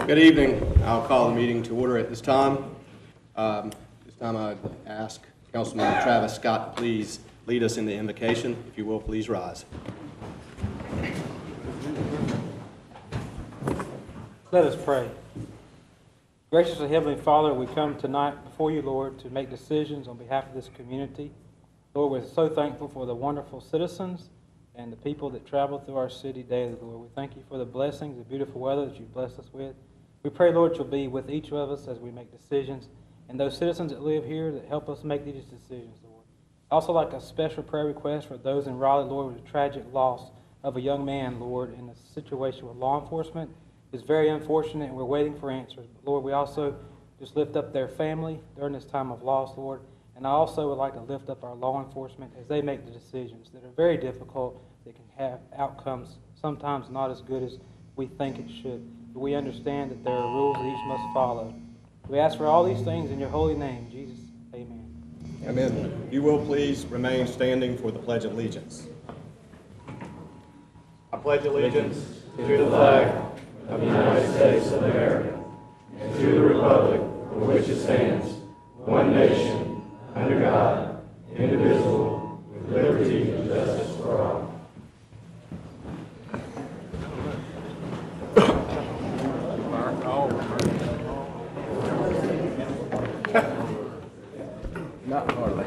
Good evening. I'll call the meeting to order at this time. I'd ask Councilman Travis Scott to please lead us in the invocation. If you will, please rise. Let us pray. Gracious and Heavenly Father, we come tonight before you, Lord, to make decisions on behalf of this community. Lord, we're so thankful for the wonderful citizens and the people that travel through our city daily, Lord. We thank you for the blessings, the beautiful weather that you've blessed us with. We pray, Lord, you'll be with each of us as we make decisions, and those citizens that live here that help us make these decisions, Lord. I also like a special prayer request for those in Raleigh, Lord, with the tragic loss of a young man, Lord, in a situation with law enforcement. It's very unfortunate, and we're waiting for answers. But Lord, we also just lift up their family during this time of loss, Lord. And I also would like to lift up our law enforcement as they make the decisions that are very difficult, that can have outcomes sometimes not as good as we think it should. But we understand that there are rules that each must follow. We ask for all these things in your holy name, Jesus. Amen. Amen. If you will please remain standing for the Pledge of Allegiance. I pledge allegiance to the flag of the United States of America and to the republic for which it stands, one nation, under God, indivisible, with liberty and justice for all. Not hardly.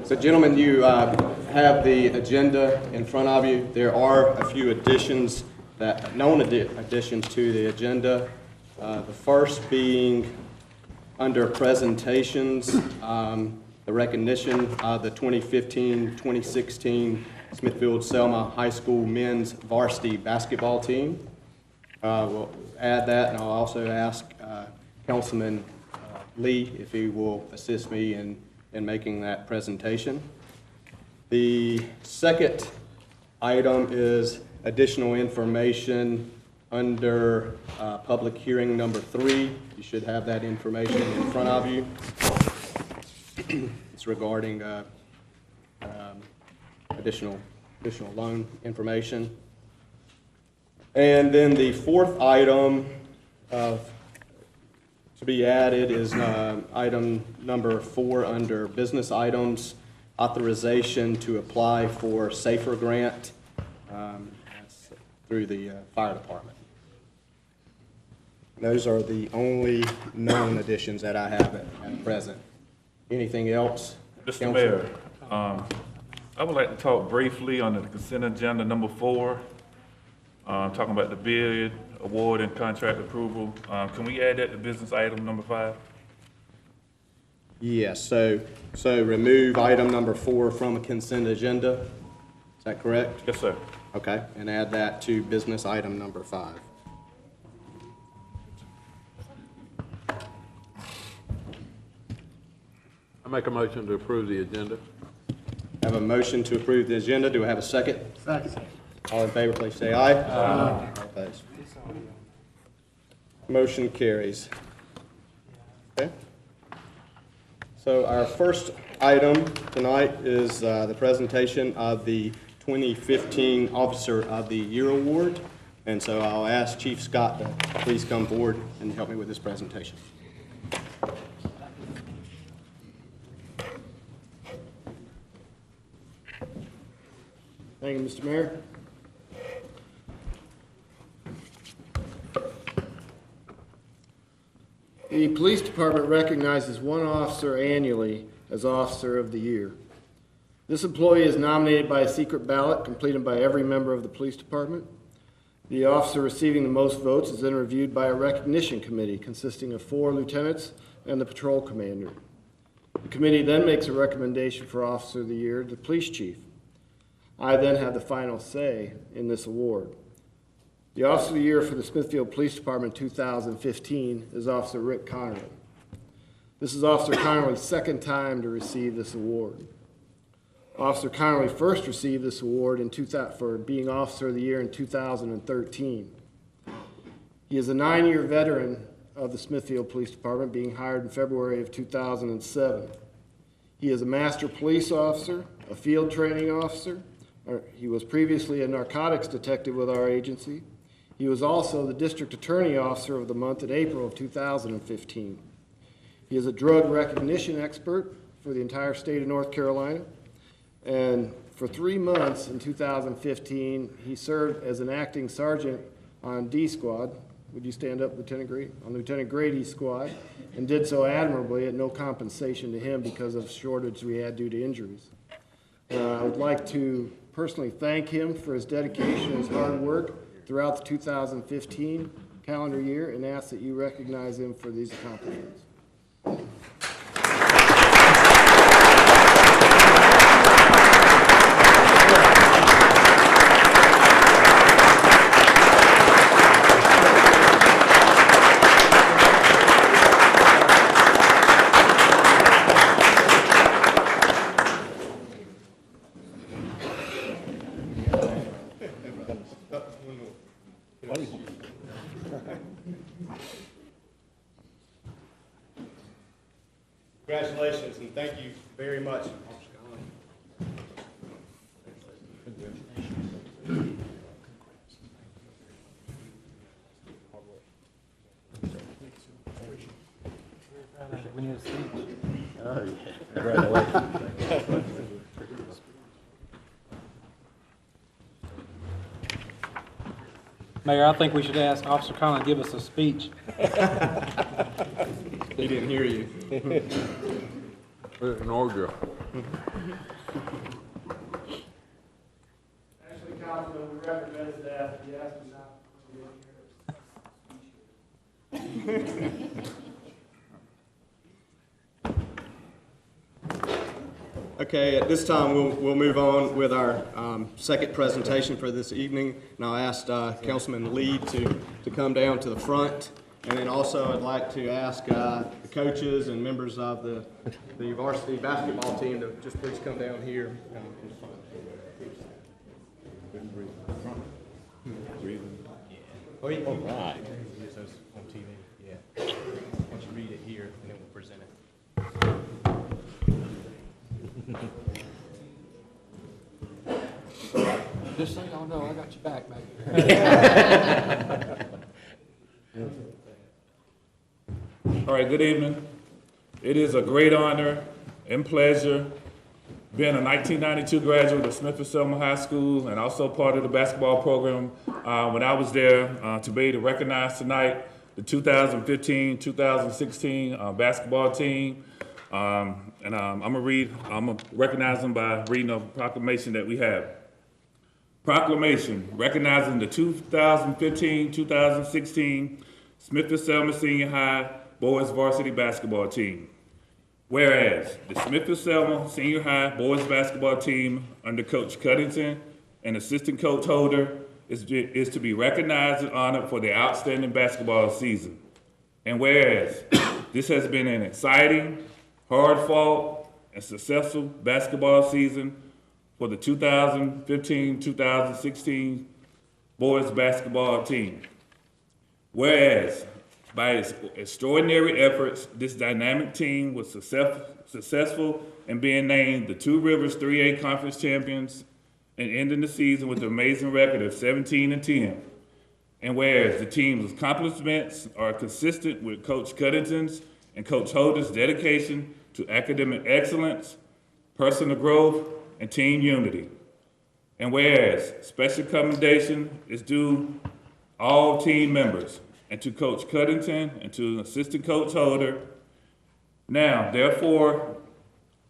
So, gentlemen, you have the agenda in front of you. There are a few additions, known additions to the agenda. The first being under presentations, the recognition of the 2015-2016 Smithfield Selma High School men's varsity basketball team. We'll add that, and I'll also ask Councilman Lee if he will assist me in making that presentation. The second item is additional information under public hearing number 3. You should have that information in front of you. It's regarding additional loan information. And then the fourth item to be added is item number 4 under business items, authorization to apply for SAFER grant that's through the fire department. Those are the only known additions that I have at present. Anything else? Mr. Mayor, I would like to talk briefly on the consent agenda number 4, talking about the bid, award, and contract approval. Can we add that to business item number 5? Yes, so remove item number 4 from a consent agenda. Is that correct? Yes, sir. Okay, and add that to business item number 5. I make a motion to approve the agenda. I have a motion to approve the agenda. Do I have a second? Second. All in favor, please say aye. Aye. All opposed. Motion carries. Okay. So our first item tonight is the presentation of the 2015 Officer of the Year Award. And so I'll ask Chief Scott to please come forward and help me with this presentation. Thank you, Mr. Mayor. The police department recognizes one officer annually as Officer of the Year. This employee is nominated by a secret ballot completed by every member of the police department. The officer receiving the most votes is then reviewed by a recognition committee consisting of 4 lieutenants and the patrol commander. The committee then makes a recommendation for Officer of the Year to the police chief. I then have the final say in this award. The Officer of the Year for the Smithfield Police Department 2015 is Officer Rick Connerly. This is Officer Connerly's second time to receive this award. Officer Connerly first received this award for being Officer of the Year in 2013. He is a 9-year veteran of the Smithfield Police Department, being hired in February of 2007. He is a master police officer, a field training officer, He was previously a narcotics detective with our agency. He was also the District Attorney Officer of the Month in April of 2015. He is a drug recognition expert for the entire state of North Carolina. And for 3 months in 2015, he served as an acting sergeant on D Squad. Would you stand up, Lieutenant Grady? On Lieutenant Grady's squad, and did so admirably at no compensation to him because of shortage we had due to injuries. I would like to personally thank him for his dedication and his hard work throughout the 2015 calendar year and ask that you recognize him for these accomplishments. Congratulations, and thank you very much. We need a speech. Oh, yeah. Congratulations. Mayor, I think we should ask Officer Conlon to give us a speech. He didn't hear you. Put it in order. Actually, Councilman, we recommended that. He asked me not Okay, at this time, we'll move on with our second presentation for this evening. And I'll ask Councilman Lee to come down to the front. And then also I'd like to ask the coaches and members of the varsity basketball team to just please come down here in the front. Oh, you can use those on TV, yeah. Once you read it here, and then we'll present it. Just so y'all know, I got your back, baby. All right, good evening. It is a great honor and pleasure being a 1992 graduate of Smithfield Selma High School and also part of the basketball program when I was there to be able to recognize tonight the 2015-2016 basketball team. I'm gonna recognize them by reading a proclamation that we have. Proclamation recognizing the 2015-2016 Smithfield Selma Senior High Boys Varsity Basketball Team. Whereas the Smithfield Selma Senior High Boys Basketball Team under Coach Cuddington and Assistant Coach Holder is to be recognized and honored for their outstanding basketball season. And whereas this has been an exciting, hard-fought, and successful basketball season for the 2015-2016 boys basketball team. Whereas, by its extraordinary efforts, this dynamic team was successful in being named the Two Rivers 3A Conference champions and ending the season with an amazing record of 17-10. And whereas the team's accomplishments are consistent with Coach Cuddington's and Coach Holder's dedication to academic excellence, personal growth, and team unity. And whereas special commendation is due all team members and to Coach Cuddington and to Assistant Coach Holder. Now, therefore,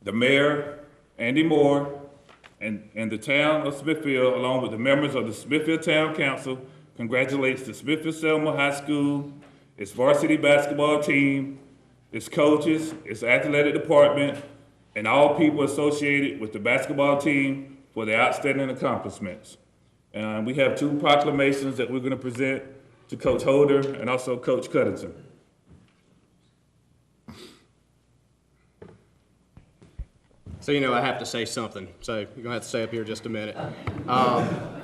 the Mayor, Andy Moore, and the town of Smithfield, along with the members of the Smithfield Town Council, congratulates the Smithfield Selma High School, its varsity basketball team, its coaches, its athletic department, and all people associated with the basketball team for their outstanding accomplishments. And we have two proclamations that we're going to present to Coach Holder and also Coach Cuddington. So you know I have to say something, so you're going to have to stay up here just a minute.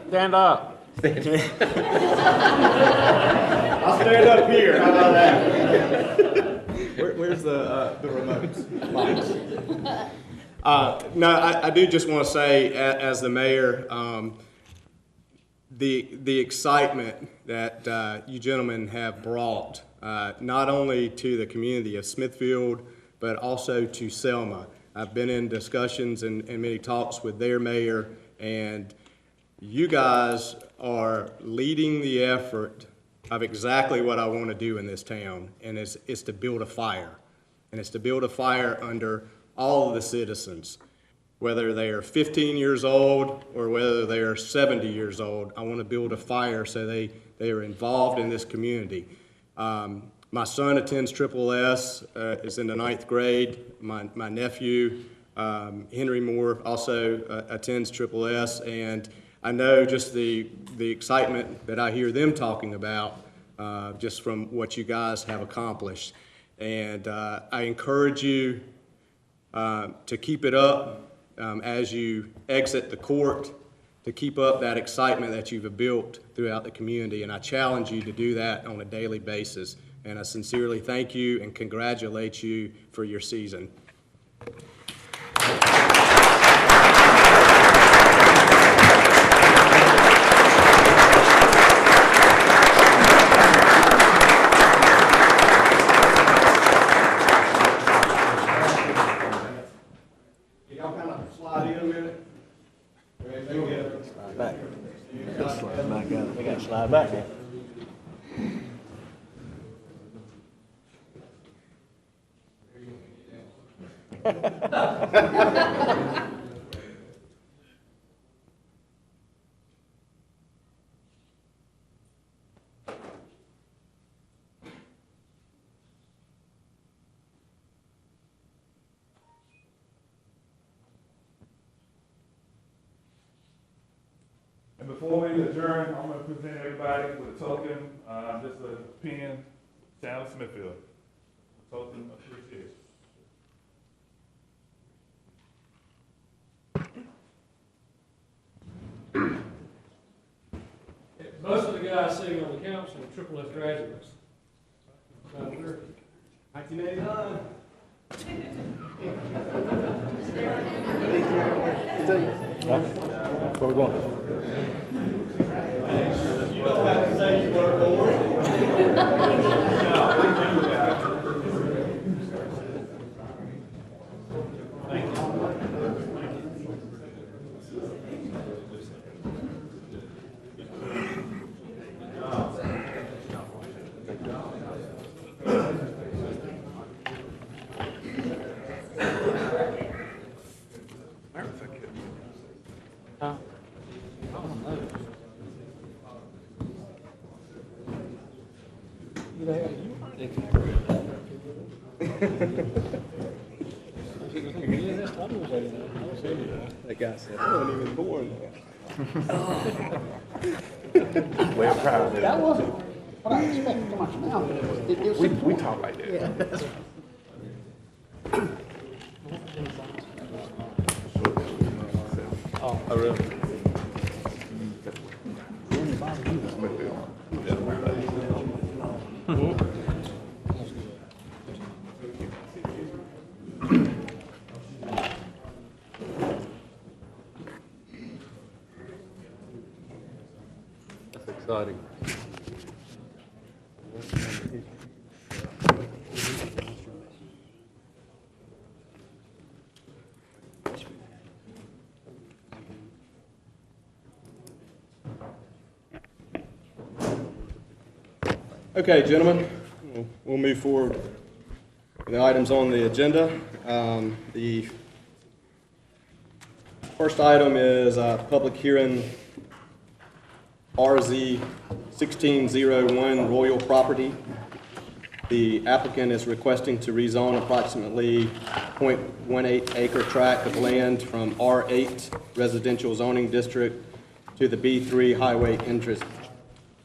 Stand up. I'll stand up here, how about that? Where's the remote box? No, I do just want to say, as the mayor, the excitement that you gentlemen have brought, not only to the community of Smithfield, but also to Selma. I've been in discussions and many talks with their mayor, and you guys are leading the effort of exactly what I want to do in this town, and it's to build a fire. And it's to build a fire under all of the citizens, whether they are 15 years old or whether they are 70 years old. I want to build a fire so they are involved in this community. My son attends Triple S, is in the 9th grade. My nephew, Henry Moore, also attends Triple S, and I know just the excitement that I hear them talking about just from what you guys have accomplished. And I encourage you to keep it up as you exit the court, to keep up that excitement that you've built throughout the community. And I challenge you to do that on a daily basis. And I sincerely thank you and congratulate you for your season. Y'all kind of slide in a minute. Slide back. We got to slide back now. And before we adjourn, I'm going to present everybody with a token, just a pen, Town of Smithfield. A token of appreciation. Most of the guys sitting on the council are Triple S graduates. 1989. Where we going? You don't have to say you were born. Huh? I don't know. You know, you weren't That guy said, I wasn't even born yet. We're proud of it. That wasn't what I expected too much now. We talk like that. Yeah, that's Oh, really? That's exciting. Okay, gentlemen, we'll move forward with the items on the agenda. The first item is public hearing RZ 1601 Royal Property. The applicant is requesting to rezone approximately 0.18 acre tract of land from R8 residential zoning district to the B3 highway interest,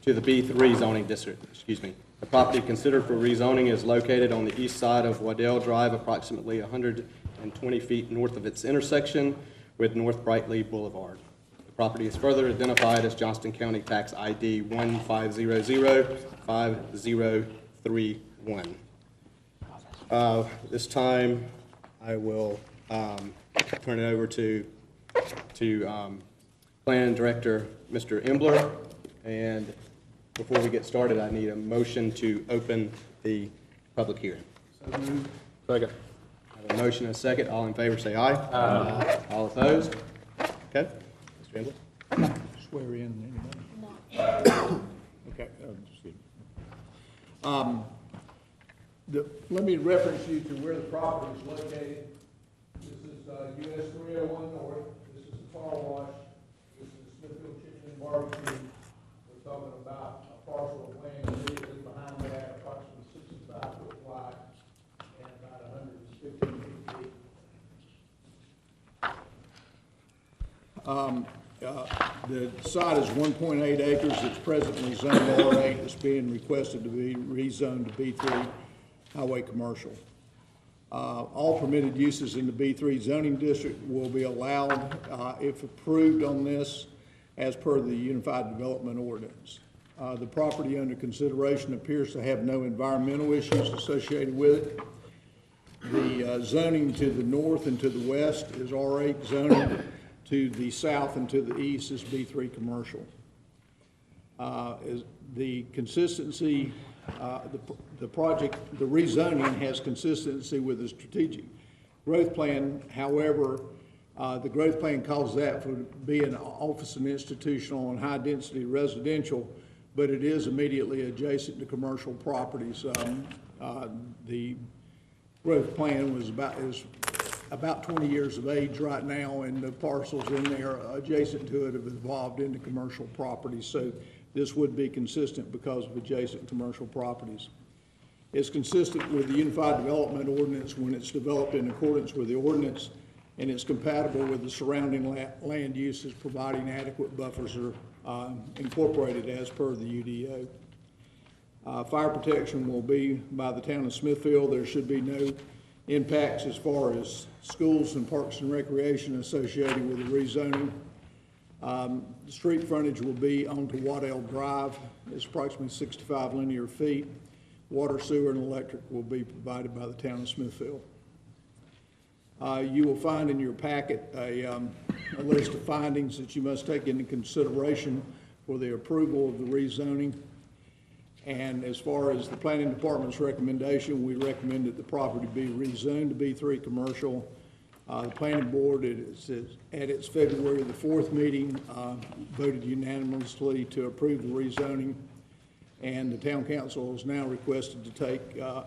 to the B3 zoning district, excuse me. The property considered for rezoning is located on the east side of Waddell Drive, approximately 120 feet north of its intersection with North Brightly Boulevard. The property is further identified as Johnston County Tax ID 1500531. This time, I will turn it over to Planning Director, Mr. Embler. And before we get started, I need a motion to open the public hearing. Second. I have a motion and a second. All in favor, say aye. Aye. All opposed? Okay. Mr. Embler? Swear in anybody? Okay. Let me reference you to where the property is located. This is US 301 North. This is the car wash. This is the Smithfield Chicken and Barbecue. We're talking about a parcel of land immediately behind that, approximately 65 foot wide and about 115 feet deep. The site is 1.8 acres. It's presently zoned R8. It's being requested to be rezoned to B3 highway commercial. All permitted uses in the B3 zoning district will be allowed if approved on this as per the Unified Development Ordinance. The property under consideration appears to have no environmental issues associated with it. The zoning to the north and to the west is R8 zoning. To the south and to the east is B3 commercial. Is the consistency, the project, the rezoning has consistency with the strategic growth plan. However, the growth plan calls that for be an office and institutional and high density residential, but it is immediately adjacent to commercial properties. The growth plan is about 20 years of age right now, and the parcels in there adjacent to it have evolved into commercial properties. So this would be consistent because of adjacent commercial properties. It's consistent with the Unified Development Ordinance when it's developed in accordance with the ordinance, and it's compatible with the surrounding land uses, providing adequate buffers are incorporated as per the UDO. Fire protection will be by the town of Smithfield. There should be no impacts as far as schools and parks and recreation associated with the rezoning. The street frontage will be onto Waddell Drive. It's approximately 65 linear feet. Water, sewer, and electric will be provided by the town of Smithfield. You will find in your packet a list of findings that you must take into consideration for the approval of the rezoning. And as far as the planning department's recommendation, we recommend that the property be rezoned to B3 commercial. The planning board at its February the 4th meeting voted unanimously to approve the rezoning, and the town council is now requested to take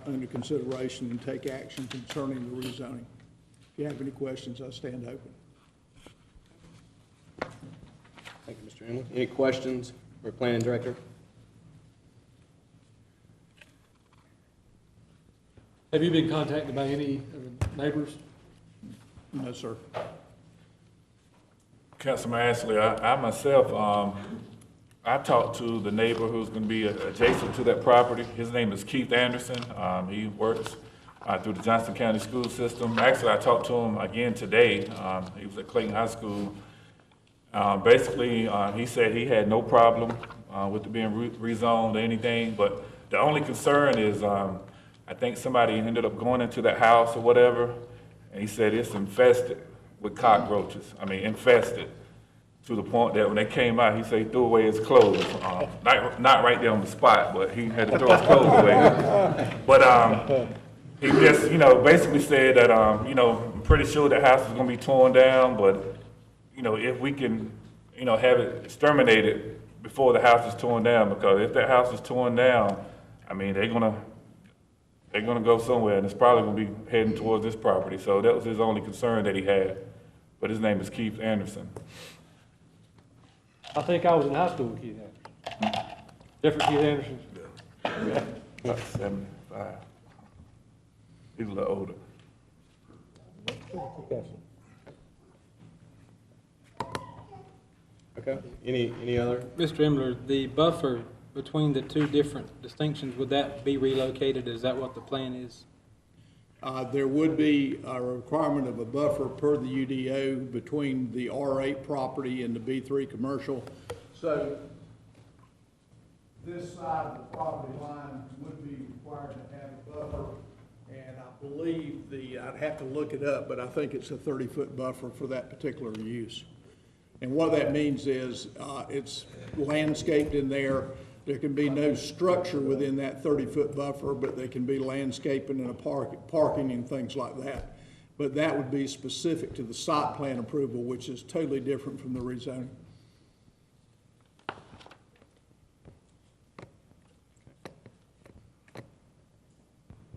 under consideration and take action concerning the rezoning. If you have any questions, I stand open. Thank you, Mr. Emley. Any questions for Planning Director? Have you been contacted by any of the neighbors? No, sir. Councilman Ashley, I myself, I talked to the neighbor who's going to be adjacent to that property. His name is Keith Anderson. He works through the Johnston County school system. Actually, I talked to him again today. He was at Clayton High School. Basically, he said he had no problem with it being rezoned or anything, but the only concern is I think somebody ended up going into that house or whatever, and he said it's infested with cockroaches. I mean, infested to the point that when they came out, he said he threw away his clothes. Not right there on the spot, but he had to throw his clothes away. But he just, basically said that, I'm pretty sure the house is going to be torn down, but, if we can, have it exterminated before the house is torn down, because if that house is torn down, I mean, they're gonna go somewhere, and it's probably gonna be heading towards this property. So that was his only concern that he had. But his name is Keith Anderson. I think I was in high school with Keith Anderson. Different Keith Anderson. Yeah. About 75. He's a little older. Okay. Any other? Mr. Embler, the buffer between the two different distinctions, would that be relocated? Is that what the plan is? There would be a requirement of a buffer per the UDO between the R8 property and the B3 commercial. So this side of the property line would be required to have a buffer And I believe I'd have to look it up, but I think it's a 30-foot buffer for that particular use. And what that means is, it's landscaped in there. There can be no structure within that 30-foot buffer, but they can be landscaping and parking and things like that. But that would be specific to the site plan approval, which is totally different from the rezoning.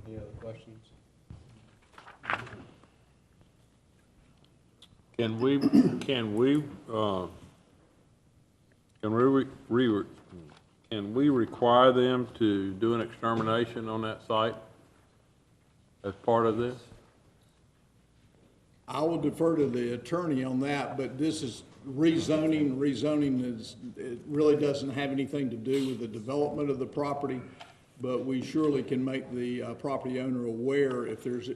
Any other questions? Can we, can we require them to do an extermination on that site as part of this? I will defer to the attorney on that, but this is rezoning. Rezoning it really doesn't have anything to do with the development of the property, but we surely can make the property owner aware if there's,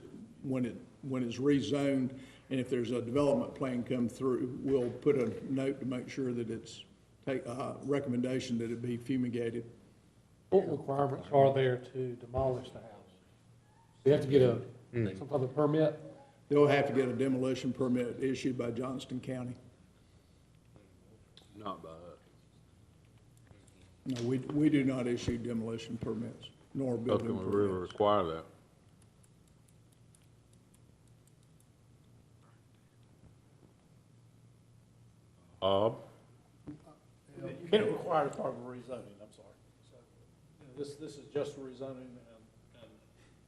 when it's rezoned, and if there's a development plan come through, we'll put a note to make sure that it's, take a recommendation that it be fumigated. What requirements are there to demolish the house? You have to get some type of permit? They'll have to get a demolition permit issued by Johnston County. Not by us. No, we do not issue demolition permits, nor How building can we really permits. require that? Bob? You can't require it part of a rezoning, I'm sorry. So, you know, this is just a rezoning, and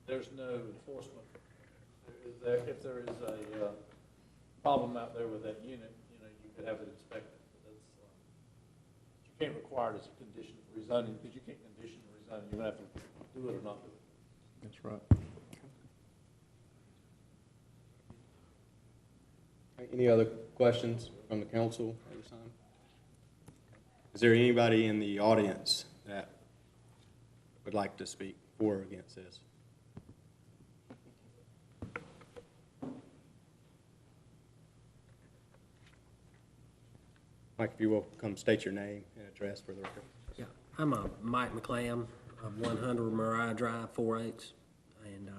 there's no enforcement. If there is a problem out there with that unit, you know, you could have it inspected. But that's, you can't require it as a condition of rezoning, because you can't condition rezoning. You're gonna have to do it or not do it. That's right. Any other questions from the council at this time? Is there anybody in the audience that would like to speak for or against this? Mike, if you will come state your name and address for the record. Yeah, I'm Mike McClam of 100 Mariah Drive, 4/8, and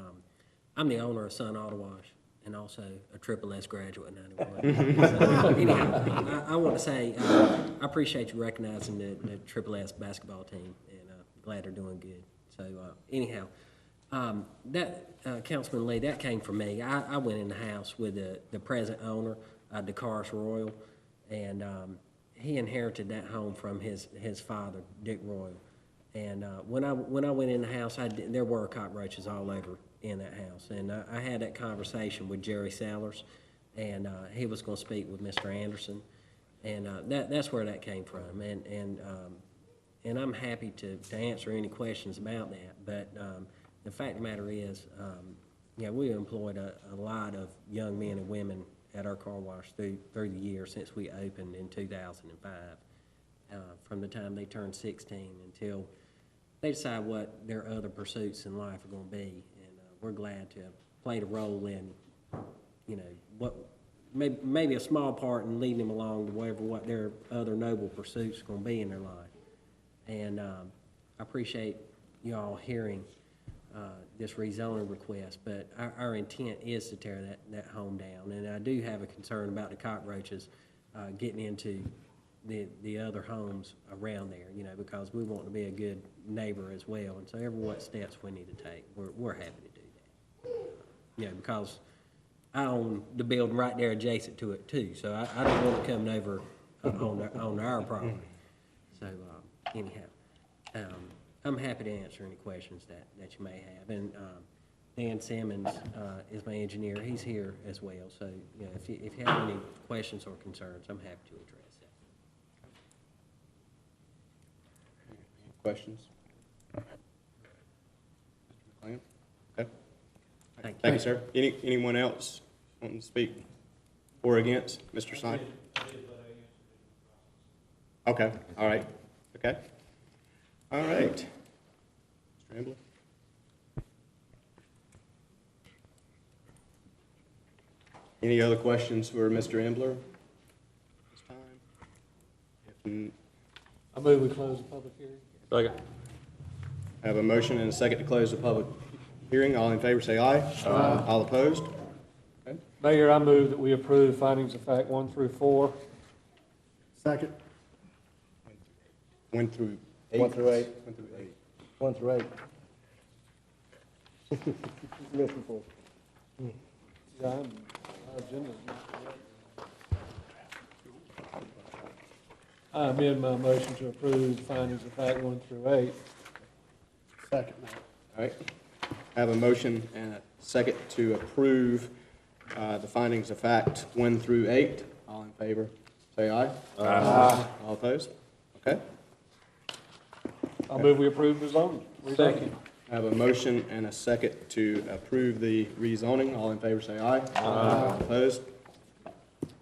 I'm the owner of Sun Auto Wash and also a Triple S graduate in 91. So, anyhow, I want to say I appreciate you recognizing the Triple S basketball team, and glad they're doing good. So anyhow, Councilman Lee, that came from me. I went in the house with the present owner, DeCar's Royal, and he inherited that home from his father, Dick Royal. And when I went in the house, there were cockroaches all over in that house. And I had that conversation with Jerry Sellers, and he was going to speak with Mr. Anderson. And that's where that came from. And I'm happy to answer any questions about that. But the fact of the matter is, we employed a lot of young men and women at our car wash through the years since we opened in 2005, from the time they turned 16 until they decide what their other pursuits in life are going to be. And we're glad to have played a role in, what maybe a small part in leading them along to what their other noble pursuits are going to be in their life. And I appreciate you all hearing this rezoning request, but our intent is to tear that home down. And I do have a concern about the cockroaches getting into the other homes around there, because we want to be a good neighbor as well. And so what steps we need to take, we're happy to do that. Because I own the building right there adjacent to it too, so I don't want it coming over on our property. So anyhow, I'm happy to answer any questions that you may have. And Dan Simmons is my engineer. He's here as well. So if you have any questions or concerns, I'm happy to address that. Any questions? Mr. McClam? Okay. Thank you, sir. Anyone else wanting to speak for or against? Mr. Snyder? Okay, all right, okay. All right. Mr. Embler? Any other questions for Mr. Embler this time? I move we close the public hearing. Second. I have a motion and a second to close the public Hearing, all in favor say aye. Aye. All opposed? Okay. Mayor, I move that we approve findings of fact 1 through 4. Second. 1 through 8. 1 through 8. 1 through 8. 1 through 8. Mr. Ford. Yeah, our agenda's not correct. I amend my motion to approve findings of fact 1 through 8. Second, Mayor. All right. I have a motion and a second to approve the findings of fact 1 through 8. All in favor, say aye. Aye. All opposed? Okay. I move we approve the zoning. Second. I have a motion and a second to approve the rezoning. All in favor, say aye. Aye. All opposed?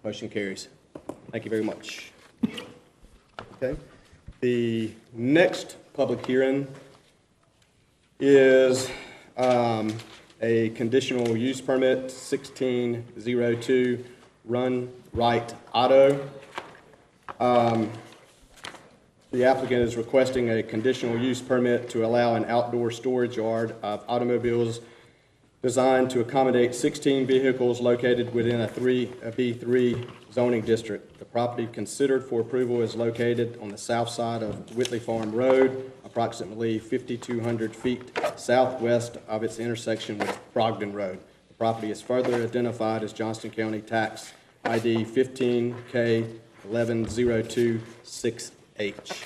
Motion carries. Thank you very much. Okay. The next public hearing is a conditional use permit, 1602 Run Right Auto. The applicant is requesting a conditional use permit to allow an outdoor storage yard of automobiles designed to accommodate 16 vehicles located within a B3 zoning district. The property considered for approval is located on the south side of Whitley Farm Road, approximately 5,200 feet southwest of its intersection with Brogdon Road. The property is further identified as Johnston County Tax ID 15K11026H.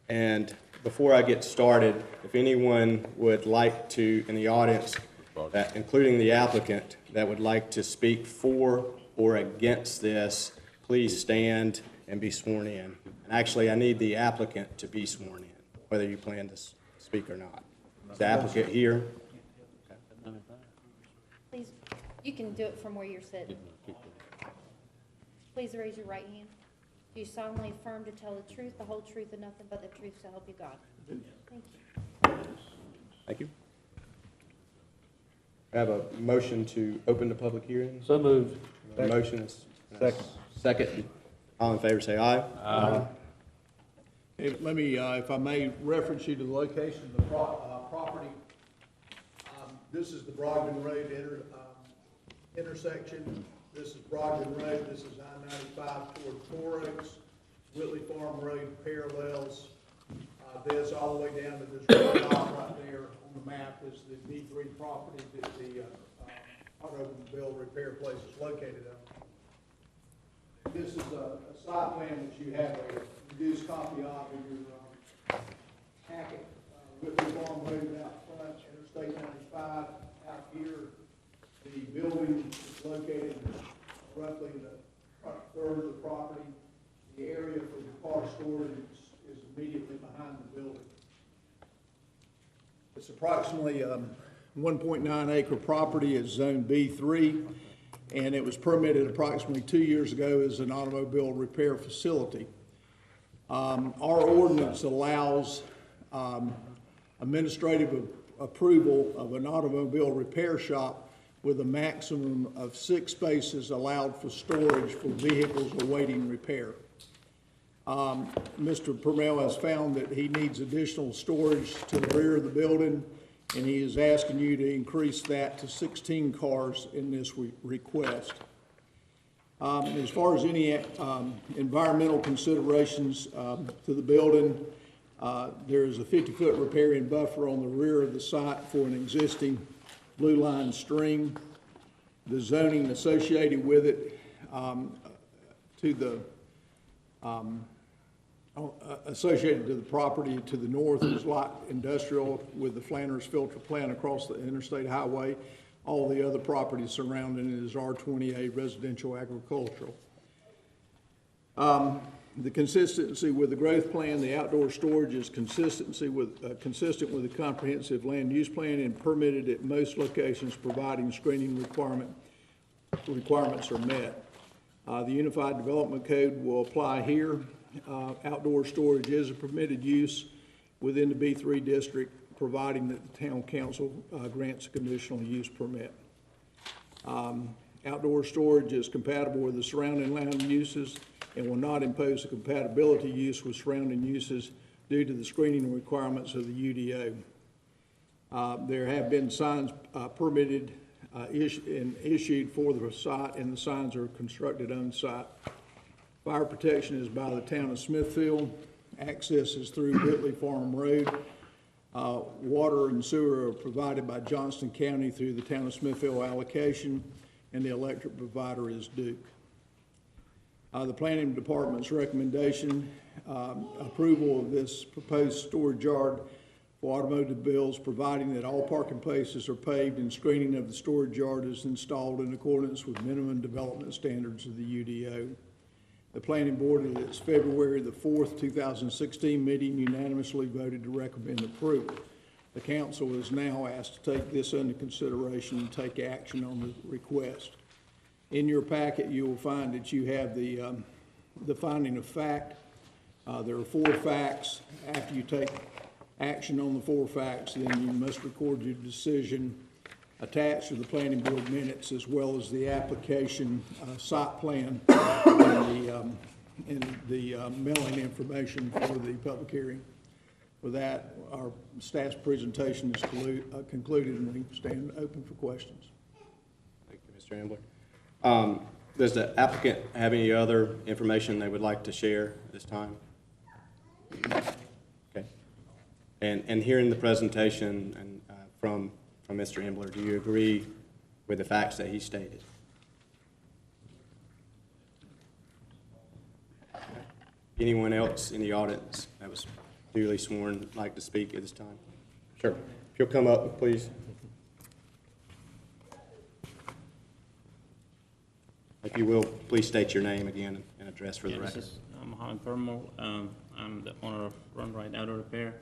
And before I get started, if anyone would like to, in the audience, including the applicant, that would like to speak for or against this, please stand and be sworn in. And actually, I need the applicant to be sworn in, whether you plan to speak or not. Is the applicant here? Please, you can do it from where you're sitting. Please raise your right hand. Do you solemnly affirm to tell the truth, the whole truth, and nothing but the truth, so help you God? Thank you. Thank you. I have a motion to open the public hearing. So moved. A motion is Second. second. All in favor, say aye. Aye. Let me, if I may, reference you to the location of the property. This is the Brogdon Road intersection. This is Brogdon Road. This is I-95 toward 4 Oaks. Whitley Farm Road parallels this all the way down to this red dot right there on the map is the B3 property that the automobile repair place is located on. This is a site plan that you have a reduced copy of in your packet. Whitley Farm Road out front, Interstate 95 out here. The building is located roughly in the front third of the property. The area for the car storage is immediately behind the building. It's approximately 1.9 acre property. It's zone B3, and it was permitted approximately 2 years ago as an automobile repair facility. Our ordinance allows administrative approval of an automobile repair shop with a maximum of 6 spaces allowed for storage for vehicles awaiting repair. Mr. Permel has found that he needs additional storage to the rear of the building, and he is asking you to increase that to 16 cars in this request. As far as any environmental considerations to the building, there is a 50-foot riparian buffer on the rear of the site for an existing blue line stream. The zoning associated with it associated to the property to the north is light industrial with the Flanders filter plant across the interstate highway. All the other properties surrounding it is R28 residential agricultural. The consistency with the growth plan, the outdoor storage is consistent with the comprehensive land use plan and permitted at most locations, providing screening requirements are met. The Unified Development Code will apply here. Outdoor storage is a permitted use within the B3 district, providing that the town council grants a conditional use permit. Outdoor storage is compatible with the surrounding land uses and will not impose a compatibility use with surrounding uses due to the screening requirements of the UDO. There have been signs permitted and issued for the site, and the signs are constructed on site. Fire protection is by the town of Smithfield. Access is through Whitley Farm Road. Water and sewer are provided by Johnston County through the town of Smithfield allocation, and the electric provider is Duke. The planning department's recommendation, approval of this proposed storage yard for automotive bills, providing that all parking places are paved and screening of the storage yard is installed in accordance with minimum development standards of the UDO. The planning board at its February the 4th, 2016 meeting unanimously voted to recommend approval. The council is now asked to take this under consideration and take action on the request. In your packet, you will find that you have the finding of fact. There are 4 facts. After you take action on the 4 facts, then you must record your decision attached to the planning board minutes, as well as the application site plan and the mailing information for the public hearing. For that, our staff's presentation is concluded, and we stand open for questions. Thank you, Mr. Ambler. Does the applicant have any other information they would like to share at this time? Okay. And hearing the presentation and from Mr. Ambler, do you agree with the facts that he stated? Anyone else in the audience that was duly sworn like to speak at this time? Sure. If you'll come up, please. If you will, please state your name again and address for the record. This is Mohammed Permo. I'm the owner of Run Right Auto Repair.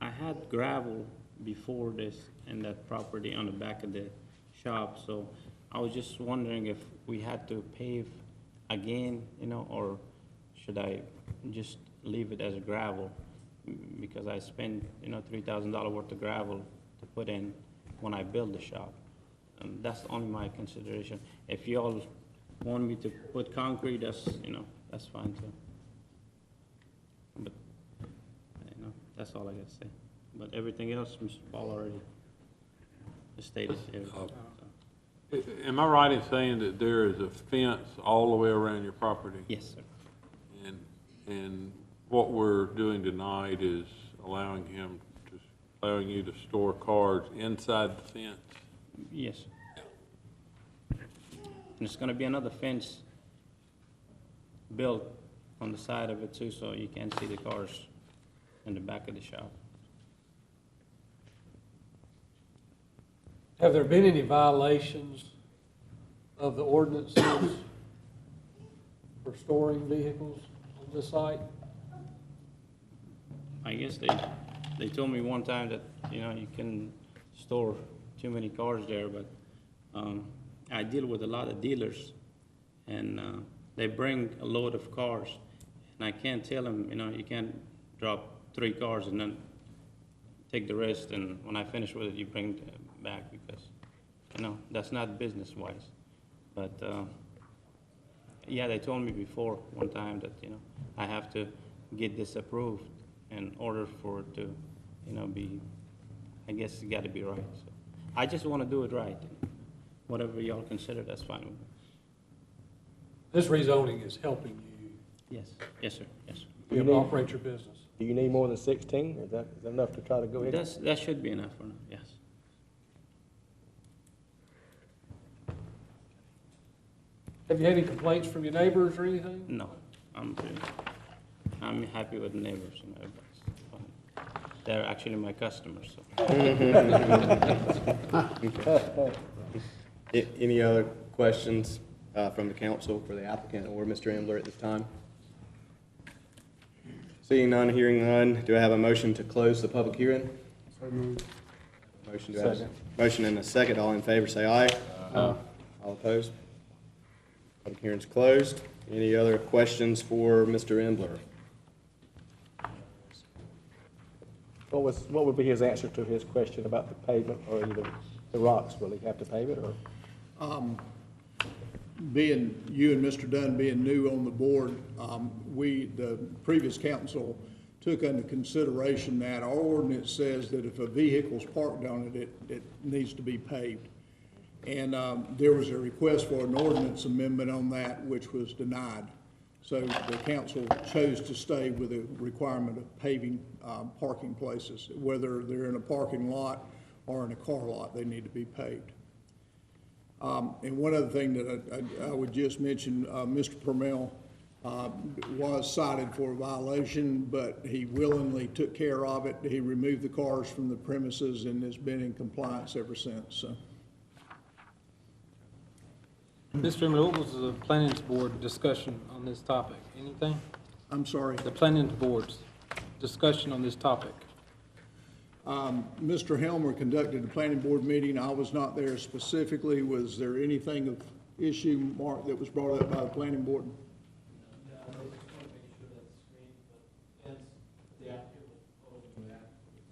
I had gravel before this in that property on the back of the shop, so I was just wondering if we had to pave again, you know, or should I just leave it as gravel? Because I spent, you know, $3,000 worth of gravel to put in when I built the shop. That's only my consideration. If you all want me to put concrete, that's, you know, that's fine too. But, you know, that's all I gotta say. But everything else, Mr. Paul already stated here. So. Am I right in saying that there is a fence all the way around your property? Yes, sir. And what we're doing tonight is allowing you to store cars inside the fence? Yes. And there's gonna be another fence built on the side of it too, so you can't see the cars in the back of the shop. Have there been any violations of the ordinances for storing vehicles on this site? I guess they told me one time that, you know, you can store too many cars there, but I deal with a lot of dealers, and they bring a load of cars, and I can't tell them, you know, you can't drop 3 cars and then take the rest, and when I finish with it, you bring it back, because, you know, that's not business-wise. But yeah, they told me before one time that, you know, I have to get this approved in order for it to, you know, be, I guess it got to be right. So I just want to do it right. Whatever y'all consider, that's fine with me. This rezoning is helping you. Yes, yes, sir, yes, sir. Be able to operate your business. Do you need more than 16? Is that enough to try to go ahead? That should be enough for now, yes. Have you had any complaints from your neighbors or anything? No, I'm happy with the neighbors and everybody's fine. They're actually my customers, so. Any other questions from the council for the applicant or Mr. Ambler at this time? Seeing none, hearing none, do I have a motion to close the public hearing? So moved. Motion and a second. All in favor, say aye. Aye. All opposed? Public hearing's closed. Any other questions for Mr. Ambler? What would be his answer to his question about the pavement or either the rocks? Will he have to pave it or? Being you and Mr. Dunn being new on the board, the previous council took under consideration that our ordinance says that if a vehicle's parked on it, it needs to be paved. And there was a request for an ordinance amendment on that, which was denied. So the council chose to stay with the requirement of paving parking places. Whether they're in a parking lot or in a car lot, they need to be paved. And one other thing that I would just mention, Mr. Permel was cited for a violation, but he willingly took care of it. He removed the cars from the premises and has been in compliance ever since. So. Mr. Chairman, what was the planning board discussion on this topic? Anything? I'm sorry? The planning board's discussion on this topic. Mr. Helmer conducted a planning board meeting. I was not there specifically. Was there anything of issue, Mark, that was brought up by the planning board?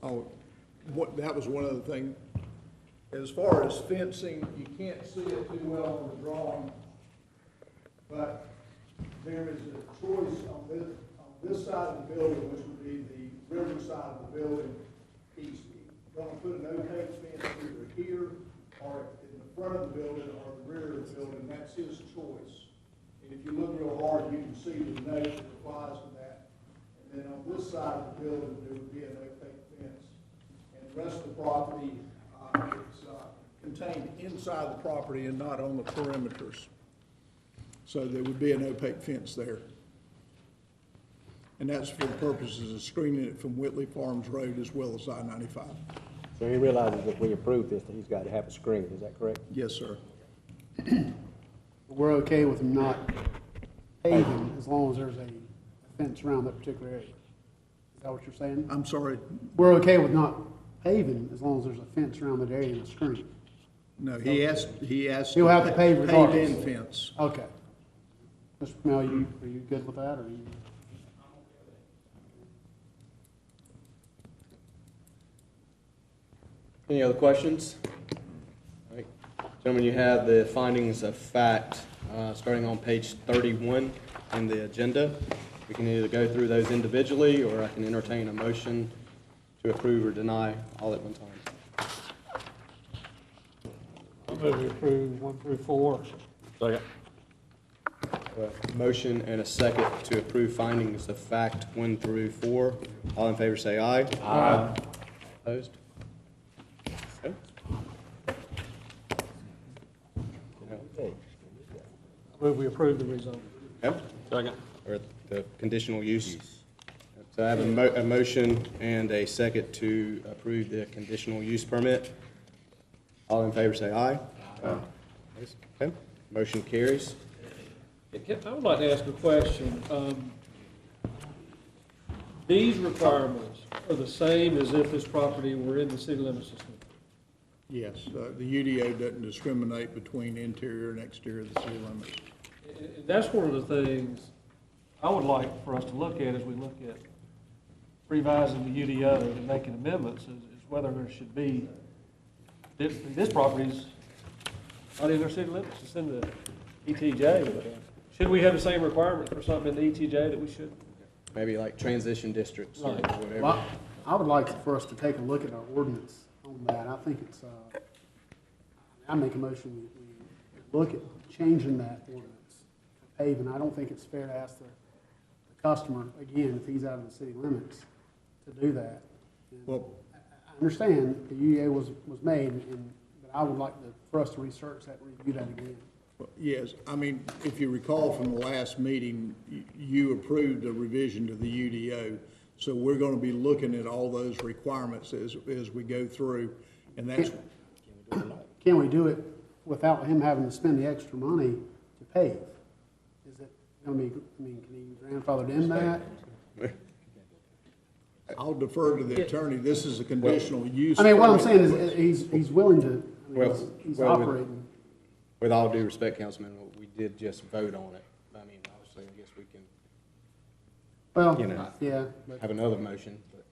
Oh, that was one other thing. As far as fencing, you can't see it too well on the drawing, but there is a choice on this side of the building, which would be the river side of the building. He's going to put an opaque fence either here or in the front of the building or the rear of the building. That's his choice. And if you look real hard, you can see the note that applies to that. And then on this side of the building, there would be an opaque fence. And the rest of the property, it's contained inside the property and not on the perimeters. So there would be an opaque fence there. And that's for the purposes of screening it from Whitley Farms Road as well as I-95. So he realizes if we approve this, that he's got to have a screen, is that correct? Yes, sir. We're okay with them not paving as long as there's a fence around that particular area. Is that what you're saying? I'm sorry? We're okay with not paving as long as there's a fence around that area and a screen. No, he has He'll have to pave regardless. Paved in fence. Okay. Mr. Mel, are you good with that, or you? Any other questions? All right. Gentlemen, you have the findings of fact starting on page 31 in the agenda. We can either go through those individually, or I can entertain a motion to approve or deny all at one time. I'll move to approve 1 through 4. Second. Motion and a second to approve findings of fact 1 through 4. All in favor say aye. Aye. Opposed? Okay. Move we approve the rezone. Yep. Second. Or the conditional use. So I have a motion and a second to approve the conditional use permit. All in favor say aye. Aye. Okay. Motion carries. I would like to ask a question. These requirements are the same as if this property were in the city limits system? Yes, the UDO doesn't discriminate between interior and exterior of the city limits. And that's one of the things I would like for us to look at as we look at revising the UDO and making amendments is whether there should be, this property's not in our city limits, it's in the ETJ. But should we have the same requirements for something in the ETJ that we should? Maybe like transition districts or Right. whatever. Well, I would like for us to take a look at our ordinance on that. I think it's, I make a motion, we look at changing that ordinance to paving. I don't think it's fair to ask the customer, again, if he's out of the city limits, to do that. Well, I understand the UDA was made, but I would like for us to research that, review that again. yes, I mean, if you recall from the last meeting, you approved a revision to the UDO. So we're going to be looking at all those requirements as we go through, and that's. Can we do it without him having to spend the extra money to pave? Is it going to be, I mean, can he grandfather in that? I'll defer to the attorney. This is a conditional use. I mean, what I'm saying is he's willing to, I mean, he's Well, operating. With all due respect, Councilman, we did just vote on it. I mean, obviously, I guess we can, Well, you know, yeah. but- have another motion, but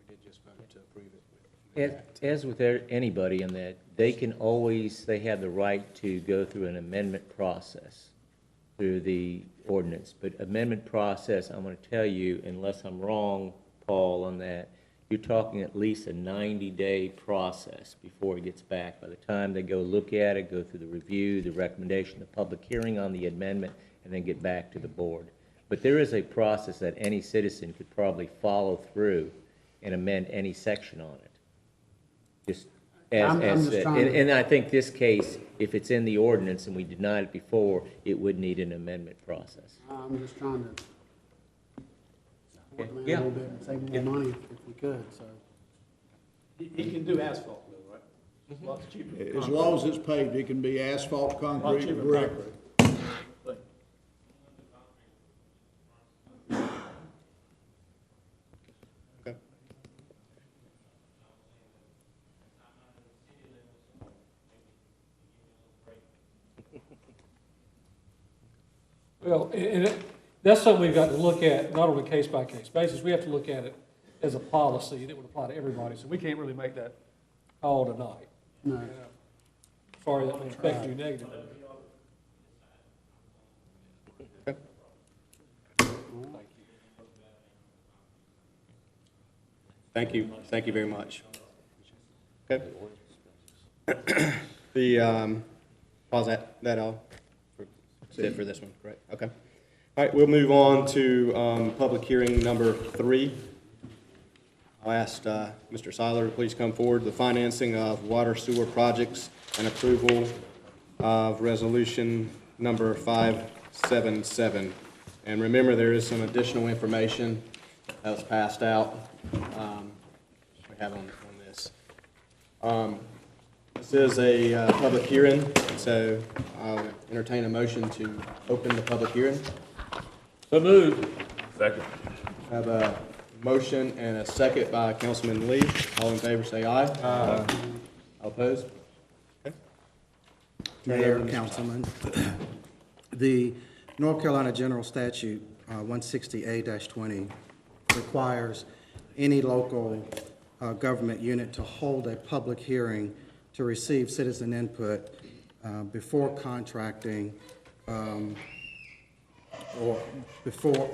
we did just vote to approve it. As with anybody in that, they can always, they have the right to go through an amendment process. through the ordinance. But amendment process, I'm going to tell you, unless I'm wrong, Paul, on that, you're talking at least a 90-day process before it gets back. By the time they go look at it, go through the review, the recommendation, the public hearing on the amendment, and then get back to the board. But there is a process that any citizen could probably follow through and amend any section on it. Just I'm as, just trying to- and I think this case, if it's in the ordinance and we denied it before, it would need an amendment process. I'm just trying to support the man Yeah. a little bit and save more money if we could, so. He can do asphalt though, right? Lots cheaper. than As concrete. long as it's paved, it can be asphalt, Lot concrete, cheaper than brick. concrete. But Well, that's something we've got to look at, not on a case-by-case basis. We have to look at it as a policy that would apply to everybody, so we can't really make that call tonight. No. Sorry, that may affect you negatively. Thank you. Thank you very much. Okay. Pause that all? That's it for this one, correct? Okay. All right, we'll move on to public hearing number 3. I'll ask Mr. Seiler to please come forward. The financing of water sewer projects and approval of resolution number 577. And remember, there is some additional information that was passed out. We have on this. This is a public hearing, so I'll entertain a motion to open the public hearing. So moved. Second. Have a motion and a second by Councilman Lee. All in favor, say aye. Aye. All opposed? Okay. Mayor, Councilman, the North Carolina General Statute 160A-20 requires any local government unit to hold a public hearing to receive citizen input before contracting or before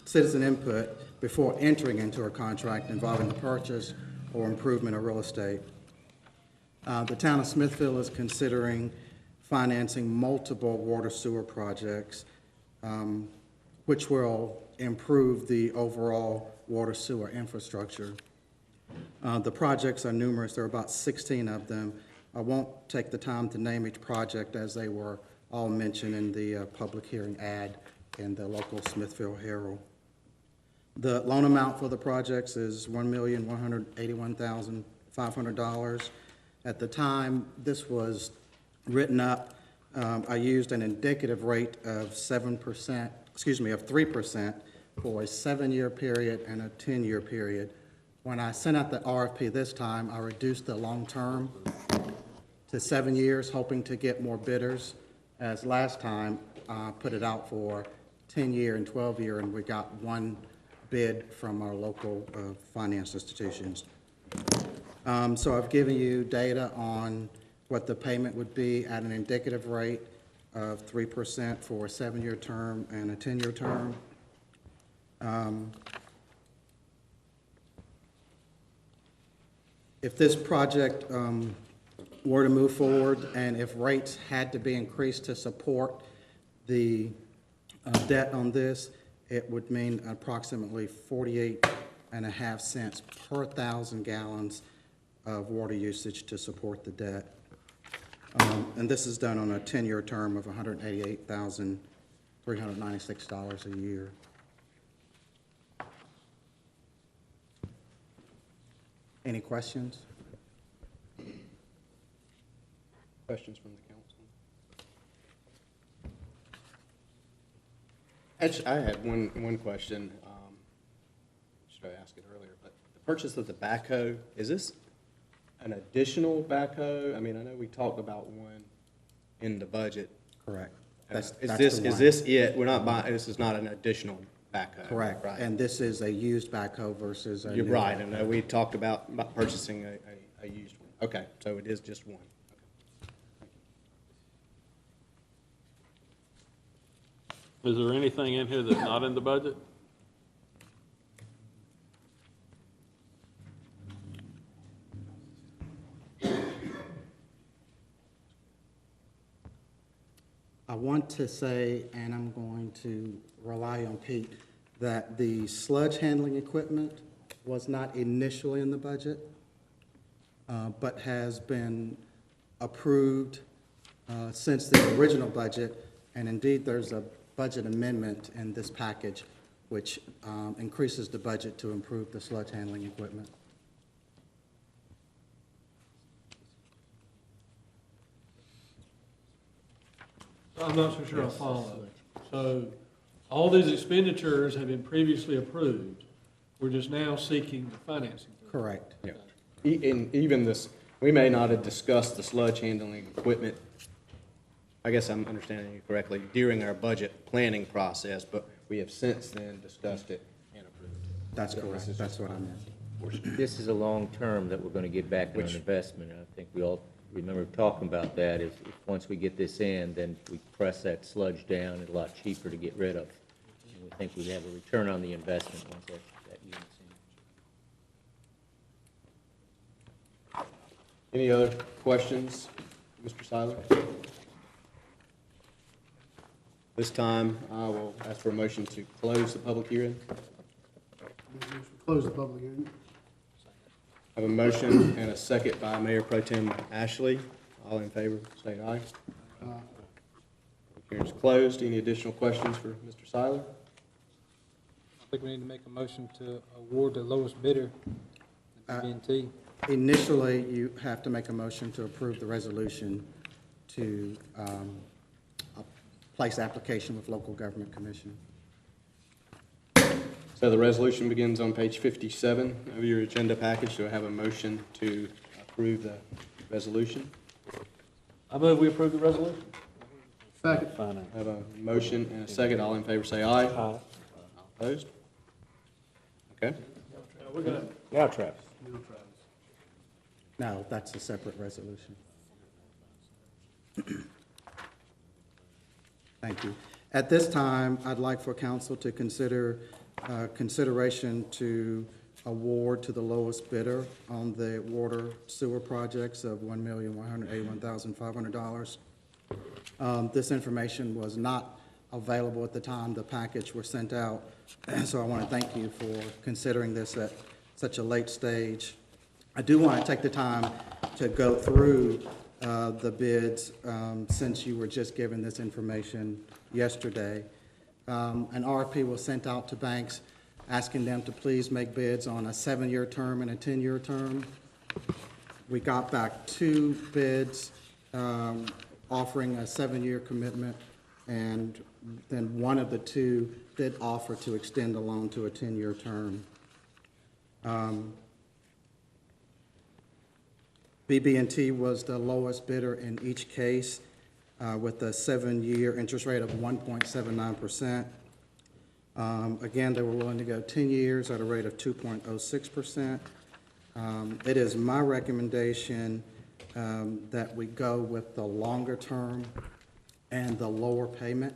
citizen input before entering into a contract involving the purchase or improvement of real estate. The town of Smithfield is considering financing multiple water sewer projects, which will improve the overall water sewer infrastructure. The projects are numerous. There are about 16 of them. I won't take the time to name each project as they were all mentioned in the public hearing ad in the local Smithfield Herald. The loan amount for the projects is $1,181,500. At the time this was written up, I used an indicative rate of 7%, of 3% for a 7-year period and a 10-year period. When I sent out the RFP this time, I reduced the long term to 7 years, hoping to get more bidders. As last time, I put it out for 10-year and 12-year, and we got one bid from our local finance institutions. So I've given you data on what the payment would be at an indicative rate of 3% for a 7-year term and a 10-year term. If this project were to move forward and if rates had to be increased to support the debt on this, it would mean approximately 48.5 cents per 1,000 gallons of water usage to support the debt. And this is done on a 10-year term of $188,396 a year. Any questions? Questions from the council? Actually, I had one question. Should I ask it earlier? But the purchase of the backhoe, is this an additional backhoe? I mean, I know we talked about one in the budget. Correct. Is That's this, the is one. this it? We're not buying, this is not an additional backhoe? Correct. Right. And this is a used backhoe versus a You're new right, one. and we talked about purchasing a used one. Okay, so it is just one. Is there anything in here that's not in the budget? I want to say, and I'm going to rely on Pete, that the sludge handling equipment was not initially in the budget, but has been approved since the original budget. And indeed, there's a budget amendment in this package which increases the budget to improve the sludge handling equipment. I'm not so sure I follow. So all these expenditures have been previously approved. We're just now seeking the financing. Correct. Yeah. And even this, we may not have discussed the sludge handling equipment, I guess I'm understanding you correctly, during our budget planning process, but we have since then discussed it and approved it. That's correct. That's what I meant. This is a long term that we're going to get back on investment, and I think we all remember talking about that. If once we get this in, then we press that sludge down, it's a lot cheaper to get rid of. And we think we have a return on the investment once that unit's in. Any other questions, Mr. Seiler? This time, I will ask for a motion to close the public hearing. Close the public hearing. I have a motion and a second by Mayor Pro Tem Ashley. All in favor, say aye. Public hearing is closed. Any additional questions for Mr. Seiler? I think we need to make a motion to award the lowest bidder, BB&T. Initially, you have to make a motion to approve the resolution to place application with local government commission. So the resolution begins on page 57 of your agenda package. Do I have a motion to approve the resolution? I move we approve the resolution. Second. I have a motion and a second. All in favor say aye. Aye. Opposed? Okay. We're gonna. Now, Travis. No, that's a separate resolution. Thank you. At this time, I'd like for council to consider consideration to award to the lowest bidder on the water sewer projects of $1,181,500. This information was not available at the time the package was sent out, so I want to thank you for considering this at such a late stage. I do want to take the time to go through the bids since you were just given this information yesterday. An RFP was sent out to banks asking them to please make bids on a 7-year term and a 10-year term. We got back 2 bids offering a 7-year commitment, and then one of the 2 did offer to extend the loan to a 10-year term. BB&T was the lowest bidder in each case with a 7-year interest rate of 1.79%. Again, they were willing to go 10 years at a rate of 2.06%. It is my recommendation that we go with the longer term and the lower payment.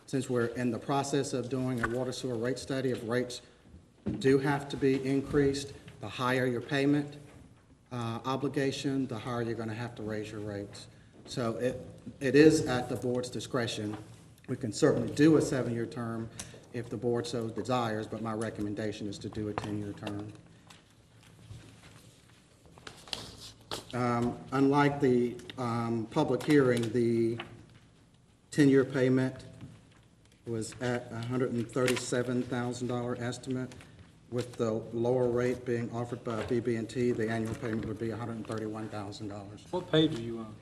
Since we're in the process of doing a water sewer rate study, if rates do have to be increased, the higher your payment obligation, the higher you're going to have to raise your rates. So it is at the board's discretion. We can certainly do a 7-year term if the board so desires, but my recommendation is to do a 10-year term. Unlike the public hearing, the 10-year payment was at $137,000 estimate. With the lower rate being offered by BB&T, the annual payment would be $131,000. What page are you on?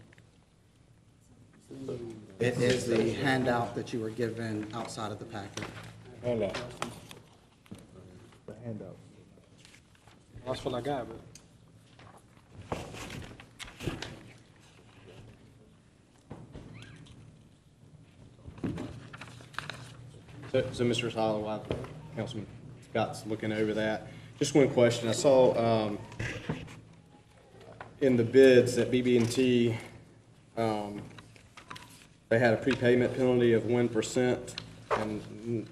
It is the handout that you were given outside of the packet. Handout. The handout. That's what I got, but. So Mr. Seiler, while Councilman Scott's looking over that, just one question. I saw in the bids that BB&T They had a prepayment penalty of 1%, and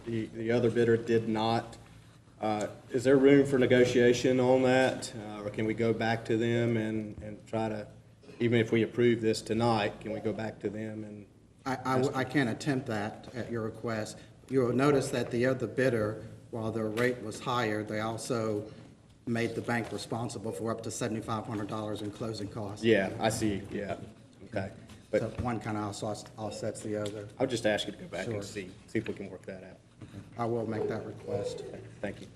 the other bidder did not. Is there room for negotiation on that, or can we go back to them and try to, even if we approve this tonight, can we go back to them and? I can attempt that at your request. You'll notice that the other bidder, while their rate was higher, they also made the bank responsible for up to $7,500 in closing costs. Yeah, I see, yeah, okay. But So one kind of offsets the other. I'll just ask you to go back Sure. and see if we can work that out. I will make that request. Thank you.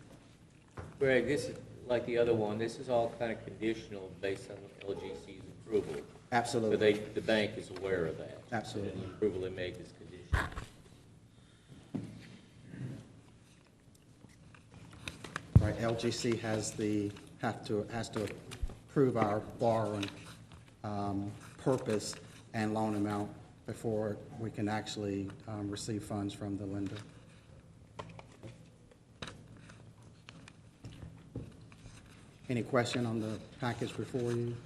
Greg, this is, like the other one, this is all kind of conditional based on LGC's approval. Absolutely. So the bank is aware of that. Absolutely. And the approval they make is conditional. Right, LGC has to approve our borrowing purpose and loan amount before we can actually receive funds from the lender. Any question on the package before you?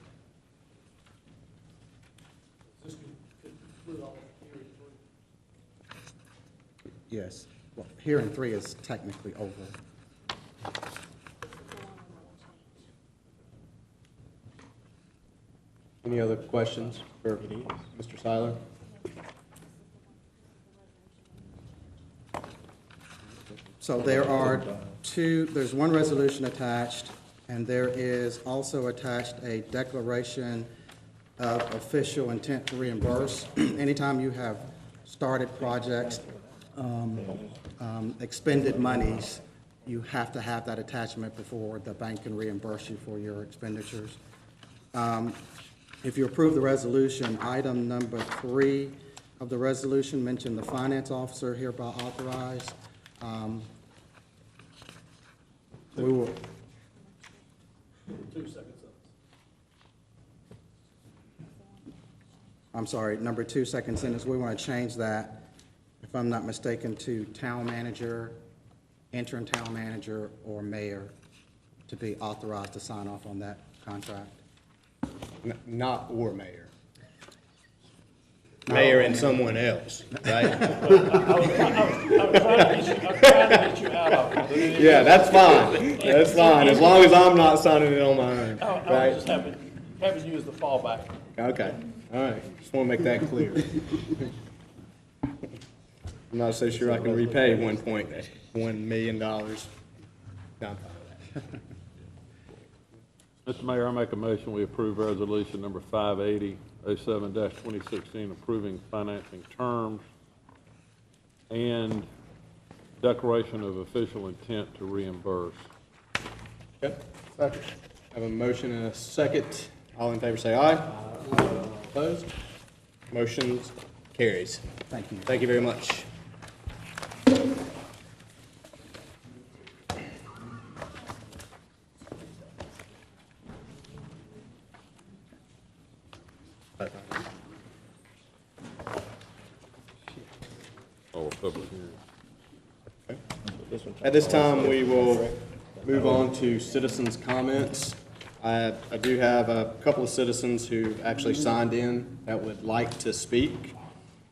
Yes. Well, hearing 3 is technically over. Any other questions for Mr. Seiler? So there are there's one resolution attached, and there is also attached a declaration of official intent to reimburse. Anytime you have started projects, expended monies, you have to have that attachment before the bank can reimburse you for your expenditures. If you approve the resolution, item number 3 of the resolution mentioned the finance officer hereby authorized. We will. 2 seconds. I'm sorry, number 2, second sentence, we want to change that, if I'm not mistaken, to town manager, interim town manager, or mayor to be authorized to sign off on that contract. Not or mayor. Mayor and someone else, right? I was trying to get you out of it. Yeah, that's fine. That's fine, as long as I'm not signing it on my own, I was right? just having you as the fallback. Okay, all right, just want to make that clear. I'm not so sure I can repay $1.1 million. No, I'm fine with that. Mr. Mayor, I make a motion, we approve resolution number 580-07-2016, approving financing terms and declaration of official intent to reimburse. Okay. Second. I have a motion and a second. All in favor say aye. Aye. Opposed? Motion carries. Thank you. Thank you very much. Oh, public hearing. At this time, we will move on to citizens' comments. I do have a couple of citizens who actually signed in that would like to speak.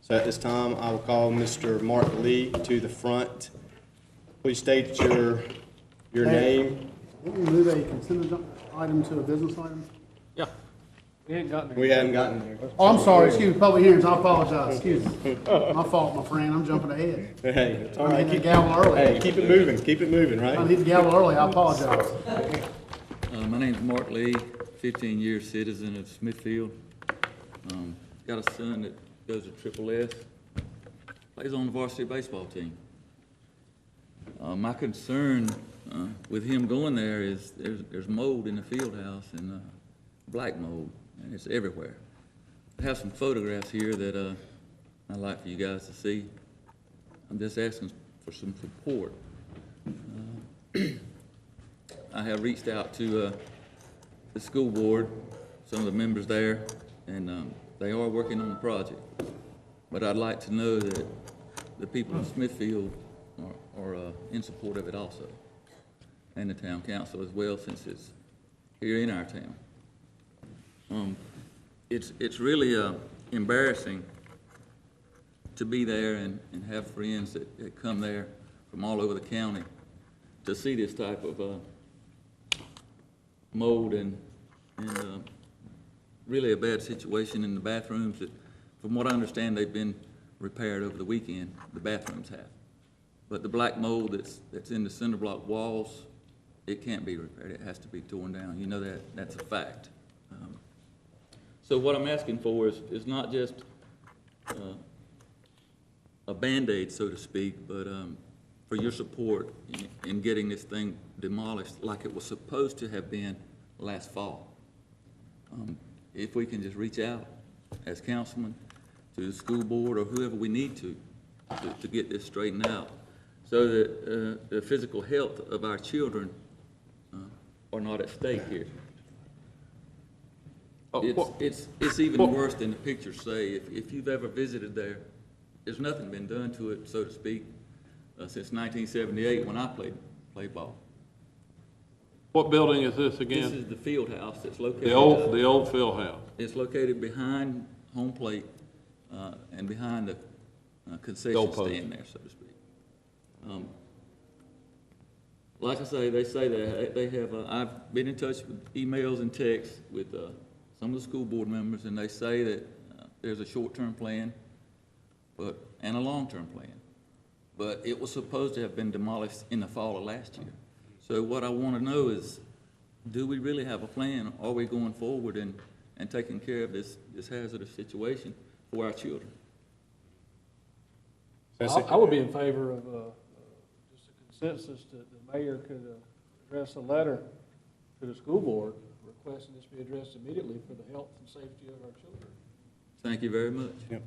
So at this time, I will call Mr. Mark Lee to the front. Please state your name. Didn't we move a consent item to a business item? Yeah. We ain't gotten there. We hadn't gotten there. Oh, I'm sorry, excuse me, public hearings, I apologize, excuse me. My fault, my friend, I'm jumping ahead. Hey, it's all I right. hit the gavel early. Hey, keep it moving, I right? hit the gavel early, I apologize. My name's Mark Lee, 15-year citizen of Smithfield. Got a son that goes to Triple S, plays on the varsity baseball team. My concern with him going there is there's mold in the field house and black mold, and it's everywhere. I have some photographs here that I'd like for you guys to see. I'm just asking for some support. I have reached out to the school board, some of the members there, and they are working on the project. But I'd like to know that the people in Smithfield are in support of it also, and the town council as well, since it's here in our town. It's really embarrassing to be there and have friends that come there from all over the county to see this type of mold and really a bad situation in the bathrooms that, from what I understand, they've been repaired over the weekend, the bathrooms have. But the black mold that's in the cinder block walls, it can't be repaired. It has to be torn down. You know that, that's a fact. So what I'm asking for is not just a Band-Aid, so to speak, but for your support in getting this thing demolished like it was supposed to have been last fall. If we can just reach out as councilmen to the school board or whoever we need to get this straightened out so that the physical health of our children are not at stake here. It's even worse than the pictures say. If you've ever visited there, there's nothing been done to it, so to speak, since 1978 when I played ball. What building is this again? This is the field house that's located. The old field house. It's located behind home plate and behind the concession stand there, so to speak. Like I say that they have. I've been in touch with emails and texts with some of the school board members, and they say that there's a short-term plan, and a long-term plan. But it was supposed to have been demolished in the fall of last year. So what I want to know is, do we really have a plan? Are we going forward and taking care of this hazardous situation for our children? I would be in favor of just a consensus that the mayor could address a letter to the school board requesting this be addressed immediately for the health and safety of our children. Thank you very much. Yep,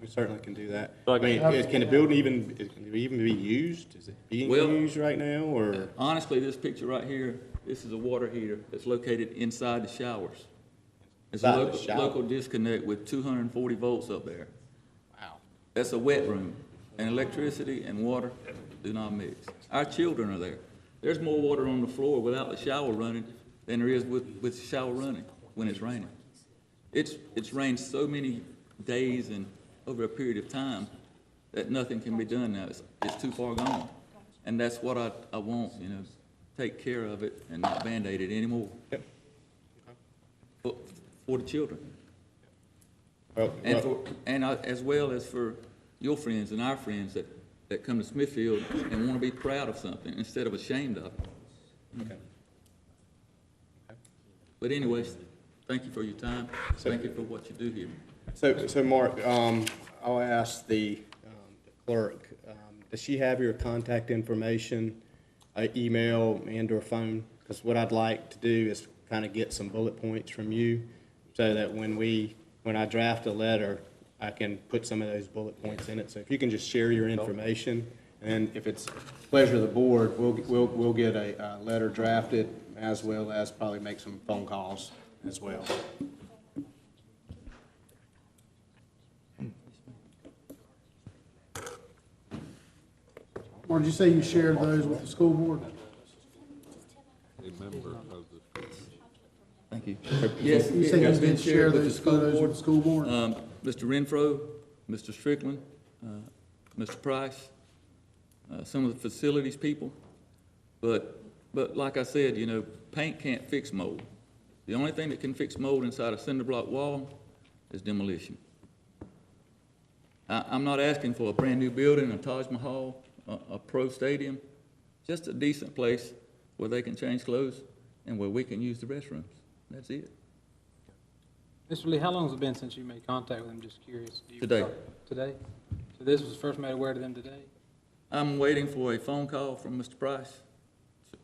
we certainly can do that. So I mean, can the building even be used? Is it being used right now, or? Honestly, this picture right here, this is a water heater that's located inside the showers. It's a local disconnect with 240 volts up there. Wow. That's a wet room, and electricity and water do not mix. Our children are there. There's more water on the floor without the shower running than there is with the shower running when it's raining. It's rained so many days and over a period of time that nothing can be done now. It's too far gone. And that's what I want, take care of it and not Band-Aid it anymore. Yep. For the children. Well, As well as for your friends and our friends that come to Smithfield and want to be proud of something instead of ashamed of it. Okay. But anyways, thank you for your time. Thank you for what you do here. So Mark, I'll ask the clerk, does she have your contact information, email and/or phone? Because what I'd like to do is kind of get some bullet points from you so that when I draft a letter, I can put some of those bullet points in it. So if you can just share your information, and if it's pleasure of the board, we'll get a letter drafted, as well as probably make some phone calls as well. Or did you say you shared those with the school board? A member of the. Thank you. Yes, you said you did share those photos with the school board? Mr. Renfro, Mr. Strickland, Mr. Price, some of the facilities people. But like I said, paint can't fix mold. The only thing that can fix mold inside a cinder block wall is demolition. I'm not asking for a brand new building, a Taj Mahal, a pro stadium, just a decent place where they can change clothes and where we can use the restrooms. That's it. Mr. Lee, how long has it been since you made contact with them? Just curious. Today. Today? So this was first made aware to them today? I'm waiting for a phone call from Mr. Price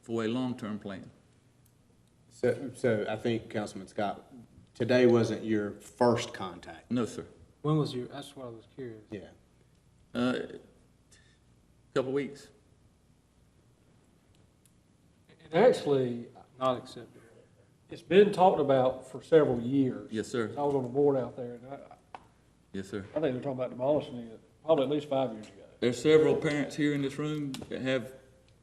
for a long-term plan. So I think, Councilman Scott, today wasn't your first contact? No, sir. When was your, that's what I was curious. Yeah. Couple of weeks. And actually, Not acceptable. it's been talked about for several years. Yes, sir. I was on the board out there, and Yes, sir. I think they're talking about demolishing it probably at least 5 years ago. There's several parents here in this room that have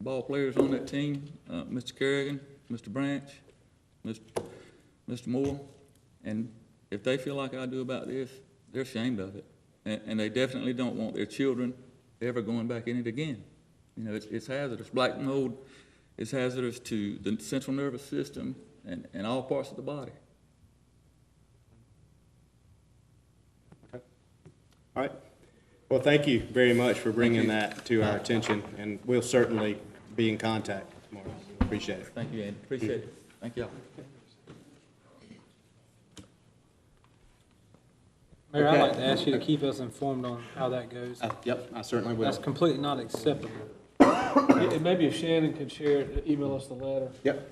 ball players on that team, Mr. Kerrigan, Mr. Branch, Mr. Moore, and if they feel like I do about this, they're ashamed of it. and they definitely don't want their children ever going back in it again. You know, it's hazardous. Black mold is hazardous to the central nervous system and all parts of the body. Okay. All right. Well, thank you very much for bringing that to our attention, and we'll certainly be in contact tomorrow. Appreciate it. Thank you, Andy. Appreciate it. Thank y'all. Mayor, I'd Okay. like to ask you to keep us informed on how that goes. Yep, I certainly will. That's completely not acceptable. And maybe if Shannon could share it, email us the letter. Yep.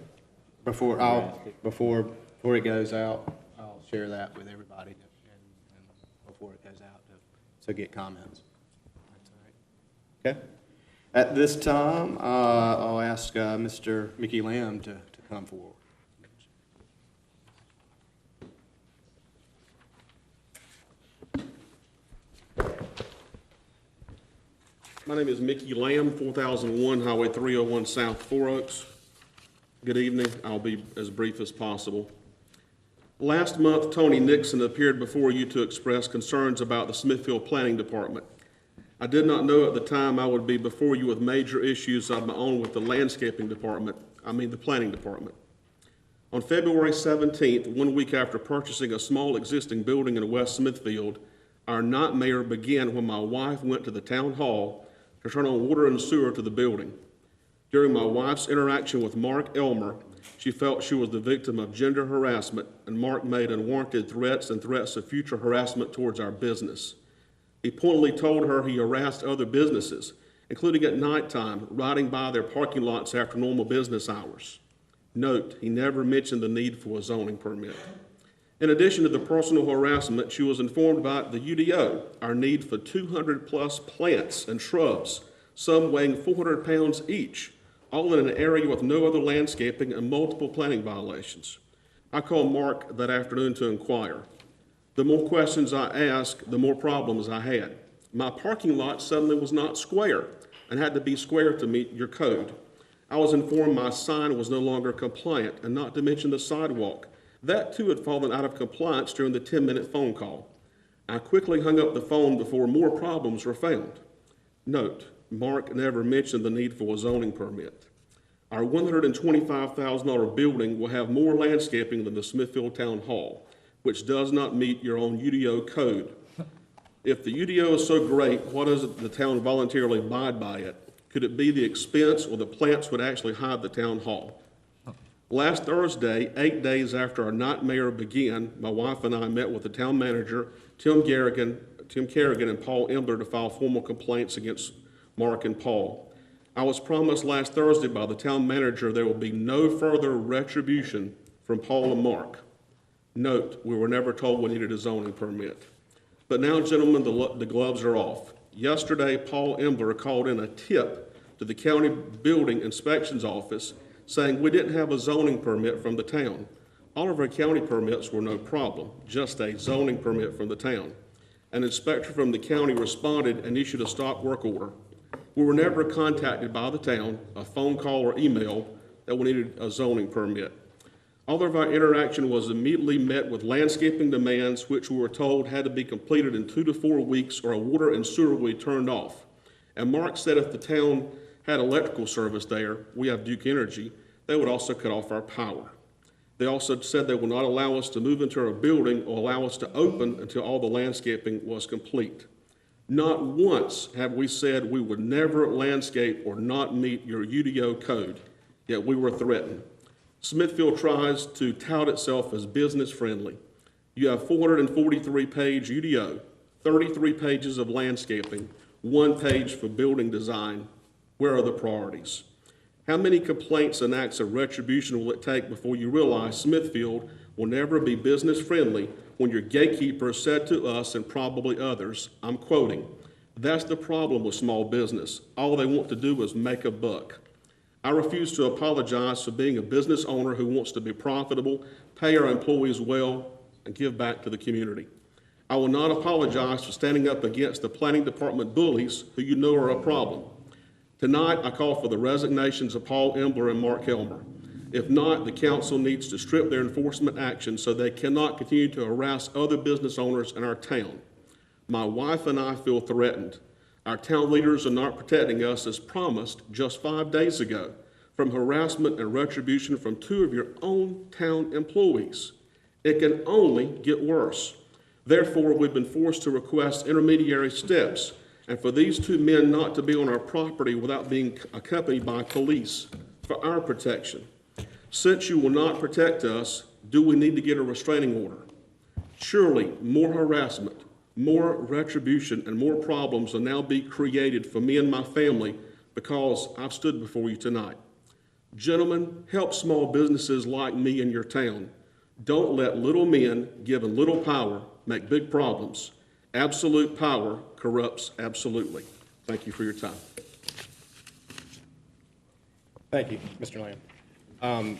Before it goes out, I'll share that with everybody and before it goes out to get comments. That's all right. Okay. At this time, I'll ask Mr. Mickey Lamb to come forward. My name is Mickey Lamb, 4001 Highway 301 South, 4 Oaks. Good evening. I'll be as brief as possible. Last month, Tony Nixon appeared before you to express concerns about the Smithfield Planning Department. I did not know at the time I would be before you with major issues of my own with the landscaping department, the planning department. On February 17th, 1 week after purchasing a small existing building in West Smithfield, our nightmare began when my wife went to the town hall to turn on water and sewer to the building. During my wife's interaction with Mark Elmer, she felt she was the victim of gender harassment, and Mark made unwarranted threats and threats of future harassment towards our business. He pointedly told her he harassed other businesses, including at nighttime, riding by their parking lots after normal business hours. Note, he never mentioned the need for a zoning permit. In addition to the personal harassment, she was informed by the UDO, our need for 200-plus plants and shrubs, some weighing 400 pounds each, all in an area with no other landscaping and multiple planning violations. I called Mark that afternoon to inquire. The more questions I asked, the more problems I had. My parking lot suddenly was not square and had to be square to meet your code. I was informed my sign was no longer compliant, and not to mention the sidewalk. That too had fallen out of compliance during the 10-minute phone call. I quickly hung up the phone before more problems were found. Note, Mark never mentioned the need for a zoning permit. Our $125,000 building will have more landscaping than the Smithfield Town Hall, which does not meet your own UDO code. If the UDO is so great, why doesn't the town voluntarily abide by it? Could it be the expense, or the plants would actually hide the town hall? Last Thursday, 8 days after our nightmare began, my wife and I met with the town manager, Tim Kerrigan, and Paul Embler to file formal complaints against Mark and Paul. I was promised last Thursday by the town manager there will be no further retribution from Paul and Mark. Note, we were never told we needed a zoning permit. But now, gentlemen, the gloves are off. Yesterday, Paul Embler called in a tip to the county building inspections office saying we didn't have a zoning permit from the town. All of our county permits were no problem, just a zoning permit from the town. An inspector from the county responded and issued a stop work order. We were never contacted by the town, a phone call or email, that we needed a zoning permit. All of our interaction was immediately met with landscaping demands, which we were told had to be completed in 2 to 4 weeks or a water and sewer will be turned off. And Mark said if the town had electrical service there, we have Duke Energy, they would also cut off our power. They also said they will not allow us to move into our building or allow us to open until all the landscaping was complete. Not once have we said we would never landscape or not meet your UDO code, yet we were threatened. Smithfield tries to tout itself as business friendly. You have 443-page UDO, 33 pages of landscaping, 1 page for building design. Where are the priorities? How many complaints and acts of retribution will it take before you realize Smithfield will never be business friendly when your gatekeeper said to us and probably others, I'm quoting, "That's the problem with small business. All they want to do is make a buck." I refuse to apologize for being a business owner who wants to be profitable, pay our employees well, and give back to the community. I will not apologize for standing up against the planning department bullies who you know are a problem. Tonight, I call for the resignations of Paul Embler and Mark Helmer. If not, the council needs to strip their enforcement action so they cannot continue to harass other business owners in our town. My wife and I feel threatened. Our town leaders are not protecting us as promised just 5 days ago from harassment and retribution from 2 of your own town employees. It can only get worse. Therefore, we've been forced to request intermediary steps and for these 2 men not to be on our property without being accompanied by police for our protection. Since you will not protect us, do we need to get a restraining order? Surely more harassment, more retribution, and more problems will now be created for me and my family because I've stood before you tonight. Gentlemen, help small businesses like me in your town. Don't let little men given little power make big problems. Absolute power corrupts absolutely. Thank you for your time. Thank you, Mr. Lamb.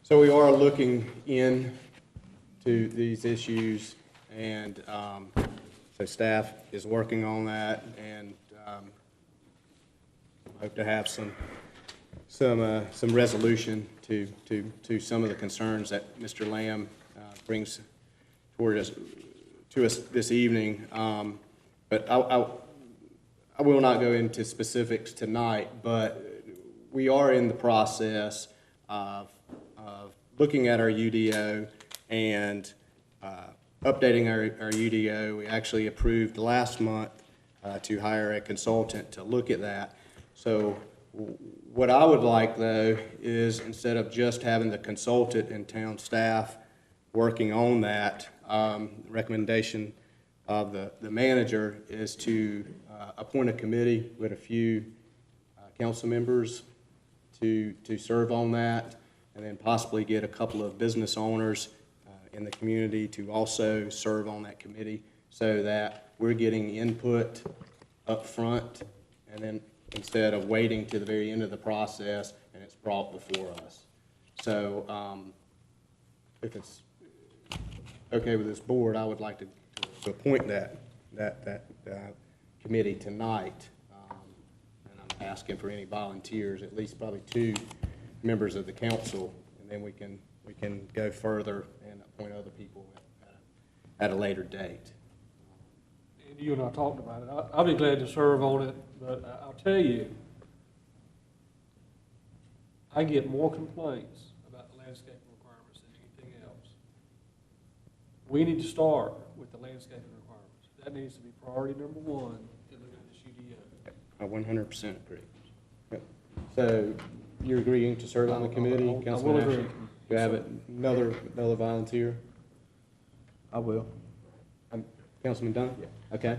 So we are looking into these issues, and so staff is working on that, and hope to have some resolution to some of the concerns that Mr. Lamb brings toward us to us this evening. But I will not go into specifics tonight, but we are in the process of looking at our UDO and updating our UDO. We actually approved last month to hire a consultant to look at that. So what I would like, though, is instead of just having the consultant and town staff working on that, recommendation of the manager is to appoint a committee with a few council members to serve on that, and then possibly get a couple of business owners in the community to also serve on that committee, so that we're getting input up front, and then instead of waiting to the very end of the process and it's brought before us. So if it's okay with this board, I would like to appoint that committee tonight. And I'm asking for any volunteers, at least probably 2 members of the council, and then we can go further and appoint other people at a later date. And you and I talked about it. I'll be glad to serve on it, but I'll tell you, I get more complaints about the landscaping requirements than anything else. We need to start with the landscaping requirements. That needs to be priority number 1 in looking at this UDO. I 100% agree. Yep. So you're agreeing to serve on the committee, Councilman I will Ashley? agree. Do you have another volunteer? I will. Councilman Dunn? Yeah. Okay.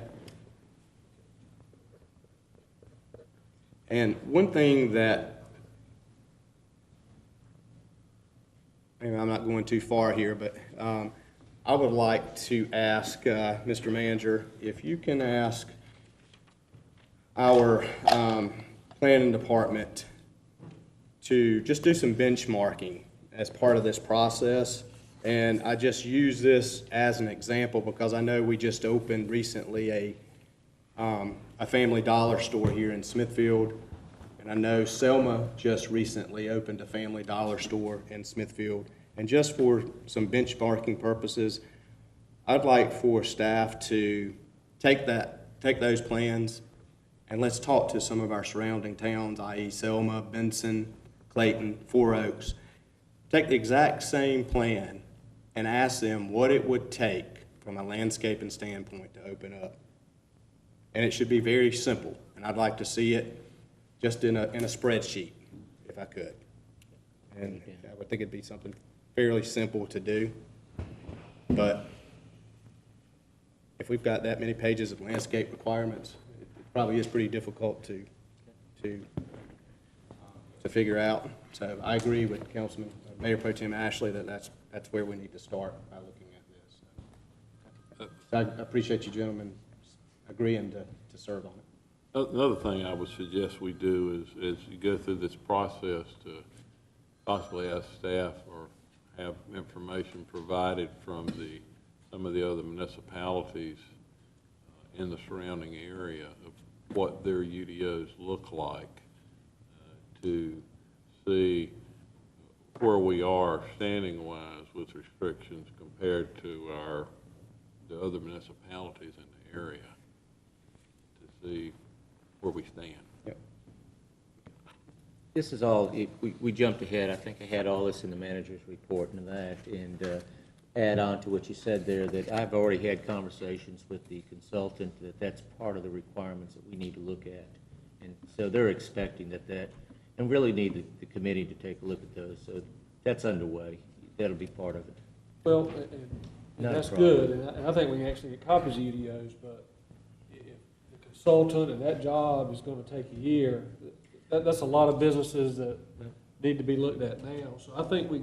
And one thing that, maybe I'm not going too far here, but I would like to ask Mr. Manager, if you can ask our planning department to just do some benchmarking as part of this process. And I just use this as an example because I know we just opened recently a Family Dollar store here in Smithfield. And I know Selma just recently opened a Family Dollar store in Smithfield. And just for some benchmarking purposes, I'd like for staff to take those plans and let's talk to some of our surrounding towns, i.e. Selma, Benson, Clayton, 4 Oaks. Take the exact same plan and ask them what it would take from a landscaping standpoint to open up. And it should be very simple, and I'd like to see it just in a spreadsheet, if I could. And I would think it'd be something fairly simple to do, but if we've got that many pages of landscape requirements, it probably is pretty difficult to figure out. So I agree with Councilman Mayor Pro Tem Ashley that that's where we need to start by looking at this. So I appreciate you gentlemen agreeing to serve on it. Another thing I would suggest we do is you go through this process to possibly ask staff or have information provided from some of the other municipalities in the surrounding area of what their UDOs look like, to see where we are standing-wise with restrictions compared to to other municipalities in the area to see where we stand. This is all, we jumped ahead. I think I had all this in the manager's report and that, and add on to what you said there, that I've already had conversations with the consultant that that's part of the requirements that we need to look at. And so they're expecting that, and really need the committee to take a look at those. So that's underway. That'll be part of it. Well, and that's good, and I think we can actually get copies of UDOs, but if the consultant and that job is gonna take a year, that's a lot of businesses that need to be looked at now. So I think we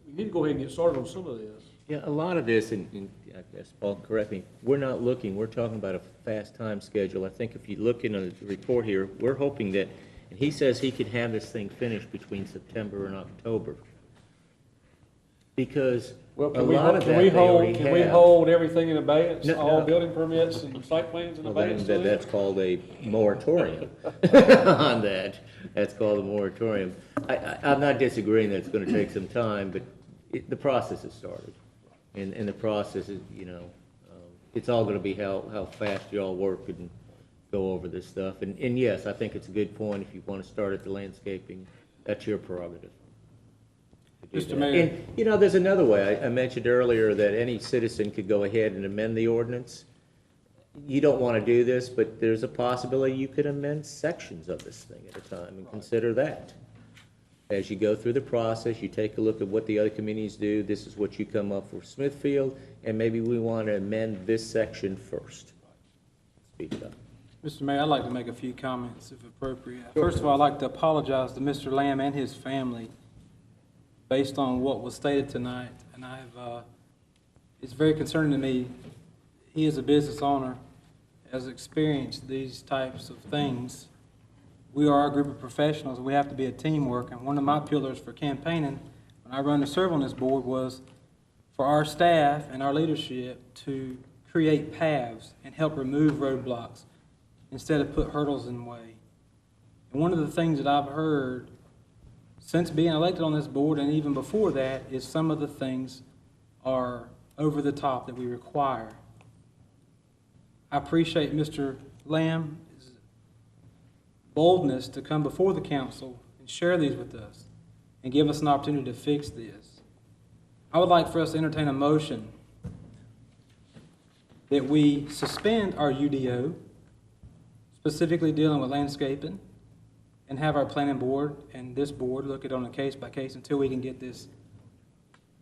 need to go ahead and get started on some of this. Yeah, a lot of this, and I guess Paul, correct me, we're not looking, we're talking about a fast time schedule. I think if you look in the report here, we're hoping that, and he says he could have this thing finished between September and October. Because Well, a lot of that they already have. Can we hold everything in abeyance, No, all no. building permits and site plans in Well, abeyance? that's called a moratorium on that. That's called a moratorium. I'm not disagreeing that it's gonna take some time, but the process has started. And the process is, it's all gonna be how fast you all work and go over this stuff. And yes, I think it's a good point. If you wanna start at the landscaping, that's your prerogative. Mr. Mayor. And, there's another way. I mentioned earlier that any citizen could go ahead and amend the ordinance. You don't want to do this, but there's a possibility you could amend sections of this thing at a time, and consider that. As you go through the process, you take a look at what the other communities do. This is what you come up for Smithfield, and maybe we want to amend this section first. Speak up. Mr. Mayor, I'd like to make a few comments, if appropriate. First of all, I'd like to apologize to Mr. Lamb and his family based on what was stated tonight, and it's very concerning to me. He is a business owner, has experienced these types of things. We are a group of professionals, we have to be a teamwork, and one of my pillars for campaigning, when I run to serve on this board, was for our staff and our leadership to create paths and help remove roadblocks instead of put hurdles in the way. And one of the things that I've heard since being elected on this board, and even before that, is some of the things are over the top that we require. I appreciate Mr. Lamb's boldness to come before the council and share these with us and give us an opportunity to fix this. I would like for us to entertain a motion that we suspend our UDO, specifically dealing with landscaping, and have our planning board and this board look at it on a case by case until we can get this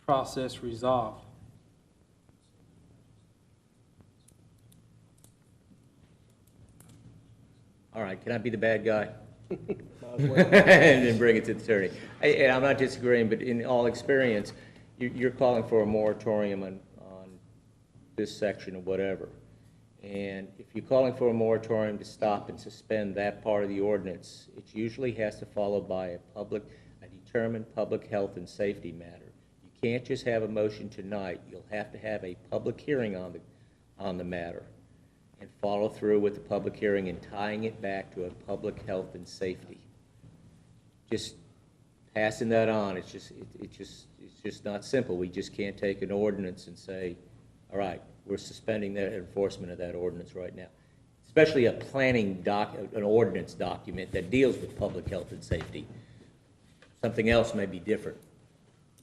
process resolved. All right, can I be the bad guy? And then bring it to the attorney. And I'm not disagreeing, but in all experience, you're calling for a moratorium on this section or whatever. And if you're calling for a moratorium to stop and suspend that part of the ordinance, it usually has to follow by a determined public health and safety matter. You can't just have a motion tonight. You'll have to have a public hearing on the matter and follow through with the public hearing and tying it back to a public health and safety. Just passing that on, it's just not simple. We just can't take an ordinance and say, all right, we're suspending the enforcement of that ordinance right now. Especially an ordinance document that deals with public health and safety. Something else may be different.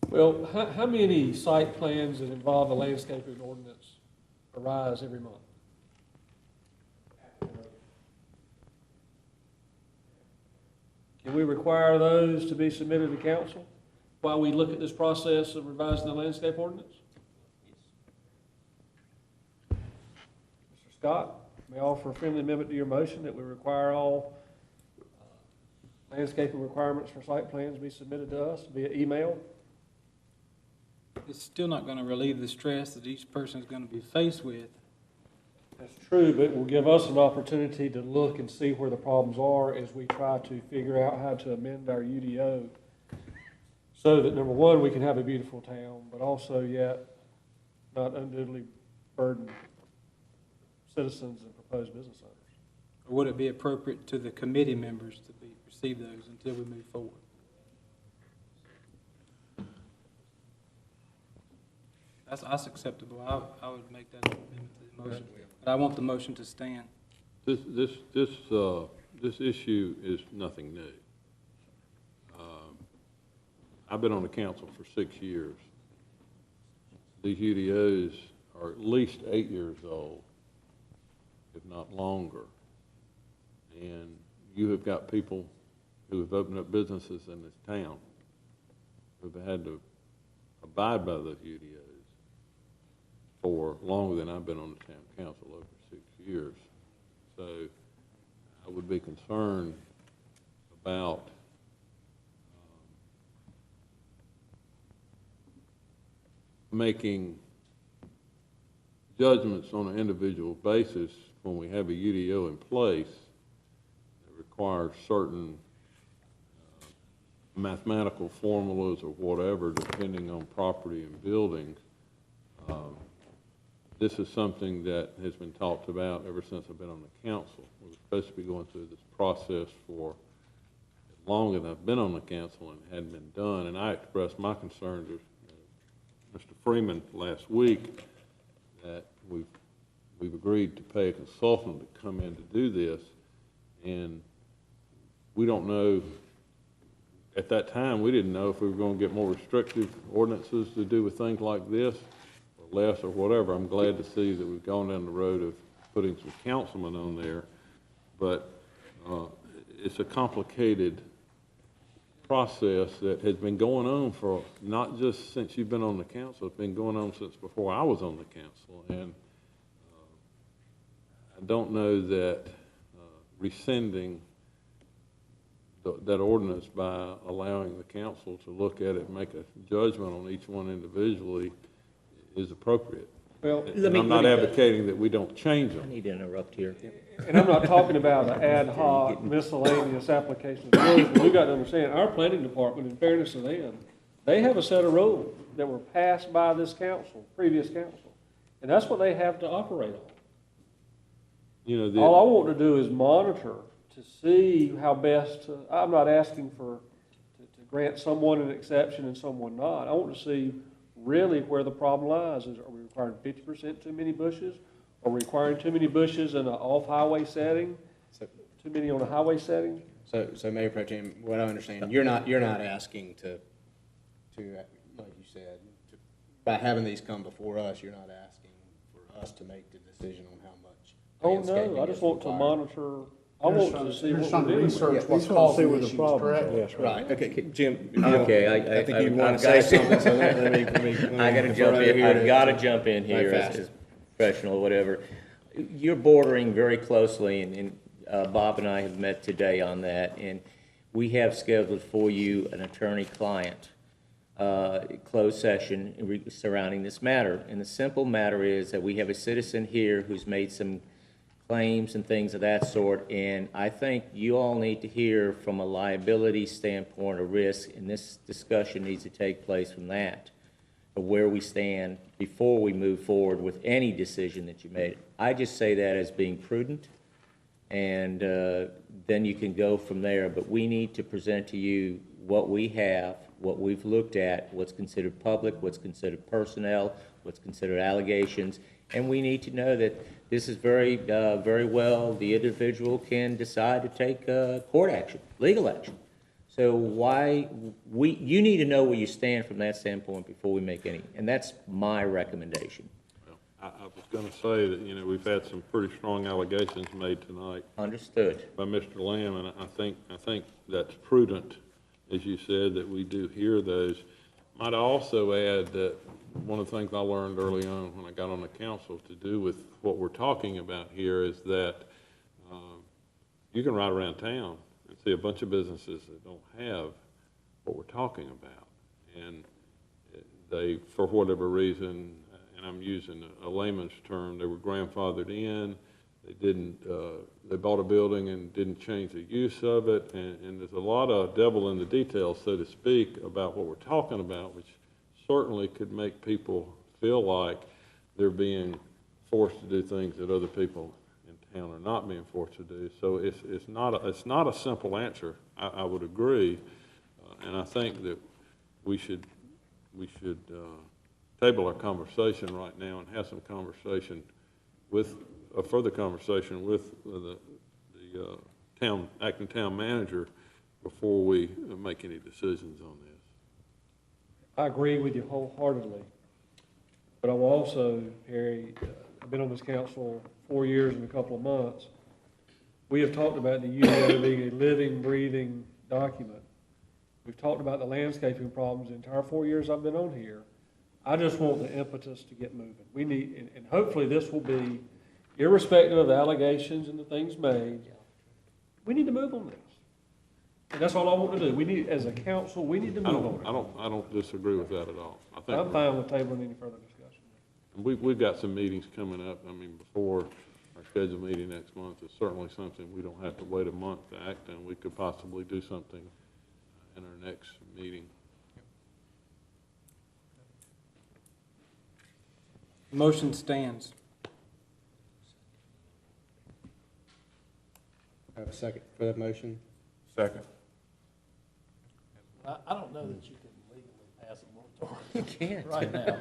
Well, how many site plans that involve a landscaping ordinance arise every month? Can we require those to be submitted to council while we look at this process of revising the landscape ordinance? Mr. Scott, may I offer a friendly amendment to your motion that we require all landscaping requirements for site plans be submitted to us via email? It's still not going to relieve the stress that each person is going to be faced with. That's true, but it will give us an opportunity to look and see where the problems are as we try to figure out how to amend our UDO so that, number one, we can have a beautiful town, but also yet not unduly burden citizens and proposed business owners. Or would it be appropriate to the committee members to receive those until we move forward? That's acceptable. I would make that amendment to the motion. But I want the motion to stand. This issue is nothing new. I've been on the council for 6 years. These UDOs are at least 8 years old, if not longer. And you have got people who have opened up businesses in this town who have had to abide by those UDOs for longer than I've been on the town council, over 6 years. So I would be concerned about making judgments on an individual basis when we have a UDO in place that requires certain mathematical formulas or whatever, depending on property and buildings. This is something that has been talked about ever since I've been on the council. We're supposed to be going through this process for as long as I've been on the council, and it hadn't been done. And I expressed my concerns to Mr. Freeman last week that we've agreed to pay a consultant to come in to do this, and we don't know. At that time, we didn't know if we were going to get more restrictive ordinances to do with things like this, or less, or whatever. I'm glad to see that we've gone down the road of putting some councilmen on there, but it's a complicated process that has been going on for not just since you've been on the council, it's been going on since before I was on the council. And I don't know that rescinding that ordinance by allowing the council to look at it and make a judgment on each one individually is appropriate. Well, and I'm not advocating that we don't change them. I need to interrupt here. And I'm not talking about an ad hoc miscellaneous application of rules, but we got to understand, our planning department, in fairness to them, they have a set of rules that were passed by this council, previous council, and that's what they have to operate on. You know, All I want to do is monitor to see how best to, I'm not asking to grant someone an exception and someone not. I want to see really where the problem lies. Are we requiring 50% too many bushes? Are we requiring too many bushes in an off-highway setting? Too many on a highway setting? So Mayor Pro Tem, what I understand, you're not asking to, like you said, by having these come before us, you're not asking for us to make the decision on how much. Oh, no, I just want to monitor. I want to see what we're doing. Research what's causing the issues, correct? Yes, right. Okay, Jim. Okay, I think you want to say something, so let me. I gotta jump in, I've gotta jump in here as professional or whatever. You're bordering very closely, and Bob and I have met today on that, and we have scheduled for you an attorney-client closed session surrounding this matter. And the simple matter is that we have a citizen here who's made some claims and things of that sort, and I think you all need to hear from a liability standpoint, a risk, and this discussion needs to take place from that, of where we stand before we move forward with any decision that you made. I just say that as being prudent, and then you can go from there, but we need to present to you what we have, what we've looked at, what's considered public, what's considered personnel, what's considered allegations, and we need to know that this is very well, the individual can decide to take court action, legal action. So you need to know where you stand from that standpoint before we make any, and that's my recommendation. Well, I was going to say that, you know, we've had some pretty strong allegations made tonight. Understood. By Mr. Lamb, and I think that's prudent, as you said, that we do hear those. Might also add that one of the things I learned early on when I got on the council to do with what we're talking about here is that you can ride around town and see a bunch of businesses that don't have what we're talking about. And they, for whatever reason, and I'm using a layman's term, they were grandfathered in. They didn't, they bought a building and didn't change the use of it. And there's a lot of devil in the details, so to speak, about what we're talking about, which certainly could make people feel like they're being forced to do things that other people in town are not being forced to do. So it's not a simple answer. I would agree, and I think that we should table our conversation right now and have some conversation with, a further conversation with the acting town manager before we make any decisions on this. I agree with you wholeheartedly. But I will also, Harry, I've been on this council 4 years and a couple of months. We have talked about the UDO being a living, breathing document. We've talked about the landscaping problems the entire 4 years I've been on here. I just want the impetus to get moving. We need, and hopefully this will be, irrespective of the allegations and the things made, we need to move on this. And that's all I want to do. We need, as a council, we need to move on it. I don't disagree with that at all. I think I'm fine with tabling any further discussion. we've got some meetings coming up. I mean, before our scheduled meeting next month is certainly something we don't have to wait a month to act on. We could possibly do something in our next meeting. Motion stands. Have a second for that motion? Second. I don't know that you can legally pass a moratorium. You can't. Right now.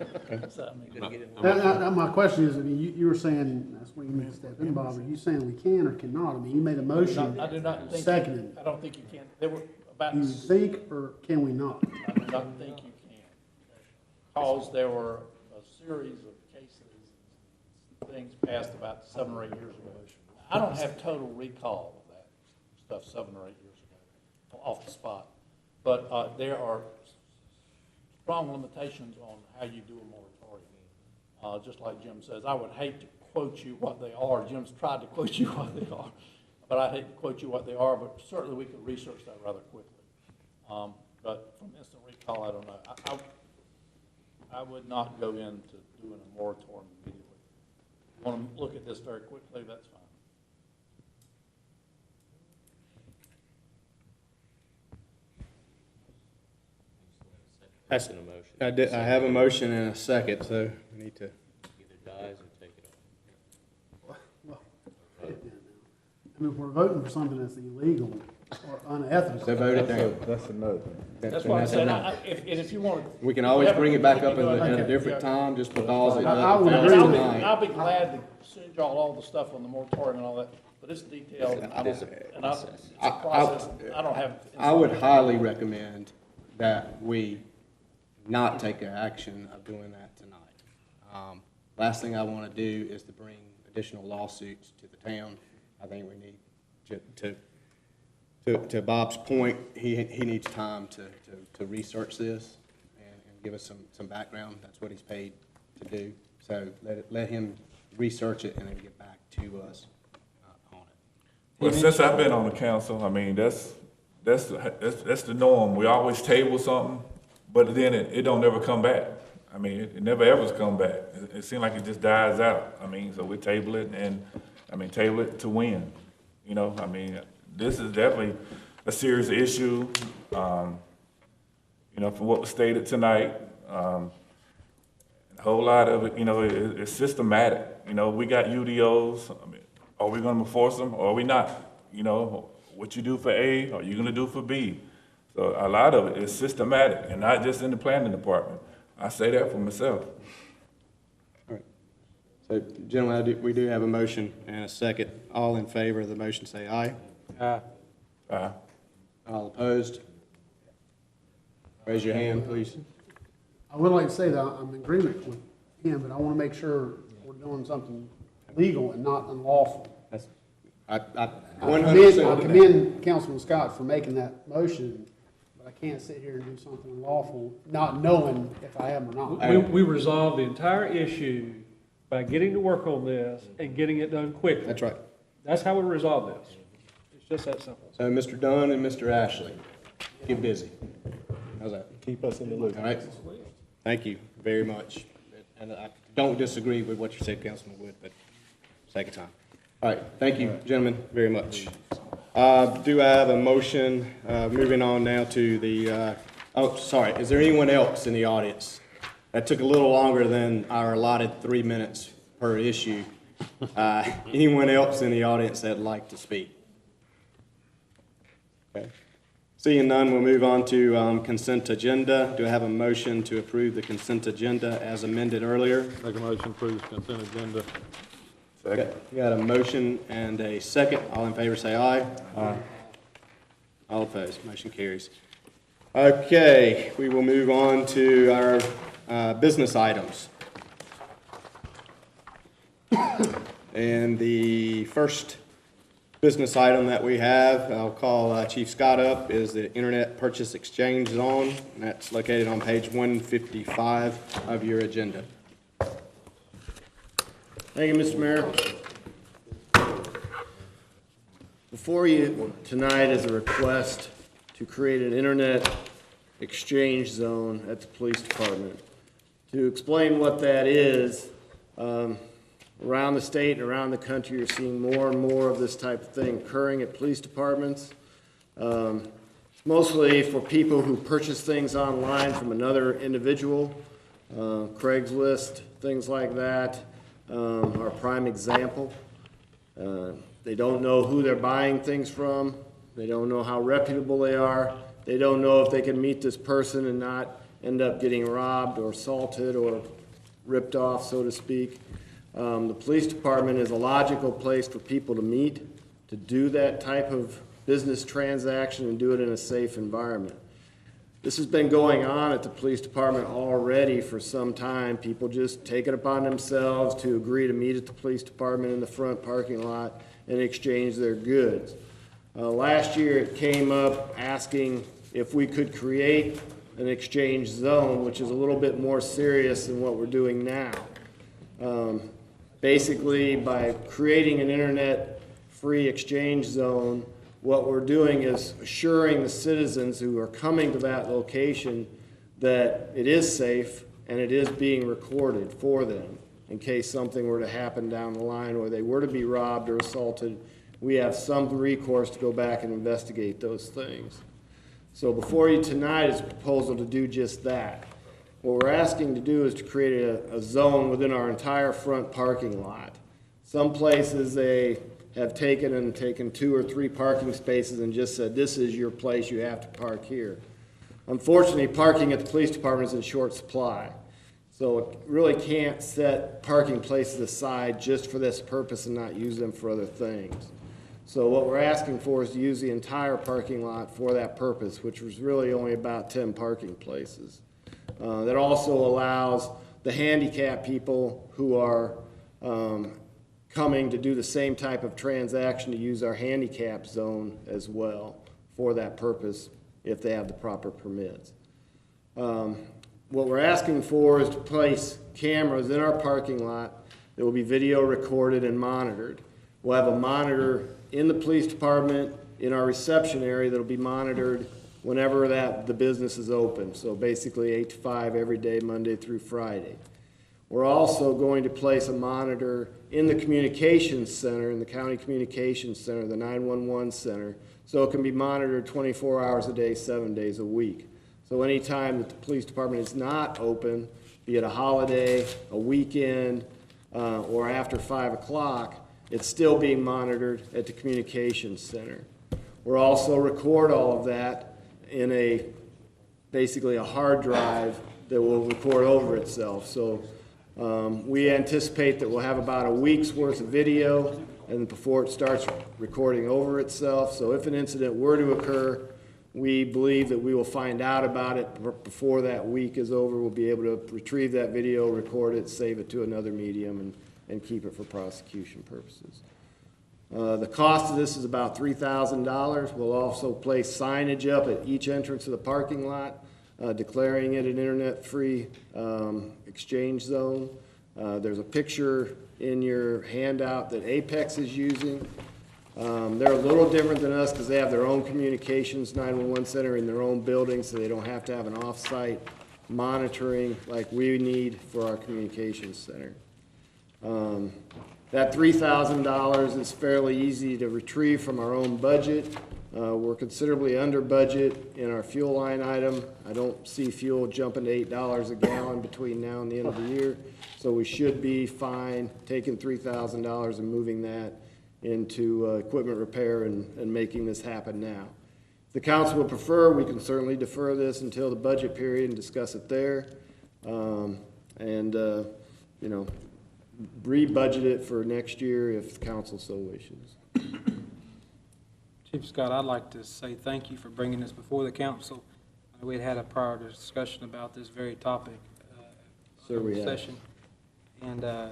So, I mean, Now, my question is, I mean, you were saying, that's where you need to step in, Bob, are you saying we can or cannot? I mean, you made a motion. I do not think, seconded. I don't think you can. There were about. Do you think, or can we not? I do not think you can. Because there were a series of cases, things passed about 7 or 8 years ago. I don't have total recall of that stuff 7 or 8 years ago, off the spot. But there are strong limitations on how you do a moratorium. Just like Jim says, I would hate to quote you what they are. Jim's tried to quote you what they are. But I'd hate to quote you what they are, but certainly we could research that rather quickly. But from instant recall, I don't know. I would not go into doing a moratorium immediately. If you want to look at this very quickly, that's fine. That's an emotion. I have a motion and a second, so we need to. Either dies or take it off. Well, I mean, if we're voting for something that's illegal or unethical. So vote it down. That's a no. That's what I said. If you want to. We can always bring it back up at a different time, just because it I would doesn't agree pass with tonight. I'll be glad to send y'all all the stuff on the moratorium and all that, but it's detailed. It's a process. I don't have. I would highly recommend that we not take an action of doing that tonight. Last thing I want to do is to bring additional lawsuits to the town. I think we need to Bob's point, he needs time to research this and give us some background. That's what he's paid to do. So let him research it and then get back to us on it. Well, since I've been on the council, I mean, that's the norm. We always table something, but then it don't never come back. I mean, it never ever come back. It seems like it just dies out. I mean, so we table it and, I mean, table it to win. You know, I mean, this is definitely a serious issue. You know, from what was stated tonight, a whole lot of it, you know, it's systematic. You know, we got UDOs. I mean, are we gonna enforce them or are we not? You know, what you do for A, are you gonna do for B? So a lot of it is systematic and not just in the planning department. I say that for myself. All right. So, gentlemen, we do have a motion and a second. All in favor of the motion, say aye. Aye. Aye. All opposed? Raise your hand, please. I would like to say that I'm in agreement with him, but I want to make sure we're doing something legal and not unlawful. That's, I I 100% commend Councilman Scott for making that motion, but I can't sit here and do something unlawful, not knowing if I am or not. We resolved the entire issue by getting to work on this and getting it done quickly. That's right. That's how we resolve this. It's just that simple. So, Mr. Dunn and Mr. Ashley, get busy. How's that? Keep us in the loop. All right. Thank you very much. And I don't disagree with what you said, Councilman Wood, but sake of time. All right. Thank you, gentlemen, very much. Do I have a motion, moving on now to the, oh, sorry, is there anyone else in the audience? That took a little longer than our allotted 3 minutes per issue. Anyone else in the audience that'd like to speak? Okay. Seeing none, we'll move on to consent agenda. Do I have a motion to approve the consent agenda as amended earlier? Make a motion to approve the consent agenda. Got a motion and a second. All in favor say aye. Aye. All opposed, motion carries. Okay, we will move on to our business items. And the first business item that we have, I'll call Chief Scott up, is the Internet Purchase Exchange Zone. And that's located on page 155 of your agenda. Thank you, Mr. Mayor. Before you tonight is a request to create an internet exchange zone at the police department. To explain what that is, around the state and around the country, you're seeing more and more of this type of thing occurring at police departments. It's mostly for people who purchase things online from another individual. Craigslist, things like that are a prime example. They don't know who they're buying things from. They don't know how reputable they are. They don't know if they can meet this person and not end up getting robbed or assaulted or ripped off, so to speak. The police department is a logical place for people to meet, to do that type of business transaction and do it in a safe environment. This has been going on at the police department already for some time. People just take it upon themselves to agree to meet at the police department in the front parking lot and exchange their goods. Last year it came up asking if we could create an exchange zone, which is a little bit more serious than what we're doing now. Basically, by creating an internet-free exchange zone, what we're doing is assuring the citizens who are coming to that location that it is safe and it is being recorded for them in case something were to happen down the line or they were to be robbed or assaulted. We have some recourse to go back and investigate those things. So before you tonight is a proposal to do just that. What we're asking to do is to create a zone within our entire front parking lot. Some places they have taken 2 or 3 parking spaces and just said, this is your place, you have to park here. Unfortunately, parking at the police department is in short supply. So it really can't set parking places aside just for this purpose and not use them for other things. So what we're asking for is to use the entire parking lot for that purpose, which was really only about 10 parking places. That also allows the handicapped people who are coming to do the same type of transaction to use our handicap zone as well for that purpose if they have the proper permits. What we're asking for is to place cameras in our parking lot that will be video recorded and monitored. We'll have a monitor in the police department in our reception area that will be monitored whenever the business is open. So basically 8 to 5 every day, Monday through Friday. We're also going to place a monitor in the communications center, in the county communications center, the 911 center, so it can be monitored 24 hours a day, 7 days a week. So anytime that the police department is not open, be it a holiday, a weekend, or after 5 o'clock, it's still being monitored at the communications center. We'll also record all of that in basically a hard drive that will record over itself. So we anticipate that we'll have about a week's worth of video and before it starts recording over itself. So if an incident were to occur, we believe that we will find out about it before that week is over. We'll be able to retrieve that video, record it, save it to another medium, and keep it for prosecution purposes. The cost of this is about $3,000. We'll also place signage up at each entrance of the parking lot, declaring it an internet-free exchange zone. There's a picture in your handout that Apex is using. They're a little different than us because they have their own communications 911 center in their own building, so they don't have to have an off-site monitoring like we need for our communications center. That $3,000 is fairly easy to retrieve from our own budget. We're considerably under budget in our fuel line item. I don't see fuel jumping to $8 a gallon between now and the end of the year, so we should be fine taking $3,000 and moving that into equipment repair and making this happen now. If the council would prefer, we can certainly defer this until the budget period and discuss it there. You know, re-budget it for next year if the council so wishes. Chief Scott, I'd like to say thank you for bringing this before the council. We had a prior discussion about this very topic. Sure we have. Session. And I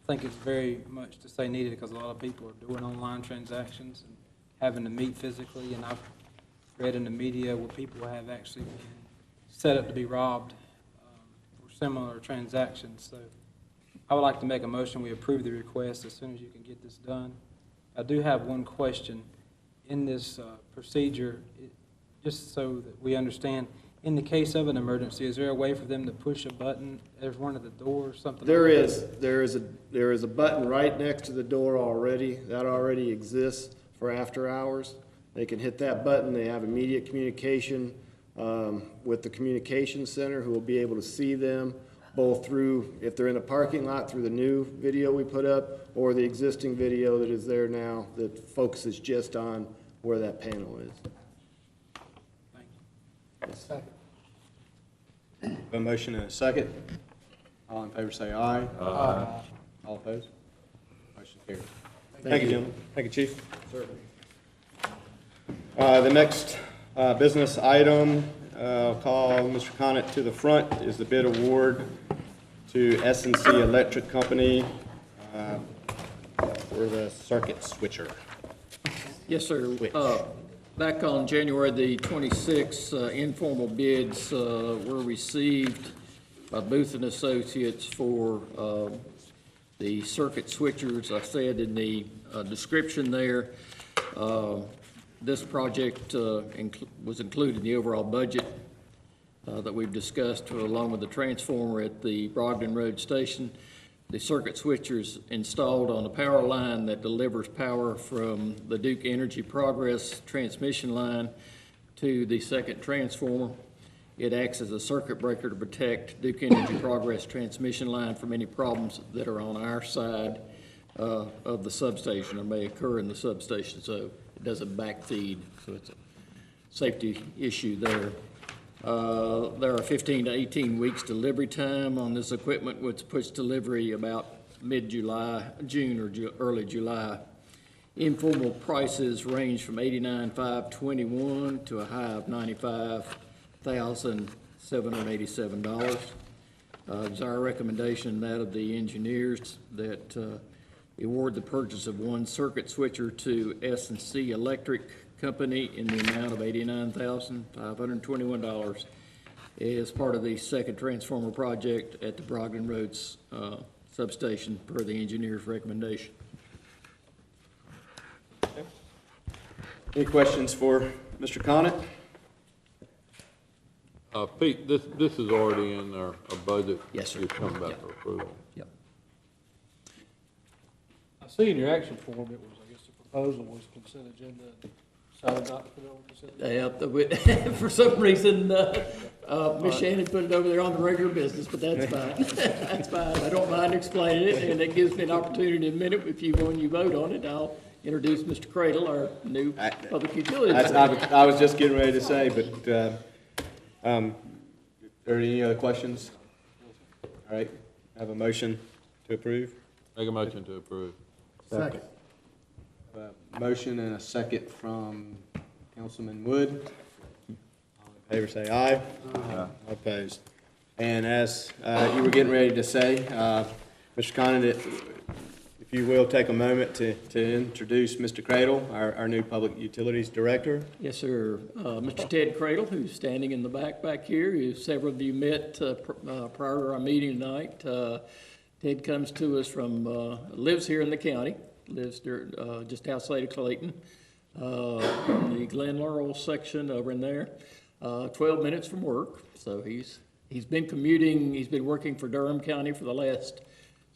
think it's very much to say needed because a lot of people are doing online transactions and having to meet physically. And I've read in the media where people have actually been set up to be robbed for similar transactions. So I would like to make a motion, we approve the request as soon as you can get this done. I do have one question. In this procedure, just so that we understand, in the case of an emergency, is there a way for them to push a button at one of the doors, something There like is. that? There is a button right next to the door already. That already exists for after hours. They can hit that button. They have immediate communication with the communication center, who will be able to see them both through, if they're in a parking lot, through the new video we put up, or the existing video that is there now that focuses just on where that panel is. Thank you. A motion and a second. All in favor say aye. Aye. All opposed? Motion carries. Thank you, gentlemen. Thank you, Chief. The next business item, I'll call Mr. Conant to the front, is the bid award to S&C Electric Company for the circuit switcher. Yes, sir. Back on January the 26th, informal bids were received by Booth and Associates for the circuit switchers. I said in the description there, this project was included in the overall budget that we've discussed, along with the transformer at the Brogden Road Station. The circuit switchers installed on a power line that delivers power from the Duke Energy Progress transmission line to the second transformer. It acts as a circuit breaker to protect Duke Energy Progress transmission line from any problems that are on our side of the substation or may occur in the substation, so it doesn't backfeed, so it's a safety issue there. There are 15 to 18 weeks delivery time on this equipment, which puts delivery about mid-July, June or early July. Informal prices range from $89,521 to a high of $95,787. It's our recommendation, that of the engineers, that award the purchase of one circuit switcher to S&C Electric Company in the amount of $89,521 as part of the second transformer project at the Brogden Roads substation per the engineer's recommendation. Okay. Any questions for Mr. Conant? Pete, this is already in our budget. Yes, sir. It's coming back for approval. Yep. I see in your action form, it was, I guess the proposal was consent agenda. Decided not to put it on consent agenda. For some reason, Ms. Shannon put it over there on the regular business, but that's fine. That's fine. I don't mind explaining it, and it gives me an opportunity in a minute, if you, when you vote on it, I'll introduce Mr. Cradle, our new public utility. I was just getting ready to say, but are there any other questions? All right, have a motion to approve? Make a motion to approve. Second. Motion and a second from Councilman Wood. All in favor say aye. Aye. Opposed. And as you were getting ready to say, Mr. Conant, if you will take a moment to introduce Mr. Cradle, our new Public Utilities Director. Yes, sir. Mr. Ted Cradle, who's standing in the back here, who several of you met prior to our meeting tonight. Ted comes to us from, lives here in the county, lives just outside of Clayton, the Glen Laurel section over in there, 12 minutes from work. So he's been commuting, he's been working for Durham County for the last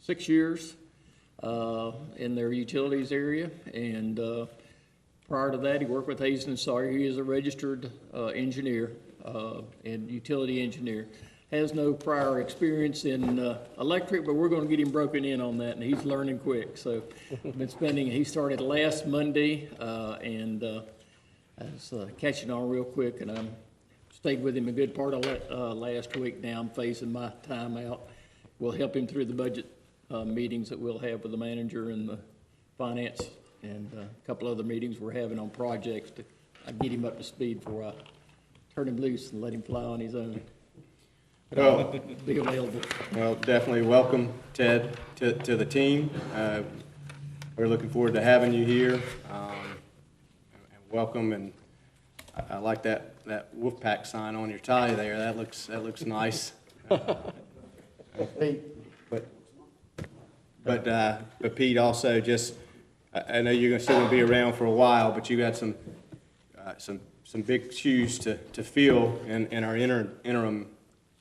6 years in their utilities area, and prior to that he worked with Hazen & Sawyer. He is a registered engineer and utility engineer. Has no prior experience in electric, but we're going to get him broken in on that, and he's learning quick. So he started last Monday, and was catching on real quick, and I stayed with him a good part of last week. Now I'm phasing my time out. We'll help him through the budget meetings that we'll have with the manager and the finance, and a couple other meetings we're having on projects to get him up to speed before I turn him loose and let him fly on his own. But I'll be available. Well, definitely welcome, Ted, to the team. We're looking forward to having you here. And welcome, and I like that Wolfpack sign on your tie there. That looks nice. But Pete, also just, I know you're still gonna be around for a while, but you got some big shoes to fill in our interim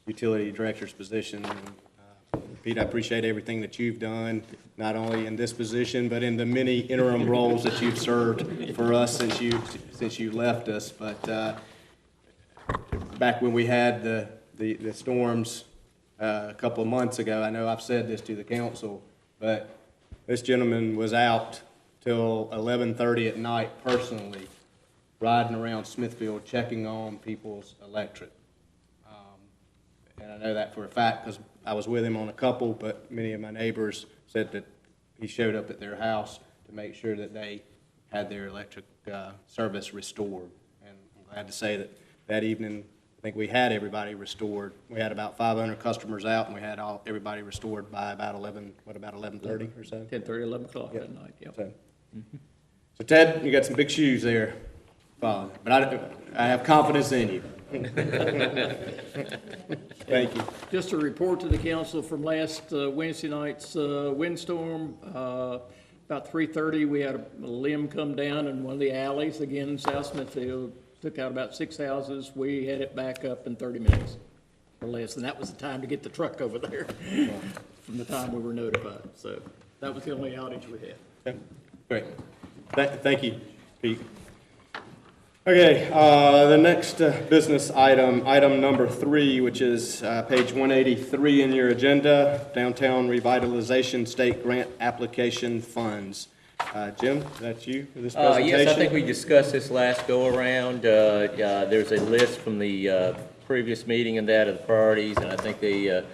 utility director's position. Pete, I appreciate everything that you've done, not only in this position, but in the many interim roles that you've served for us since you left us. But back when we had the storms a couple of months ago, I know I've said this to the council, but this gentleman was out till 11:30 at night personally, riding around Smithfield checking on people's electric. And I know that for a fact because I was with him on a couple, but many of my neighbors said that he showed up at their house to make sure that they had their electric service restored. And I'm glad to say that evening, I think we had everybody restored. We had about 500 customers out, and we had everybody restored by about 11:30 or so? 10:30, 11 o'clock that night, yep. So Ted, you got some big shoes there, Father, but I have confidence in you. Thank you. Just a report to the council from last Wednesday night's windstorm. About 3:30, we had a limb come down in one of the alleys, again in South Smithfield. Took out about 6 houses. We had it back up in 30 minutes or less, and that was the time to get the truck over there from the time we were notified. So that was the only outage we had. Okay. Great. Thank you, Pete. Okay, the next business item number 3, which is page 183 in your agenda, Downtown Revitalization State Grant Application Funds. Jim, is that you for this presentation? Yes, I think we discussed this last go-around. There's a list from the previous meeting and that of the priorities, and I think the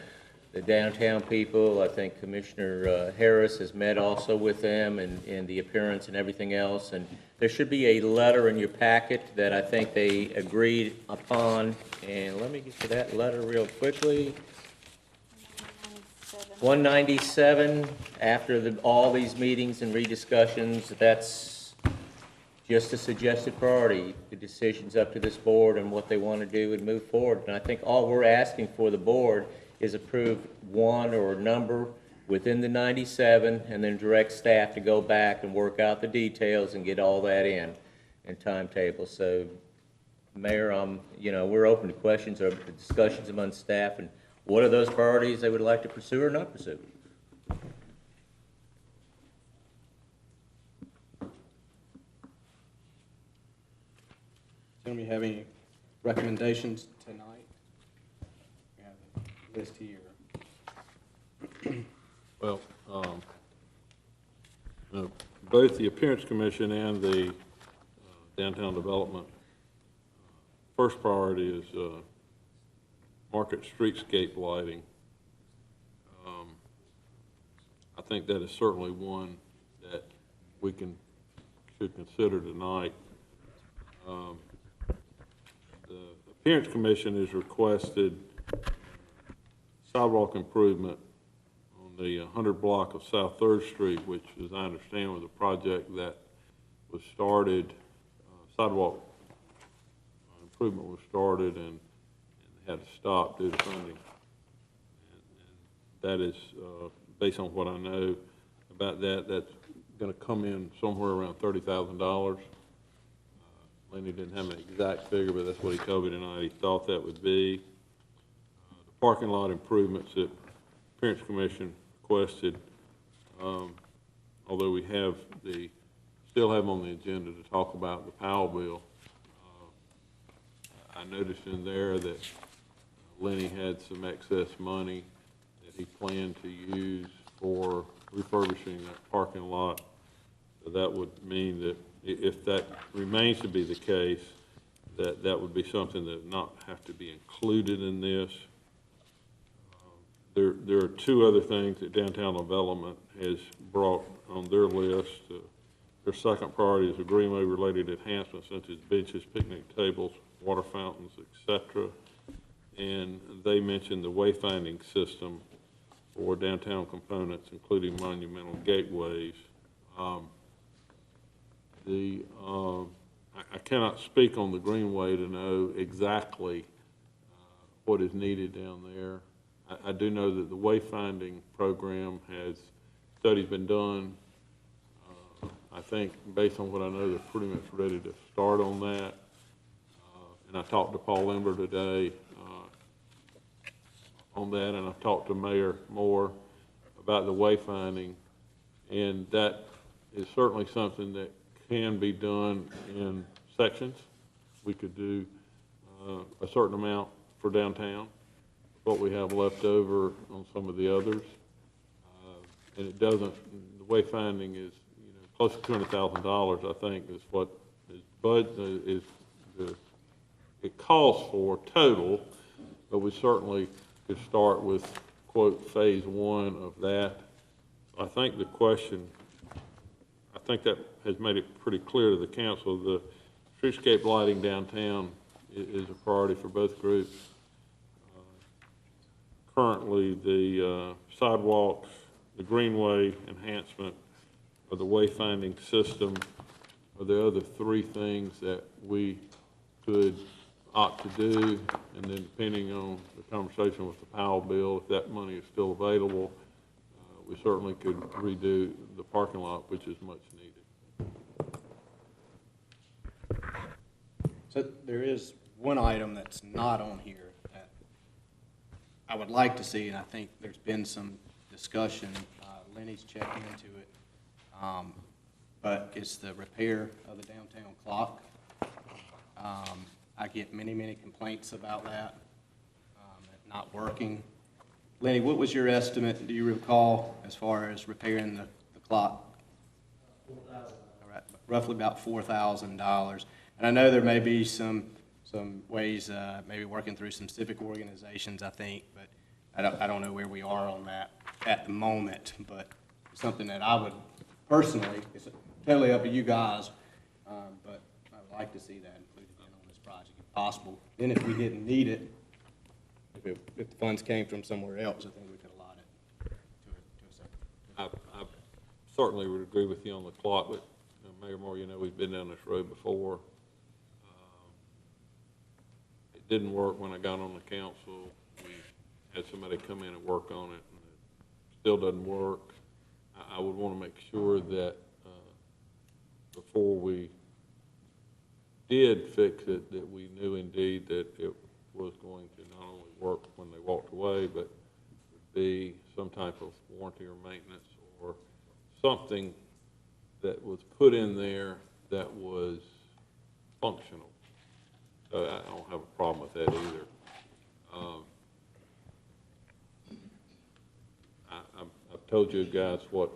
downtown people, I think Commissioner Harris has met also with them and the appearance and everything else. And there should be a letter in your packet that I think they agreed upon. And let me get to that letter real quickly. 197, after all these meetings and rediscussions, that's just a suggested priority. The decision's up to this board and what they want to do and move forward. And I think all we're asking for the board is approve one or a number within the 97 and then direct staff to go back and work out the details and get all that in timetable. So, Mayor, we're open to questions or discussions among staff and what are those priorities they would like to pursue or not pursue. Do you have any recommendations tonight? We have a list here. Well, both the Appearance Commission and the Downtown Development, first priority is Market Streetscape lighting. I think that is certainly one that we should consider tonight. The Appearance Commission has requested sidewalk improvement on the 100 block of South 3rd Street, which, as I understand, was a project that was started, sidewalk improvement was started and had to stop due to funding. And that is, based on what I know about that, that's going to come in somewhere around $30,000. Lenny didn't have an exact figure, but that's what he told me tonight he thought that would be. The parking lot improvements that Appearance Commission requested, although we still have on the agenda to talk about the Powell bill. I noticed in there that Lenny had some excess money that he planned to use for refurbishing that parking lot. So that would mean that if that remains to be the case, that would be something that would not have to be included in this. There are two other things that downtown development has brought on their list. Their second priority is a greenway-related enhancements such as benches, picnic tables, water fountains, etc. And they mentioned the wayfinding system for downtown components, including monumental gateways. I cannot speak on the greenway to know exactly what is needed down there. I do know that the wayfinding program has, studies been done. I think based on what I know, they're pretty much ready to start on that. And I talked to Paul Ember today on that, and I've talked to Mayor Moore about the wayfinding, and that is certainly something that can be done in sections. We could do a certain amount for downtown, what we have left over on some of the others. And it doesn't, the wayfinding is, close to $200,000, I think, is what it calls for total, but we certainly could start with, quote, phase one of that. I think the question, I think that has made it pretty clear to the council, the streetscape lighting downtown is a priority for both groups. Currently, the sidewalks, the greenway enhancement, or the wayfinding system are the other three things that we could opt to do, and then depending on the conversation with the Powell bill, if that money is still available, we certainly could redo the parking lot, which is much needed. So there is one item that's not on here that I would like to see, and I think there's been some discussion. Lenny's checked into it. But it's the repair of the downtown clock. I get many, many complaints about that, it not working. Lenny, what was your estimate, do you recall, as far as repairing the clock? $4,000. All right, roughly about $4,000. And I know there may be some ways, maybe working through some civic organizations, I think, but I don't know where we are on that at the moment, but something that I would personally, it's totally up to you guys, but I would like to see that included in on this project if possible. Then if we didn't need it, if the funds came from somewhere else, I think we could allot it to a certain. I certainly would agree with you on the clock, but Mayor Moore, we've been down this road before. It didn't work when I got on the council. We had somebody come in and work on it, and it still doesn't work. I would want to make sure that before we did fix it, that we knew indeed that it was going to not only work when they walked away, but would be some type of warranty or maintenance or something that was put in there that was functional. So I don't have a problem with that either. I've told you guys what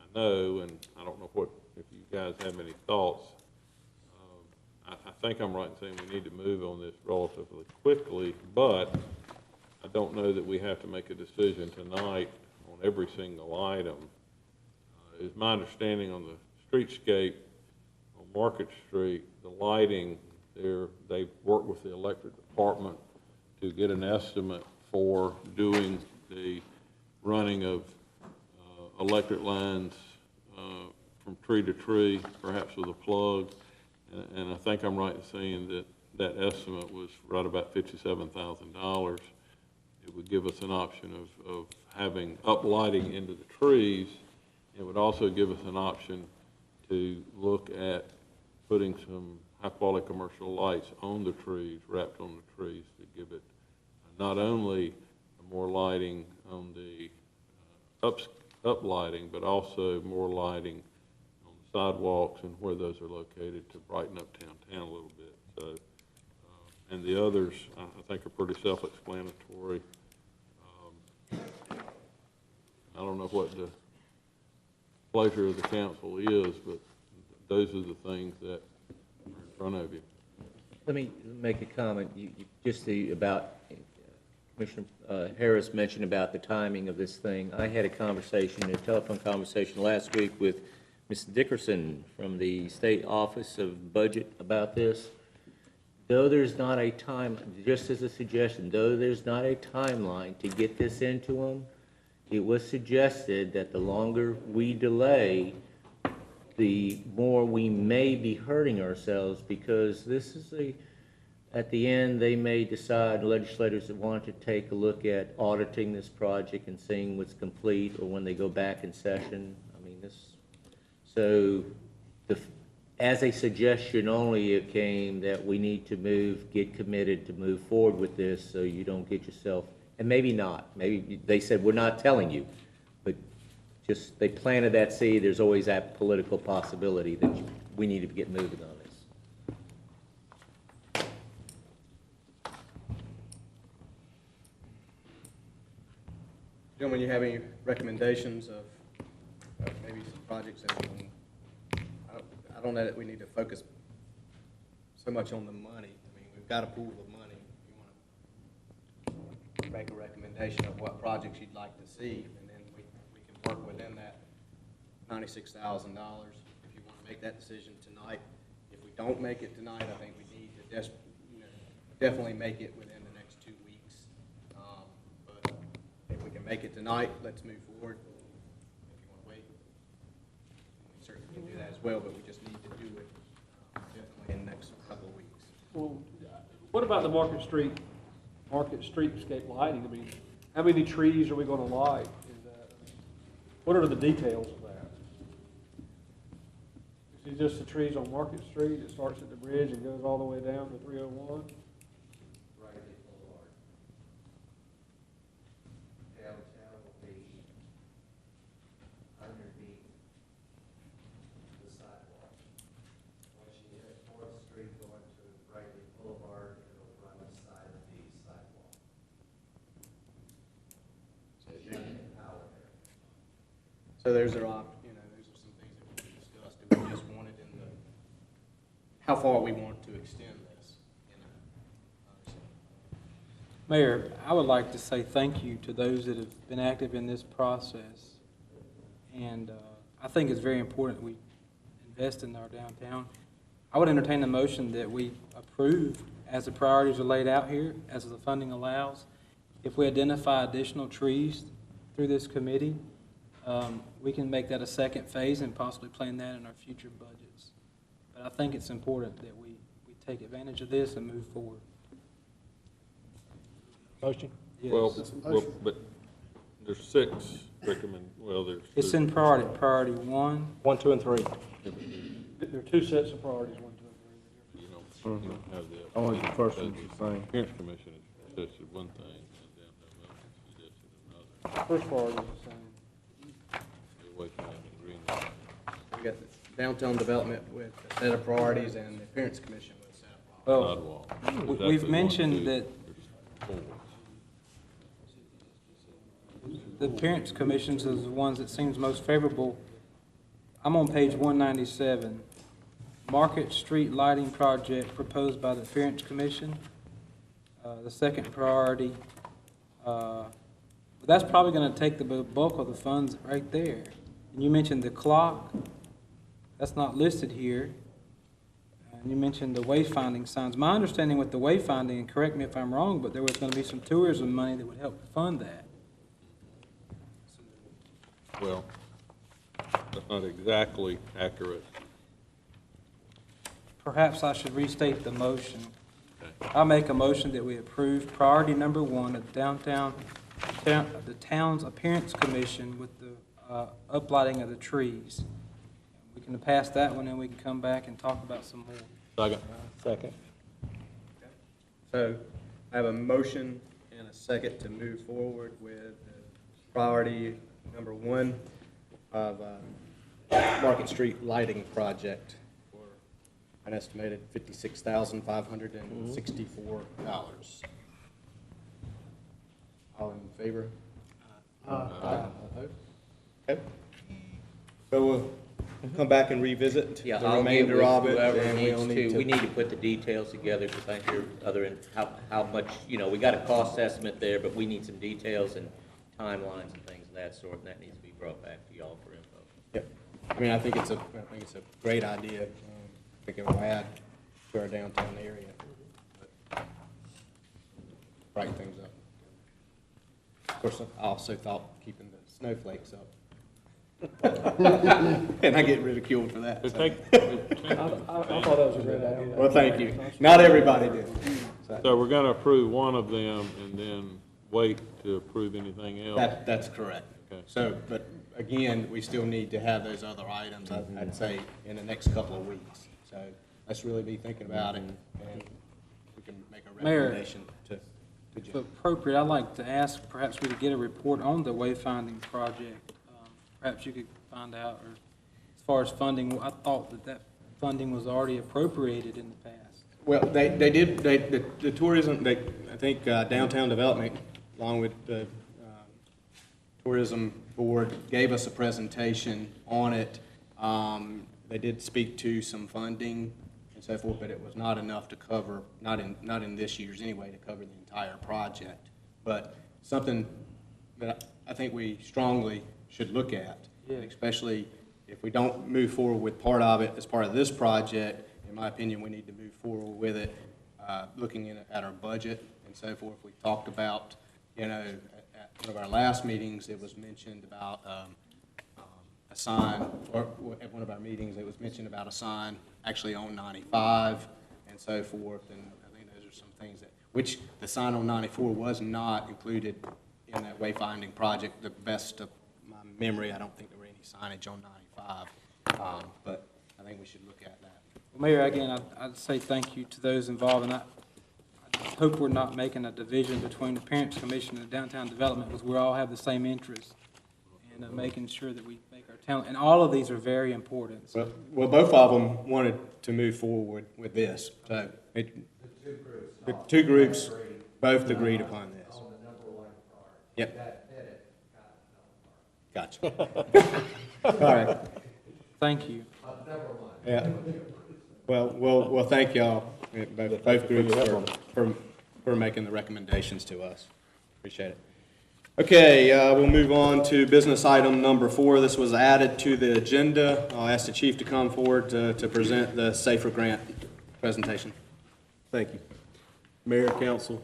I know, and I don't know if you guys have any thoughts. I think I'm right in saying we need to move on this relatively quickly, but I don't know that we have to make a decision tonight on every single item. It's my understanding on the streetscape on Market Street, the lighting there, they've worked with the electric department to get an estimate for doing the running of electric lines from tree to tree, perhaps with a plug. And I think I'm right in saying that that estimate was right about $57,000. It would give us an option of having uplighting into the trees. It would also give us an option to look at putting some high-quality commercial lights on the trees, wrapped on the trees, to give it not only more lighting on the uplighting, but also more lighting on the sidewalks and where those are located to brighten up downtown a little bit. So, and the others, I think, are pretty self-explanatory. I don't know what the pleasure of the council is, but those are the things that are in front of you. Let me make a comment. About Commissioner Harris mentioned about the timing of this thing. I had a telephone conversation last week with Ms. Dickerson from the State Office of Budget about this. Though there's not a just as a suggestion, though there's not a timeline to get this into them, it was suggested that the longer we delay, the more we may be hurting ourselves, because this is at the end, they may decide, legislators that want to take a look at auditing this project and seeing what's complete, or when they go back in session. I mean, as a suggestion only, it came that we need to get committed to move forward with this, so you don't get yourself, and maybe not, maybe they said, we're not telling you, but just, they planted that seed. There's always that political possibility that we need to get moving on this. Gentlemen, you have any recommendations of maybe some projects that we can, I don't know that we need to focus so much on the money. I mean, we've got a pool of money. If you want to make a recommendation of what projects you'd like to see, and then we can work within that $96,000. If you want to make that decision tonight. If we don't make it tonight, I think we need to definitely make it within the next 2 weeks. But if we can make it tonight, let's move forward. If you want to wait, we certainly can do that as well, but we just need to do it definitely in the next couple of weeks. Well, what about the Market streetscape lighting? I mean, how many trees are we going to light? What are the details of that? Is it just the trees on Market Street? It starts at the bridge and goes all the way down to 301? So those are those are some things that we discussed. Do we just want it in how far we want to extend this? Mayor, I would like to say thank you to those that have been active in this process. And I think it's very important that we invest in our downtown. I would entertain the motion that we approve as the priorities are laid out here, as the funding allows. If we identify additional trees through this committee, we can make that a second phase and possibly plan that in our future budgets. But I think it's important that we take advantage of this and move forward. Motion? Yes. But there's 6 It's in priority 1. 1, 2, and 3. There are 2 sets of priorities, 1, 2, and 3. You don't have the. Only the first one's the same. Parents Commission has suggested one thing, and then the suggested another. First priority is the same. Away from that in green. We got the downtown development with a set of priorities, and the Appearance Commission with a set of priorities. Well, we've mentioned that the Appearance Commissions is the ones that seems most favorable. I'm on page 197. Market Street Lighting Project proposed by the Appearance Commission. The second priority, that's probably going to take the bulk of the funds right there. And you mentioned the clock. That's not listed here. And you mentioned the wayfinding signs. My understanding with the wayfinding, and correct me if I'm wrong, but there was going to be some tourism money that would help fund that. Well, that's not exactly accurate. Perhaps I should restate the motion. I make a motion that we approve priority number 1 of the town's Appearance Commission with the uplighting of the trees. We can pass that one, and we can come back and talk about some more. Second. So I have a motion and a second to move forward with priority number 1 of Market Street Lighting Project for an estimated $56,564. All in favor? Aye. Okay. So come back and revisit Yeah, the I'll get remainder with of it. whoever and we'll needs to, we need to put the details together, because I hear how much, we got a cost estimate there, but we need some details and timelines and things of that sort, and that needs to be brought back to y'all for info. Yep. I mean, I think it's a great idea. I think it will add to our downtown area. Brighten things up. Of course, I also thought keeping the snowflakes up. And I get ridiculed for that. So. I thought that was a great idea. Well, thank you. Not everybody did. So we're gonna approve one of them and then wait to approve anything else? That's correct. Okay. So, but again, we still need to have those other items, I'd say, in the next couple of weeks. So let's really be thinking about it, and we can make a recommendation to If Jim. appropriate, I'd like to ask, perhaps we could get a report on the wayfinding project. Perhaps you could find out, or as far as funding, I thought that funding was already appropriated in the past. Well, they did, the tourism, I think Downtown Development, along with the Tourism Board, gave us a presentation on it. They did speak to some funding and so forth, but it was not enough to cover, not in this year's anyway, to cover the entire project. But something that I think we strongly should look at, especially if we don't move forward with part of it as part of this project. In my opinion, we need to move forward with it, looking at our budget and so forth. We talked about, at one of our last meetings, it was mentioned about a sign, or at one of our meetings, it was mentioned about a sign actually on 95 and so forth. And I think those are some things which the sign on 94 was not included in that wayfinding project. The best of my memory, I don't think there were any signage on 95, but I think we should look at that. Well, Mayor, again, I'd say thank you to those involved, and I hope we're not making a division between the Parents Commission and Downtown Development, because we all have the same interest in making sure that we make our town, and all of these are very important. So. Well, both of them wanted to move forward with this, so the two groups both agreed upon this. Yep. Gotcha. All right. Thank you. Yeah. Well, thank y'all, both groups, for making the recommendations to us. Appreciate it. Okay, we'll move on to business item number 4. This was added to the agenda. I'll ask the chief to come forward to present the SAFER grant presentation. Thank you. Mayor, council,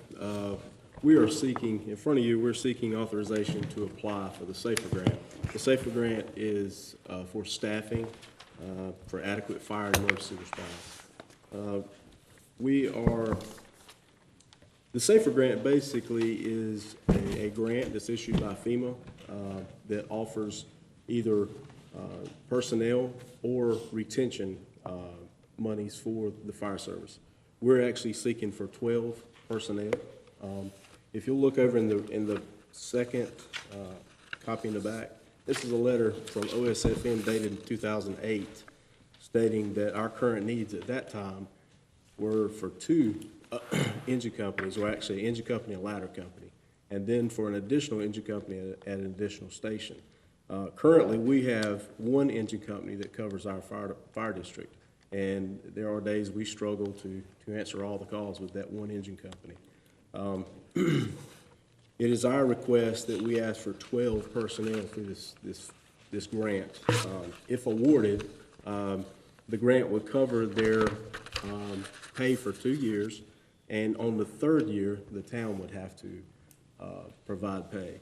we are seeking, in front of you, we're seeking authorization to apply for the SAFER grant. The SAFER grant is for staffing, for adequate fire and emergency response. The SAFER grant basically is a grant that's issued by FEMA that offers either personnel or retention monies for the fire service. We're actually seeking for 12 personnel. If you'll look over in the second copy in the back, this is a letter from OSFM dated 2008 stating that our current needs at that time were for 2 engine companies, or actually an engine company and ladder company, and then for an additional engine company at an additional station. Currently, we have 1 engine company that covers our fire district, and there are days we struggle to answer all the calls with that 1 engine company. It is our request that we ask for 12 personnel through this grant. If awarded, the grant would cover their pay for 2 years, and on the 3rd year, the town would have to provide pay.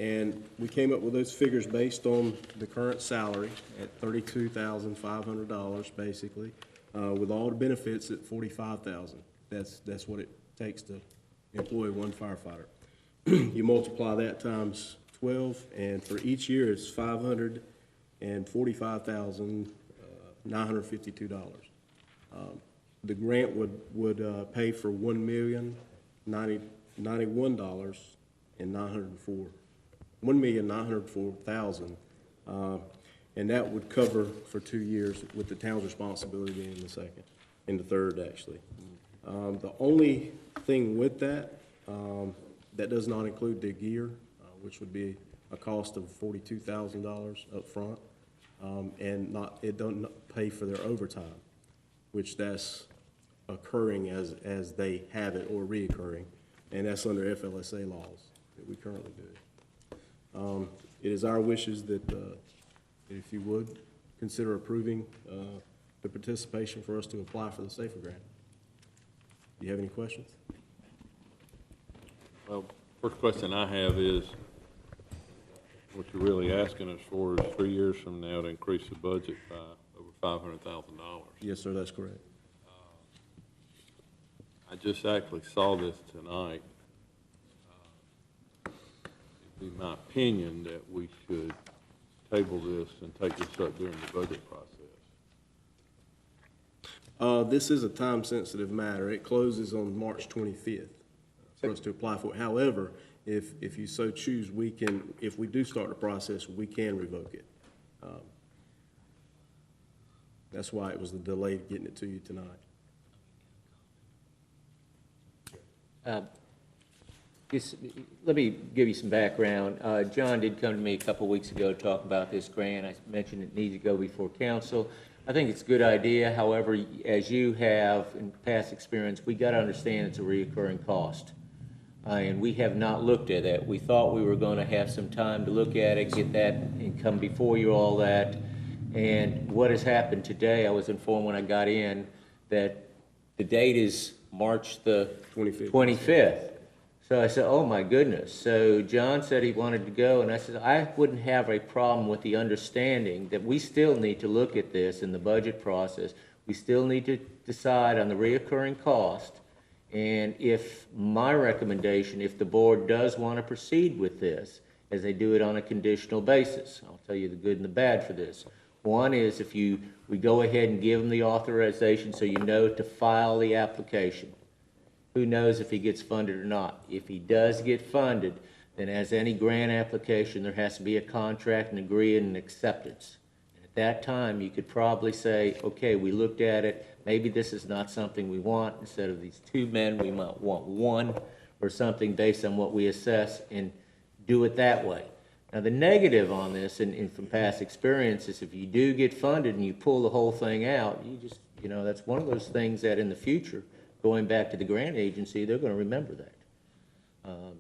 And we came up with those figures based on the current salary at $32,500 basically, with all the benefits at $45,000. That's what it takes to employ 1 firefighter. You multiply that times 12, and for each year it's $545,952. The grant would pay for $1,904,000, and that would cover for 2 years, with the town's responsibility being in the third actually. The only thing with that, that does not include the gear, which would be a cost of $42,000 up front. and it don't pay for their overtime, which that's occurring as they have it or reoccurring, and that's under FLSA laws that we currently do. It is our wishes that if you would, consider approving the participation for us to apply for the SAFER grant. Do you have any questions? Well, first question I have is, what you're really asking us for is 3 years from now to increase the budget by over $500,000. Yes, sir, that's correct. I just actually saw this tonight. It'd be my opinion that we should table this and take this up during the budget process. This is a time-sensitive matter. It closes on March 25th for us to apply for it. However, if you so choose, we can, if we do start the process, we can revoke it. That's why it was the delay getting it to you tonight. Let me give you some background. John did come to me a couple weeks ago to talk about this grant. I mentioned it needs to go before council. I think it's a good idea. However, as you have in past experience, we got to understand it's a reoccurring cost. And we have not looked at it. We thought we were going to have some time to look at it, get that, and come before you all that. And what has happened today, I was informed when I got in that the date is March the 25th. So I said, oh my goodness. So John said he wanted to go, and I said, I wouldn't have a problem with the understanding that we still need to look at this in the budget process. We still need to decide on the reoccurring cost. And if my recommendation, if the board does want to proceed with this, as they do it on a conditional basis, I'll tell you the good and the bad for this. One is if we go ahead and give them the authorization so you know to file the application. Who knows if he gets funded or not? If he does get funded, then as any grant application, there has to be a contract and agreement and acceptance. And at that time, you could probably say, okay, we looked at it. Maybe this is not something we want. Instead of these 2 men, we might want 1 or something based on what we assess and do it that way. Now, the negative on this, and from past experience, is if you do get funded and you pull the whole thing out, that's one of those things that in the future, going back to the grant agency, they're going to remember that.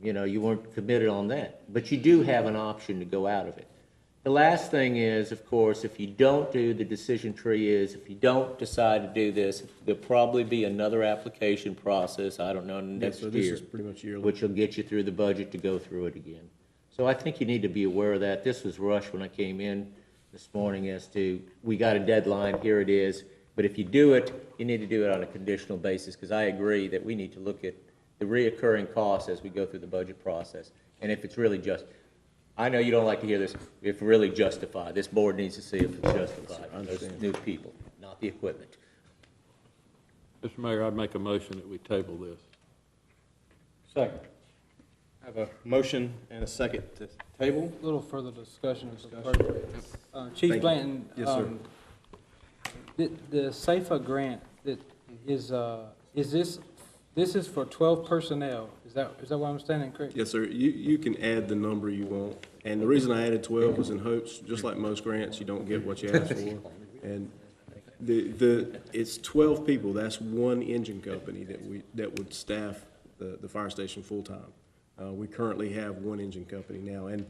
You weren't committed on that. But you do have an option to go out of it. The last thing is, of course, if you don't do, the decision tree is, if you don't decide to do this, there'll probably be another application process, I don't know, next year. This is pretty much yearly. Which will get you through the budget to go through it again. So I think you need to be aware of that. This was rushed when I came in this morning as to, we got a deadline, here it is. But if you do it, you need to do it on a conditional basis, because I agree that we need to look at the reoccurring costs as we go through the budget process. And if it's really just, I know you don't like to hear this, if really justified. This board needs to see if it's justified on those new people, not the equipment. Mr. Mayor, I'd make a motion that we table this. Second. I have a motion and a second to table. A little further discussion. Chief Blanton. Yes, sir. The SAFER grant, this is for 12 personnel. Is that what I'm understanding correct? Yes, sir. You can add the number you want. And the reason I added 12 was in hopes, just like most grants, you don't get what you ask for. And it's 12 people. That's one engine company that would staff the fire station full-time. We currently have one engine company now. And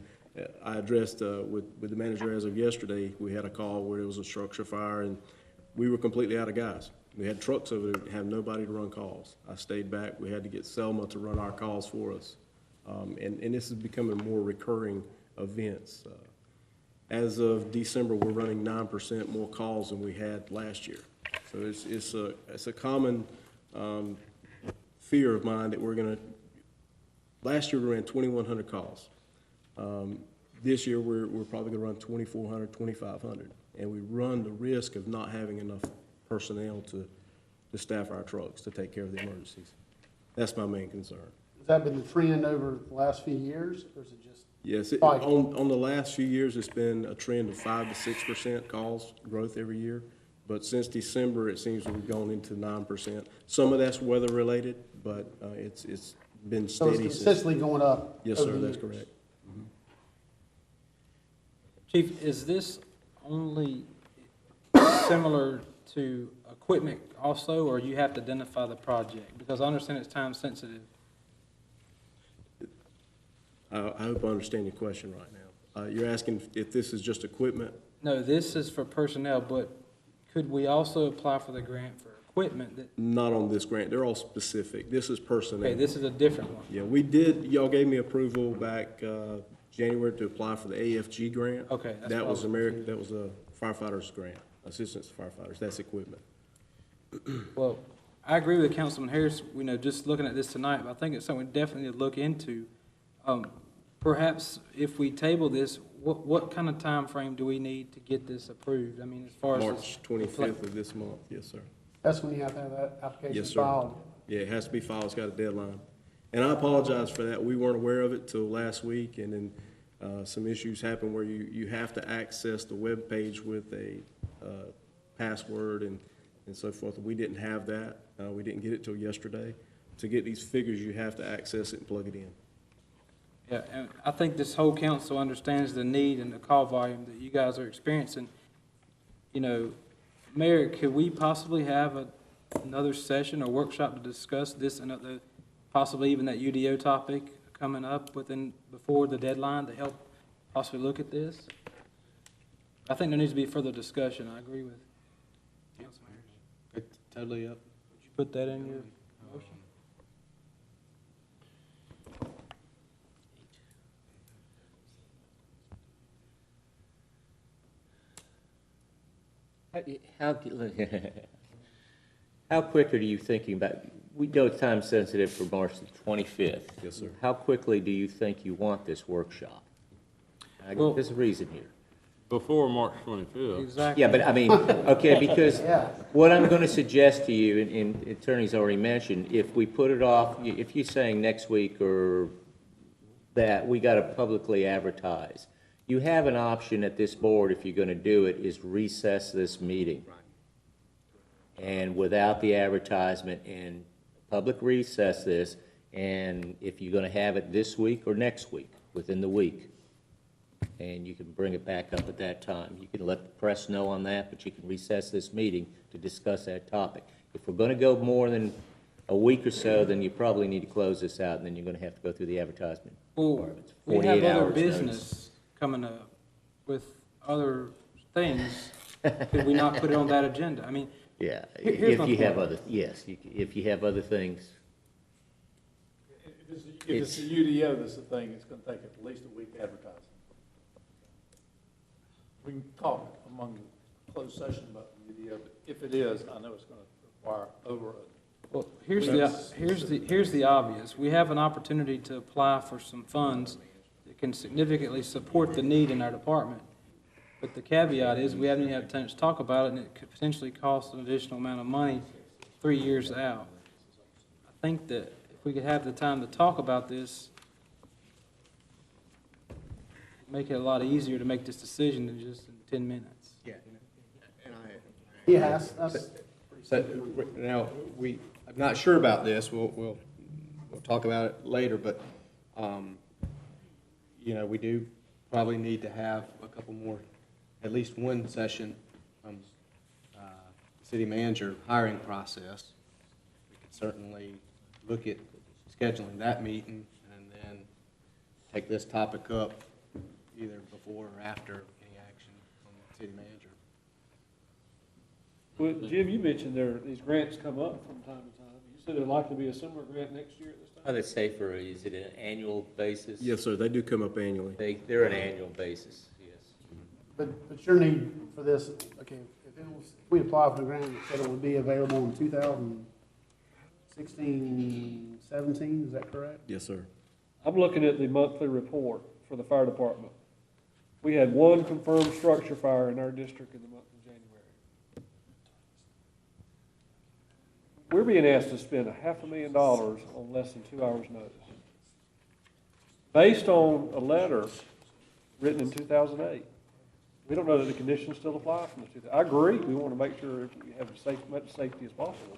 I addressed with the manager as of yesterday, we had a call where it was a structure fire, and we were completely out of guys. We had trucks over there, have nobody to run calls. I stayed back. We had to get Selma to run our calls for us. And this is becoming more recurring events. As of December, we're running 9% more calls than we had last year. So it's a common fear of mine that we're going to, last year we ran 2,100 calls. This year we're probably going to run 2,400, 2,500. And we run the risk of not having enough personnel to staff our trucks to take care of the emergencies. That's my main concern. Has that been the trend over the last few years, or is it just? Yes, on the last few years, it's been a trend of 5 to 6% calls growth every year. But since December, it seems we've gone into 9%. Some of that's weather related, but it's been steady. So it's consistently going up? Yes, sir, that's correct. Chief, is this only similar to equipment also, or you have to identify the project? Because I understand it's time sensitive. I hope I understand your question right now. You're asking if this is just equipment? No, this is for personnel, but could we also apply for the grant for equipment that, Not on this grant. They're all specific. This is personnel. okay, this is a different one? Yeah, we did, y'all gave me approval back January to apply for the AFG grant. Okay, that's That what I was was American, that was a firefighters grant, assistance to firefighters. That's equipment. Well, I agree with Councilman Harris, we know, just looking at this tonight, but I think it's something we definitely need to look into. Perhaps if we table this, what kind of time frame do we need to get this approved? I mean, as far as. March 25th of this month, yes, sir. That's when you have to have that application Yes, sir. filed. Yeah, it has to be filed. It's got a deadline. And I apologize for that. We weren't aware of it till last week, and then some issues happened where you have to access the web page with a password and so forth. We didn't have that. We didn't get it till yesterday. To get these figures, you have to access it and plug it in. Yeah, and I think this whole council understands the need and the call volume that you guys are experiencing. You know, Mayor, could we possibly have another session or workshop to discuss this and possibly even that UDO topic coming up before the deadline to help possibly look at this? I think there needs to be further discussion. I agree with Councilman Harris. It's totally up. Would you put that in your motion? How quick are you thinking about, we know it's time sensitive for March the 25th. Yes, sir. How quickly do you think you want this workshop? Well- There's a reason here. Before March 25th. Exactly. Yeah, but I mean, okay, because what I'm going to suggest to you, and attorney's already mentioned, if we put it off, if you're saying next week or that, we got to publicly advertise. You have an option at this board, if you're going to do it, is recess this meeting. And without the advertisement, and public recess this, and if you're going to have it this week or next week, within the week, and you can bring it back up at that time. You can let the press know on that, but you can recess this meeting to discuss that topic. If we're going to go more than a week or so, then you probably need to close this out, and then you're going to have to go through the advertisement. Well, we have 48 other hours business coming up with other things. Could we not put it on that agenda? I mean, Yeah, here's my if you have point. other, yes, if you have other things. If it's a UDO that's the thing, it's gonna take at least a week advertising. We can talk among closed session about the UDO, but if it is, I know it's gonna require over a. Well, here's the obvious. We have an opportunity to apply for some funds that can significantly support the need in our department. But the caveat is, we haven't even had time to talk about it, and it could potentially cost an additional amount of money 3 years out. I think that if we could have the time to talk about this, make it a lot easier to make this decision than just in 10 minutes. Yeah. And Yes, that's. So, now, I'm not sure about this, we'll talk about it later, but, you know, we do probably need to have a couple more, at least one session, city manager hiring process. We could certainly look at scheduling that meeting and then take this topic up either before or after any action from the city manager. Well, Jim, you mentioned these grants come up from time to time. You said there'd likely be a similar grant next year at this time? Are they safer, is it an annual basis? Yes, sir, they do come up annually. They're an annual basis, yes. But your need for this, okay, if we apply for the grant, it said it would be available in 2016, 17, is that correct? Yes, sir. I'm looking at the monthly report for the fire department. We had one confirmed structure fire in our district in the month of January. We're being asked to spend $500,000 on less than 2 hours' notice. Based on a letter written in 2008. We don't know that the conditions still apply from the 2000. I agree, we want to make sure we have as much safety as possible.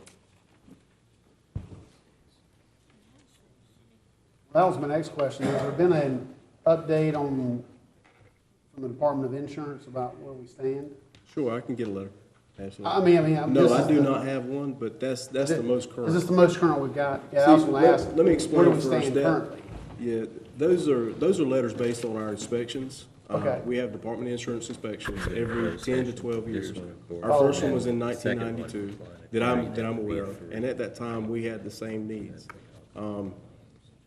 That was my next question. Has there been an update from from the Department of Insurance about where we stand? Sure, I can get a letter. Absolutely. No, No, I do not have one, but that's the most current. Is this the most current we've got? Yeah, I was See, gonna ask. let me explain Where do we first stand that- currently? Yeah, those are letters based on our inspections. Okay. We have Department of Insurance inspections every 10 to 12 years. Our Oh, first one okay. was in 1992 that I'm aware of, and at that time, we had the same needs.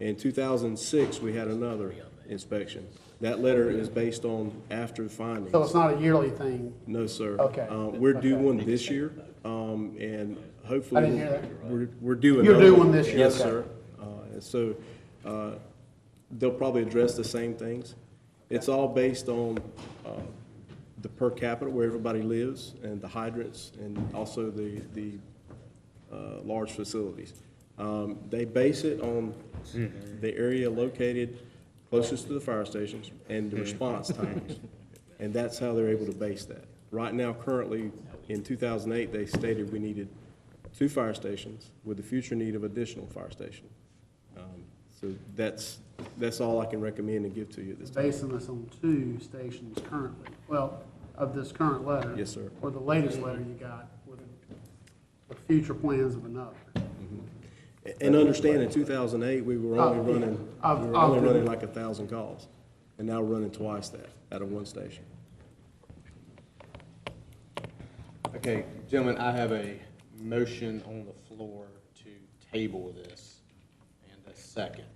In 2006, we had another inspection. That letter is based on after findings. So it's not a yearly thing? No, sir. Okay. We're due Okay. one this year, and hopefully. I didn't hear that. We're due You're another due one this year, Yes, okay. sir. And so, they'll probably address the same things. It's all based on, the per capita, where everybody lives, and the hydrants, and also the large facilities. They base it on the area located closest to the fire stations and the response times. And that's how they're able to base that. Right now, currently, in 2008, they stated we needed 2 fire stations with the future need of additional fire station. So that's all I can recommend and give to you at this time. Basing this on 2 stations currently, well, of this current letter. Yes, sir. Or the latest letter you got with future plans of another. And understand, in 2008, we were only running like 1,000 calls, and now we're running twice that out of 1 station. Okay, gentlemen, I have a motion on the floor to table this and a second.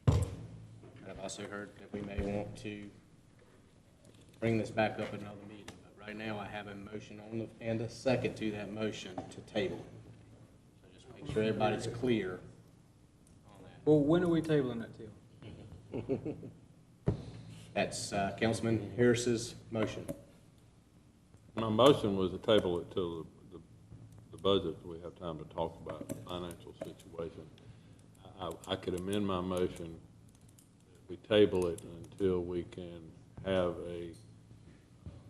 I've also heard that we may want to bring this back up at another meeting, but right now I have a motion on the, and a second to that motion to table. So just make sure everybody's clear on that. Well, when are we tabling that till? That's Councilman Harris's motion. My motion was to table it till the budget, so we have time to talk about the financial situation. I could amend my motion if we table it until we can have a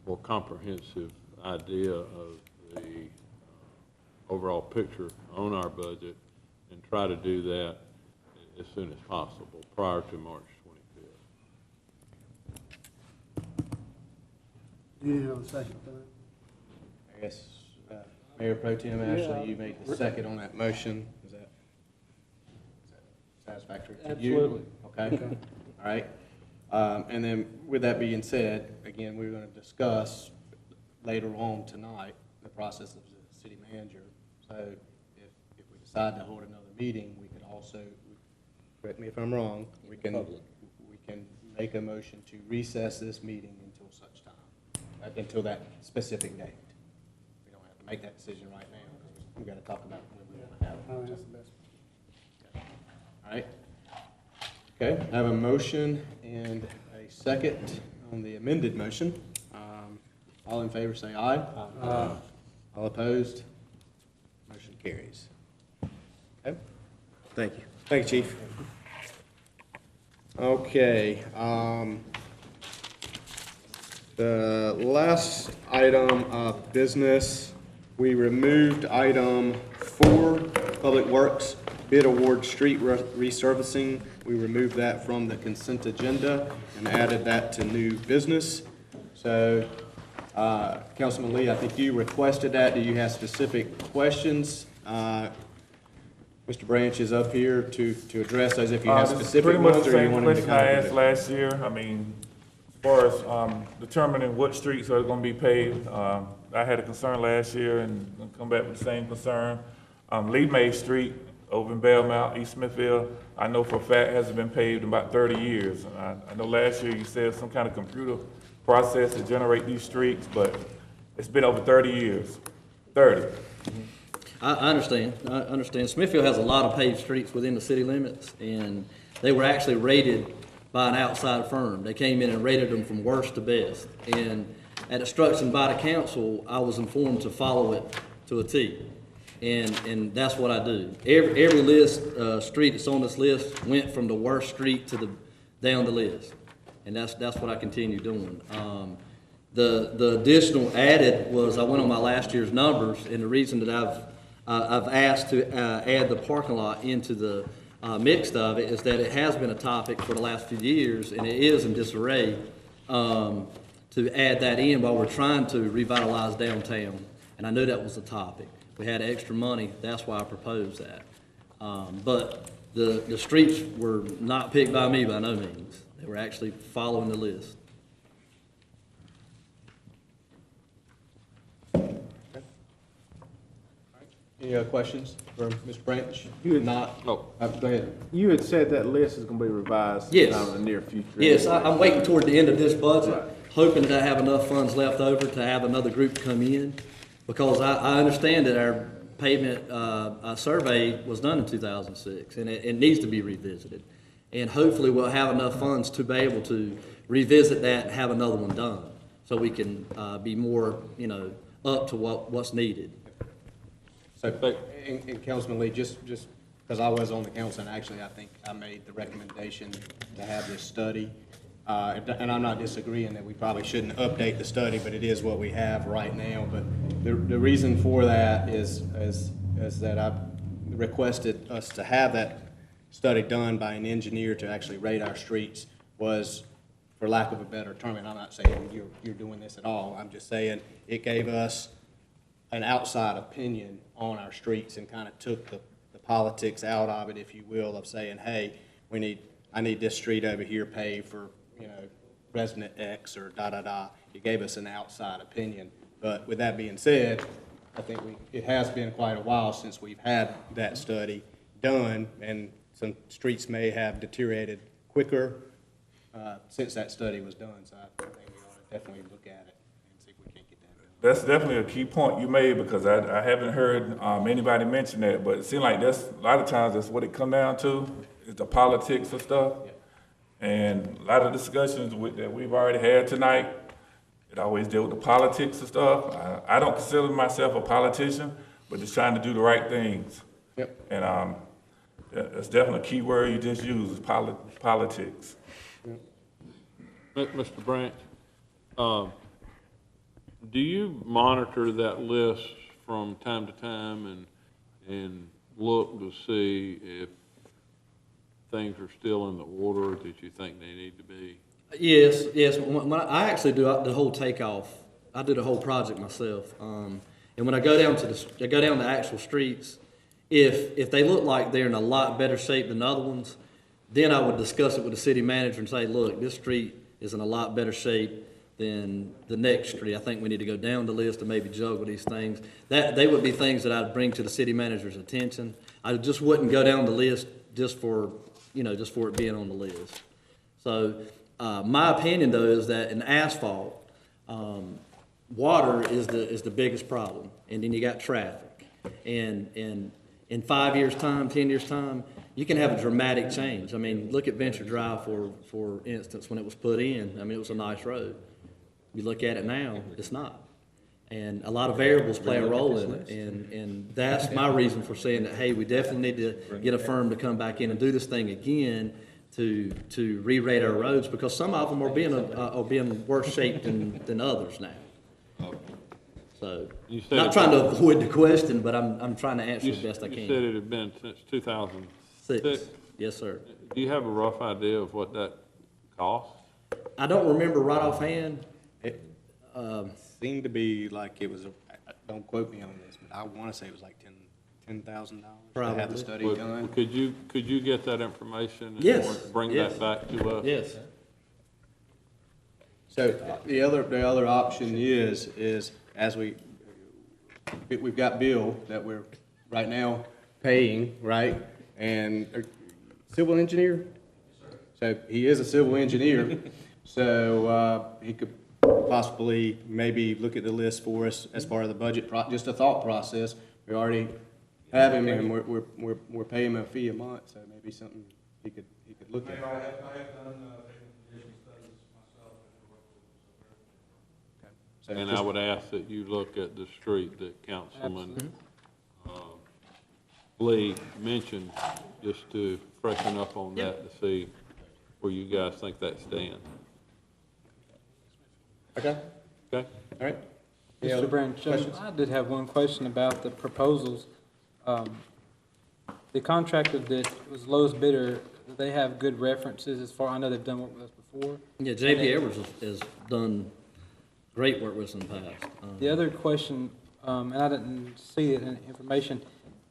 more comprehensive idea of the overall picture on our budget, and try to do that as soon as possible, prior to March 25th. Do you need another second for that? I guess, Mayor Pro Tem Ashley, you made the second on that motion. Is that satisfactory to you? Absolutely. Okay, all right. And then with that being said, again, we're going to discuss later on tonight the process of the city manager. So if we decide to hold another meeting, we could also, correct me if I'm wrong, we can make a motion to recess this meeting until such time, until that specific date. We don't have to make that decision right now, because we've got to talk about when we want to have it. I think that's the best. All right. Okay, I have a motion and a second on the amended motion. All in favor say aye. Aye. All opposed? Motion carries. Okay. Thank you. Thank you, Chief. Okay, the last item of business, we removed item 4, Public Works Bid Award Street Resurfacing. We removed that from the consent agenda and added that to new business. So, Councilman Lee, I think you requested that. Do you have specific questions? Mr. Branch is up here to address those if you have This is specific pretty much ones, the or you same want him to question come I up asked with it? last year. I mean, as far as determining what streets are gonna be paved, I had a concern last year and gonna come back with the same concern. Lee May Street over in Bellmount, East Smithfield, I know for a fact hasn't been paved in about 30 years. And I know last year you said some kind of computer process to generate these streets, but it's been over 30 years, 30. I understand. I understand. Smithfield has a lot of paved streets within the city limits, and they were actually rated by an outside firm. They came in and rated them from worst to best. And at instruction by the council, I was informed to follow it to a T. And that's what I do. Every list, street that's on this list went from the worst street to down the list. And that's what I continue doing. The additional added was I went on my last year's numbers, and the reason that I've asked to add the parking lot into the mixed of it is that it has been a topic for the last few years, and it is in disarray, to add that in while we're trying to revitalize downtown. And I knew that was a topic. We had extra money, that's why I proposed that. But the streets were not picked by me by no means. They were actually following the list. Any other questions for Mr. Branch? You had Not, go ahead. You had said that list is going to be revised Yes. sometime in the near future. Yes, I'm waiting toward the end of this budget, hoping that I have enough funds left over to have another group come in, because I understand that our pavement survey was done in 2006, and it needs to be revisited. And hopefully we'll have enough funds to be able to revisit that and have another one done, so we can be more, up to what's needed. So, and Councilman Lee, just because I was on the council, and actually I think I made the recommendation to have this study, and I'm not disagreeing that we probably shouldn't update the study, but it is what we have right now. But the reason for that is that I requested us to have that study done by an engineer to actually rate our streets was, for lack of a better term, and I'm not saying you're doing this at all, I'm just saying it gave us an outside opinion on our streets and kind of took the politics out of it, if you will, of saying, hey, I need this street over here paved for, resident X or da-da-da. It gave us an outside opinion. But with that being said, I think it has been quite a while since we've had that study done, and some streets may have deteriorated quicker since that study was done. So I think we ought to definitely look at it and see if we can't get that done. That's definitely a key point you made, because I haven't heard anybody mention that, but it seems like that's, a lot of times that's what it comes down to, is the politics of stuff. Yeah. And a lot of discussions that we've already had tonight, it always deal with the politics of stuff. I don't consider myself a politician, but just trying to do the right things. Yep. And that's definitely a key word you just used, is politics. Yep. Mr. Branch, do you monitor that list from time to time and look to see if things are still in the order that you think they need to be? Yes. When I actually do the whole takeoff. I do the whole project myself. And when I go down to actual streets, if they look like they're in a lot better shape than other ones, then I would discuss it with the city manager and say, look, this street is in a lot better shape than the next street. I think we need to go down the list and maybe juggle these things. They would be things that I'd bring to the city manager's attention. I just wouldn't go down the list just for it being on the list. So my opinion, though, is that in asphalt, water is the biggest problem, and then you got traffic. And in 5 years' time, 10 years' time, you can have a dramatic change. I mean, look at Venture Drive, for instance, when it was put in. I mean, it was a nice road. You look at it now, it's not. And a lot of variables play a role in it. And that's my reason for saying that, hey, we definitely need to get a firm to come back in and do this thing again to re-rate our roads, because some of them are being worse shaped than others now. So, not trying to avoid the question, but I'm trying to answer the best I can. You said it had been since 2006? Yes, sir. Do you have a rough idea of what that cost? I don't remember right offhand. It seemed to be like it was, don't quote me on this, but I want to say it was like $10,000 to have the study done. Could you get that information and yes. bring that back to us? Yes. So the other option is as we've got Bill that we're right now paying, right? And civil engineer? So he is a civil engineer. So he could possibly maybe look at the list for us as part of the budget, just a thought process. We already have him, and we're paying him a fee a month, so maybe something he could look at. I have done condition studies myself. Okay. So And I would ask that you look at the street that Councilman Lee mentioned, just to freshen up on that to see where you guys think that stands. Okay. Okay. All right. Mr. Branch, I did have one question about the proposals. the contractor that was lowest bidder, do they have good references as far, I know they've done work with us before. Yeah, J.P. Edwards has done great work with us in the past. The other question, and I didn't see it in information,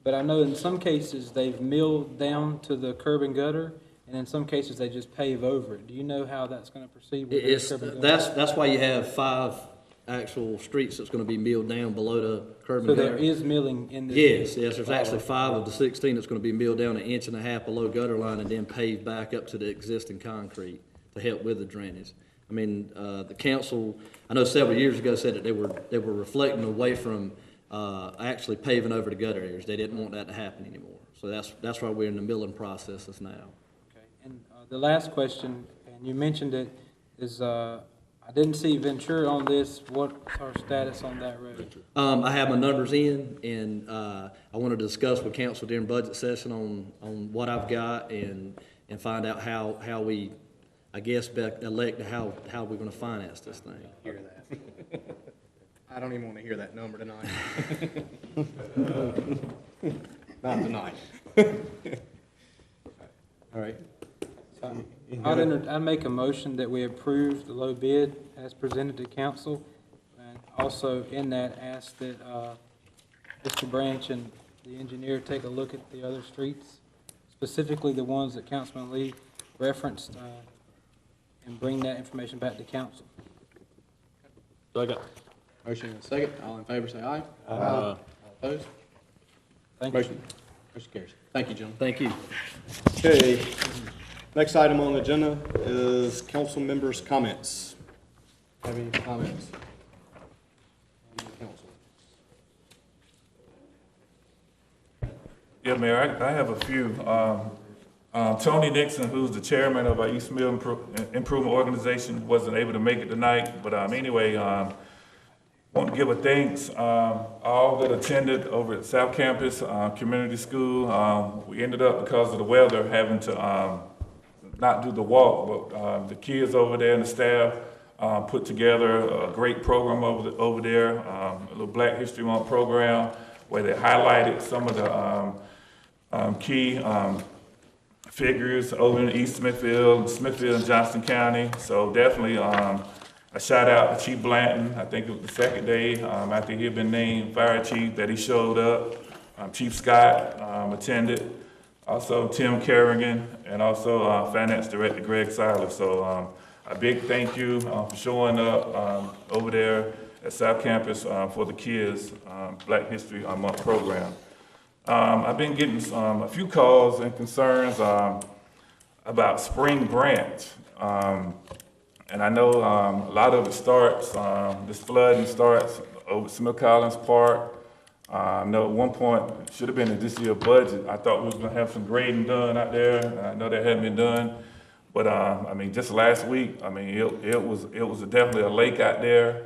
but I know in some cases they've milled down to the curb and gutter, and in some cases they just pave over it. Do you know how that's gonna proceed with the curb and gutter? That's why you have 5 actual streets that's gonna be milled down below the curb and So gutter. there is milling in this? Yes, there's actually 5 of the 16 that's gonna be milled down 1.5 inches below gutter line and then paved back up to the existing concrete to help with the drainage. I mean, the council, I know several years ago said that they were reflecting away from, actually paving over the gutter areas. They didn't want that to happen anymore. So that's why we're in the milling processes now. Okay, and the last question, and you mentioned it, is, I didn't see Ventura on this. What's our status on that road? I have my numbers in, and I want to discuss with council during budget session on what I've got and find out how we, I guess, elect how we're going to finance this thing. Hear that. I don't even want to hear that number tonight. Not tonight. All right. I'd make a motion that we approve the low bid as presented to council, and also in that ask that Mr. Branch and the engineer take a look at the other streets, specifically the ones that Councilman Lee referenced, and bring that information back to council. Second. Motion and a second. All in favor, say aye. Aye. All opposed? Thank you. Motion carries. Thank you, gentlemen. Thank you. Okay. Next item on the agenda is council members' comments. Have any comments? From the council? Yeah, Mayor, I have a few. Tony Nixon, who's the chairman of our East Mill Improvement Organization, wasn't able to make it tonight, but anyway, want to give a thanks all that attended over at South Campus Community School. We ended up, because of the weather, having to not do the walk, but the kids over there and the staff put together a great program over there, a little Black History Month program where they highlighted some of the key figures over in East Smithfield and Johnston County. So definitely a shout out to Chief Blanton. I think it was the second day after he had been named fire chief that he showed up. Chief Scott attended. Also Tim Kerrigan, and also Finance Director Greg Siler. So a big thank you for showing up over there at South Campus for the kids' Black History Month program. I've been getting a few calls and concerns about Spring Branch. And I know a lot of it starts, this flooding starts over Smith Collins Park. I know at one point, it should have been in this year's budget. I thought we was gonna have some grading done out there. I know that hadn't been done. But I mean, just last week, I mean, it was definitely a lake out there.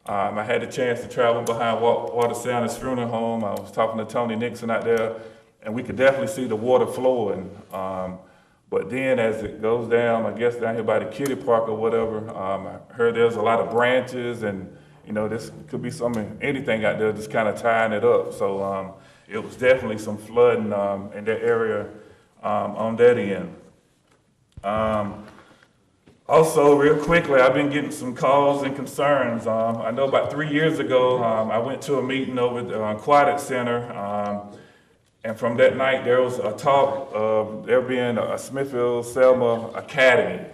I had the chance to travel behind Water Sound Funeral Home. I was talking to Tony Nixon out there, and we could definitely see the water flowing. But then as it goes down, I guess down here by the kiddie park or whatever, I heard there's a lot of branches, and you know, this could be anything out there just kind of tying it up. So it was definitely some flooding in that area on that end. Also, real quickly, I've been getting some calls and concerns. I know about 3 years ago, I went to a meeting over at the Aquatic Center, and from that night, there was a talk of there being a Smithfield Selma Academy,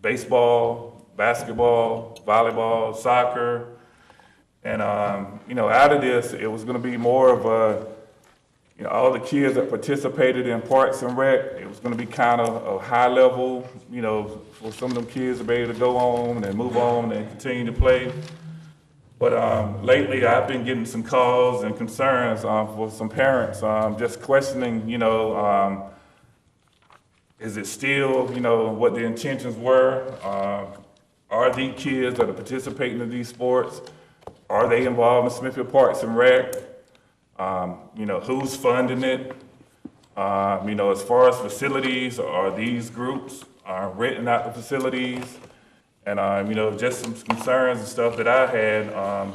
baseball, basketball, volleyball, soccer, and you know, out of this, it was going to be more of a, you know, all the kids that participated in Parks and Rec, it was going to be kind of a high level, you know, for some of them kids to be able to go on and move on and continue to play. But lately, I've been getting some calls and concerns for some parents, just questioning, you know, is it still, you know, what the intentions were? Are these kids that are participating in these sports, are they involved in Smithfield Parks and Rec? You know, who's funding it? You know, as far as facilities, are these groups renting out the facilities? And, you know, just some concerns and stuff that I had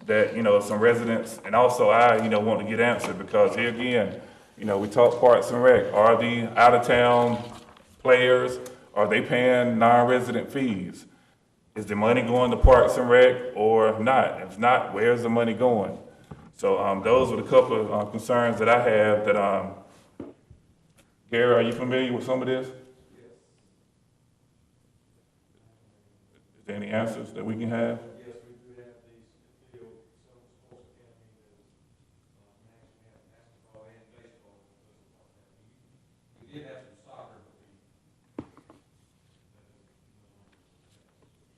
that, some residents, and also I, want to get answered, because here again, we talk Parks and Rec. Are the out-of-town players, are they paying non-resident fees? Is the money going to Parks and Rec or not? If not, where's the money going? So those are the couple of concerns that I have that, Gary, are you familiar with some of this? Is there any answers that we can have? Yes, we do have the Smithfield Sports Academy that actually have basketball and baseball. We did have some soccer,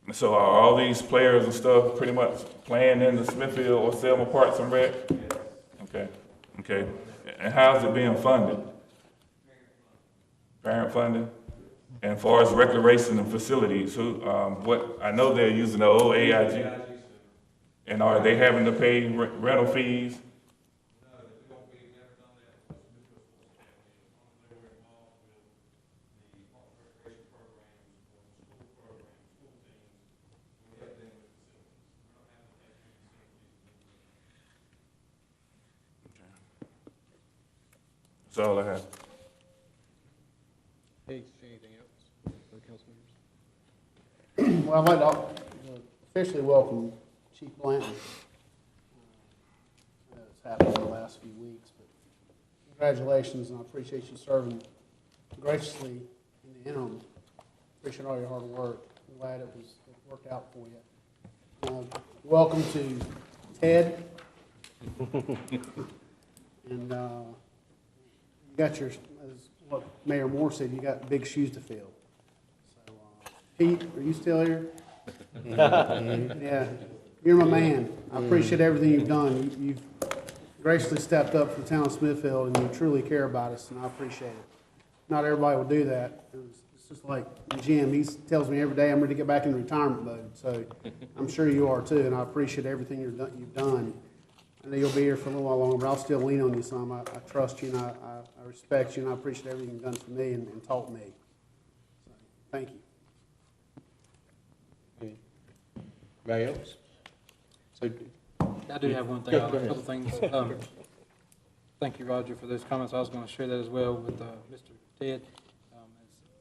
but So are all these players and stuff pretty much playing in the Smithfield or Selma Parks and Rec? Okay, okay. And how's it being funded? Parent funding? And as far as recreation and facilities, I know they're using the old AIG. And are they having to pay rental fees? That's all I have. Anything else for the council members? Well, I'd like to officially welcome Chief Blanton. I know it's happened in the last few weeks, but congratulations, and I appreciate you serving graciously in the interim. Appreciate all your hard work. I'm glad it worked out for you. Welcome to Ted. And you got your, as what Mayor Moore said, you got big shoes to fill. So, Pete, are you still here? Yeah, you're my man. I appreciate everything you've done. You've graciously stepped up for the town of Smithfield, and you truly care about us, and I appreciate it. Not everybody will do that. It's just like Jim, he tells me every day I'm ready to get back in retirement mode, so I'm sure you are too, and I appreciate everything you've done. I know you'll be here for a little while longer, but I'll still lean on you some. I trust you, and I respect you, and I appreciate everything you've done for me and taught me. So, thank you. Anybody else? So, I do have one thing, go a ahead. couple things. Thank you, Roger, for those comments. I was going to share that as well with Mr. Ted.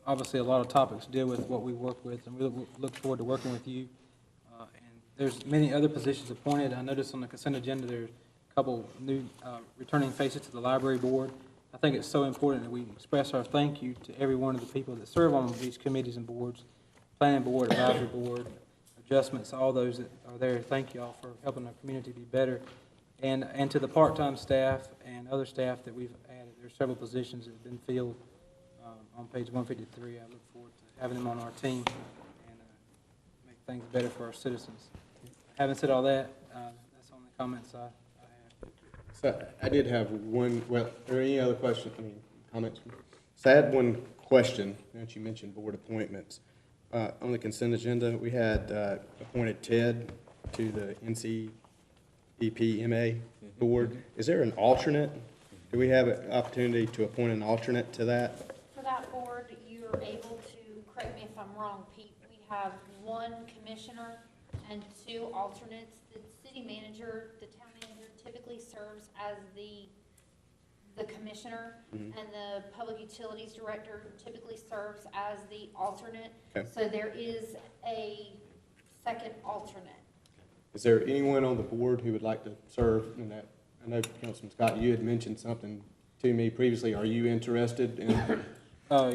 Obviously, a lot of topics deal with what we work with, and we look forward to working with you. And there's many other positions appointed. I noticed on the consent agenda there's a couple new returning faces to the library board. I think it's so important that we express our thank you to every one of the people that serve on these committees and boards, planning board, advisory board, adjustments, all those that are there. Thank you all for helping our community be better. And to the part-time staff and other staff that we've added. There's several positions that have been filled on page 153. I look forward to having them on our team and make things better for our citizens. Having said all that, that's the only comments I have. So I did have one, well, are there any other questions, comments? So I had one question, since you mentioned board appointments. On the consent agenda, we had appointed Ted to the NCEPMA board. Is there an alternate? Do we have an opportunity to appoint an alternate to that? For that board, you're able to, correct me if I'm wrong, Pete, we have one commissioner and two alternates. The city manager, the town manager typically serves as the commissioner, and the public utilities director typically serves as the alternate. Okay. So there is a second alternate. Is there anyone on the board who would like to serve in that? I know, Councilman Scott, you had mentioned something to me previously. Are you interested in?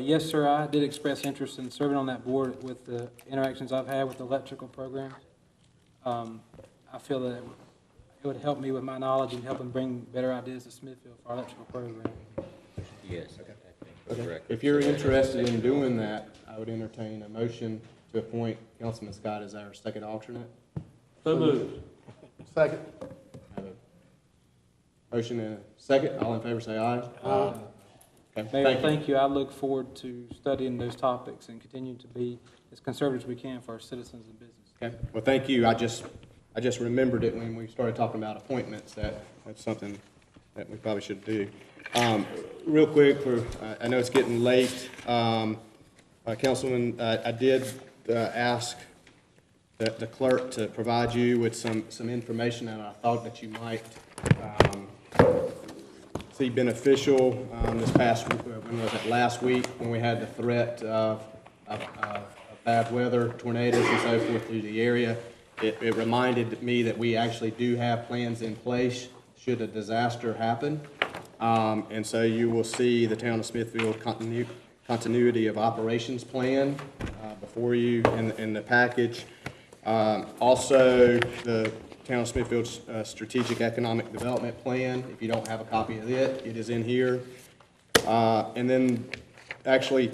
Yes, sir. I did express interest in serving on that board with the interactions I've had with the electrical programs. I feel that it would help me with my knowledge and helping bring better ideas to Smithfield for our electrical program. Yes. Okay. If you're interested in doing that, I would entertain a motion to appoint Councilman Scott as our second alternate. So moved. Second. I have a motion and a second. All in favor say aye. Aye. Okay. Mayor, thank you. I look forward to studying those topics and continue to be as conservative as we can for our citizens and business. Okay. Well, thank you. I just remembered it when we started talking about appointments. That's something that we probably should do. Real quick, I know it's getting late. Councilman, I did ask the clerk to provide you with some information that I thought that you might see beneficial this past, when was it, last week, when we had the threat of bad weather, tornadoes and so forth through the area. It reminded me that we actually do have plans in place should a disaster happen. And so you will see the Town of Smithfield continuity of operations plan before you in the package. Also, the Town of Smithfield's Strategic Economic Development Plan. If you don't have a copy of it, it is in here. And then actually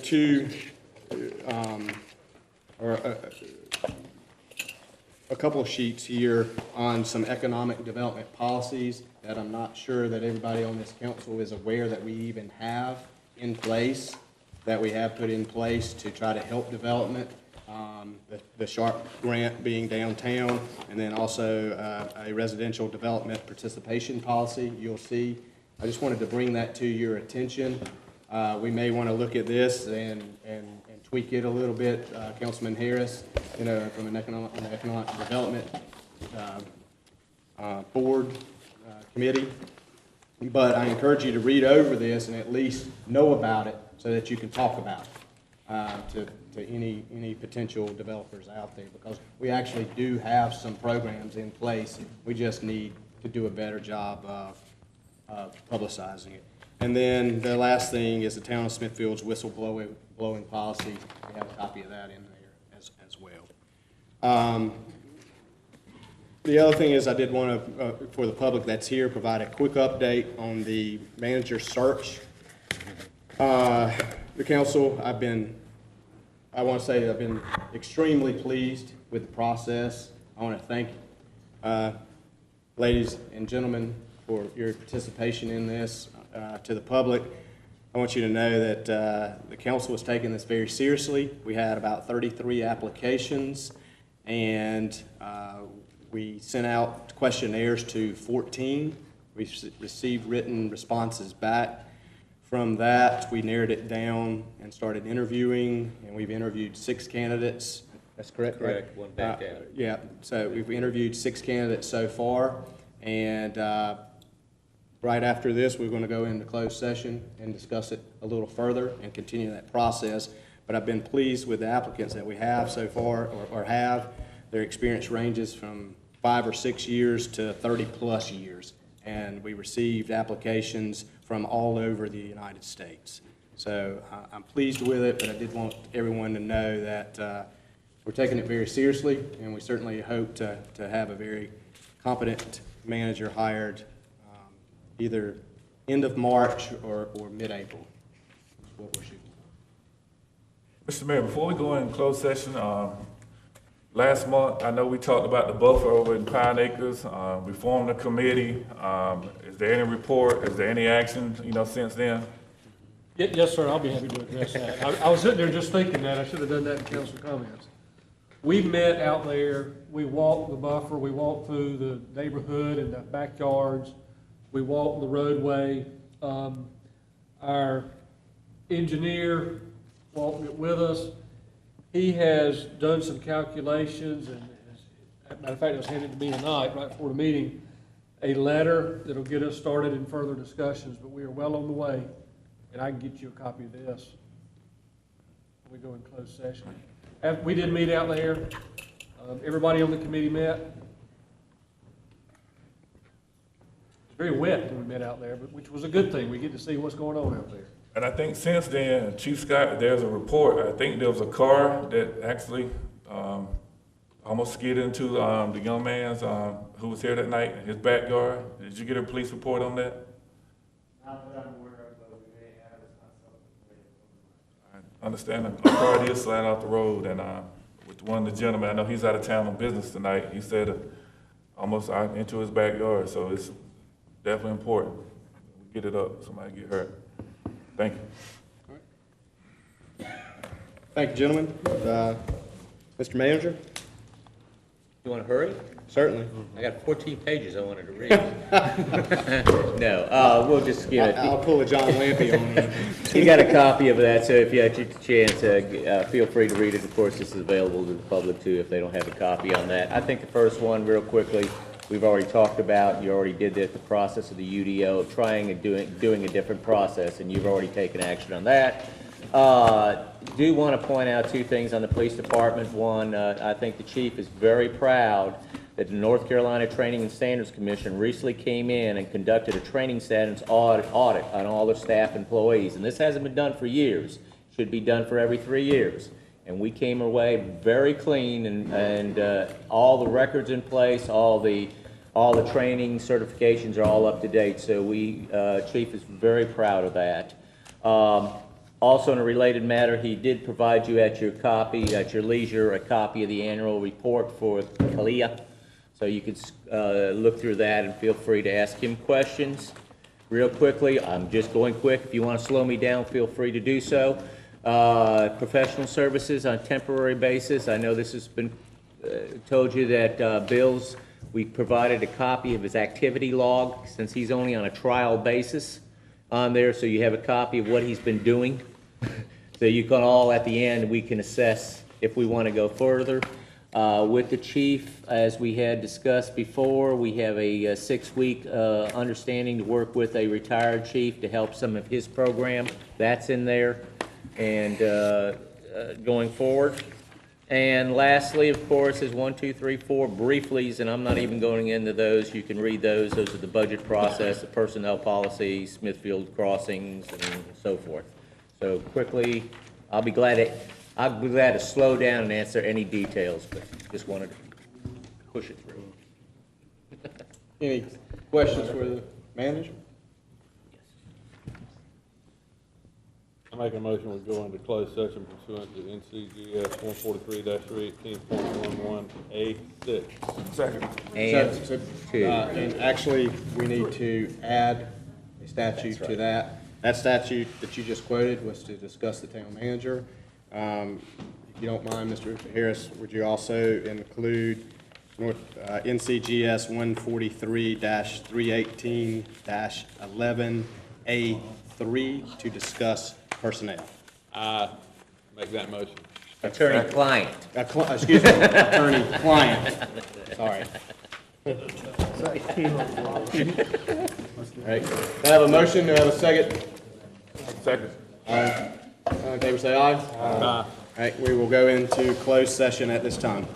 a couple of sheets here on some economic development policies that I'm not sure that everybody on this council is aware that we even have in place, that we have put in place to try to help development. The SHARP grant being downtown, and then also a residential development participation policy you'll see. I just wanted to bring that to your attention. We may want to look at this and tweak it a little bit, Councilman Harris, from an economic development board committee. But I encourage you to read over this and at least know about it so that you can talk about it to any potential developers out there, because we actually do have some programs in place. We just need to do a better job of publicizing it. And then the last thing is the Town of Smithfield's whistleblowing policy. We have a copy of that in there as well. The other thing is I did want to, for the public that's here, provide a quick update on the manager search. The council, I want to say I've been extremely pleased with the process. I want to thank ladies and gentlemen for your participation in this. To the public, I want you to know that the council has taken this very seriously. We had about 33 applications, and we sent out questionnaires to 14. We received written responses back. From that, we narrowed it down and started interviewing, and we've interviewed 6 candidates. That's correct, right? Correct, one back out. Yeah, so we've interviewed 6 candidates so far, and right after this, we're going to go into closed session and discuss it a little further and continue that process. But I've been pleased with the applicants that we have so far, or have. Their experience ranges from 5 or 6 years to 30-plus years. And we received applications from all over the United States. So I'm pleased with it, but I did want everyone to know that we're taking it very seriously, and we certainly hope to have a very competent manager hired either end of March or mid-April. That's what we're shooting. Mr. Mayor, before we go in closed session, last month, I know we talked about the buffer over in Pine Acres. We formed a committee. Is there any report? Is there any action, since then? Yes, sir, I'll be happy to address that. I was sitting there just thinking that. I should have done that in council comments. We met out there. We walked the buffer. We walked through the neighborhood and the backyards. We walked the roadway. Our engineer walked it with us. He has done some calculations, and as a matter of fact, it was handed to me tonight, right before the meeting, a letter that'll get us started in further discussions, but we are well on the way, and I can get you a copy of this when we go in closed session. We did meet out there. Everybody on the committee met. Very wet when we met out there, but which was a good thing. We get to see what's going on out there. And I think since then, Chief Scott, there's a report. I think there was a car that actually almost skidded into the young man's who was here that night in his backyard. Did you get a police report on that? Not that I'm aware of, but we may have. It's not something. I understand a car did slide off the road, and with one of the gentlemen, I know he's out of town on business tonight. He said almost out into his backyard, so it's definitely important. We get it up, somebody get hurt. Thank you. All right. Thank you, gentlemen. Mr. Manager? You want to hurry? Certainly. I got 14 pages I wanted to read. No, we'll just give it. I'll pull a John Lampy on you. You got a copy of that, so if you had a chance, feel free to read it. Of course, this is available to the public too if they don't have a copy on that. I think the first one, real quickly, we've already talked about. You already did that, the process of the UDO, trying and doing a different process, and you've already taken action on that. Do want to point out two things on the police department. One, I think the chief is very proud that the North Carolina Training and Standards Commission recently came in and conducted a training standards audit on all their staff employees. And this hasn't been done for years. Should be done for every 3 years. And we came away very clean and all the records in place, all the training certifications are all up to date. So chief is very proud of that. Also, in a related matter, he did provide you at your leisure, a copy of the annual report for Kalia. So you could look through that and feel free to ask him questions. Real quickly, I'm just going quick. If you want to slow me down, feel free to do so. Professional services on a temporary basis. I know this has been told you that Bill's, we provided a copy of his activity log since he's only on a trial basis on there, so you have a copy of what he's been doing. So you can all, at the end, we can assess if we want to go further. With the chief, as we had discussed before, we have a 6-week understanding to work with a retired chief to help some of his program. That's in there and going forward. And lastly, of course, is 1, 2, 3, 4 brieflies, and I'm not even going into those. You can read those. Those are the budget process, the personnel policy, Smithfield crossings, and so forth. So quickly, I'll be glad to slow down and answer any details, but just wanted to push it through. Any questions for the manager? I make a motion we go into closed session pursuant to NCGS 143-318.11A6. Second. And actually, we need to add a statute to that. That statute that you just quoted was to discuss the town manager. If you don't mind, Mr. Harris, would you also include NCGS 143-318-11A3 to discuss personnel? Make that motion. Attorney-client. Excuse me, attorney-client. Sorry. All right, I have a motion, do I have a second? Second. All in favor say aye. Aye. All right, we will go into closed session at this time.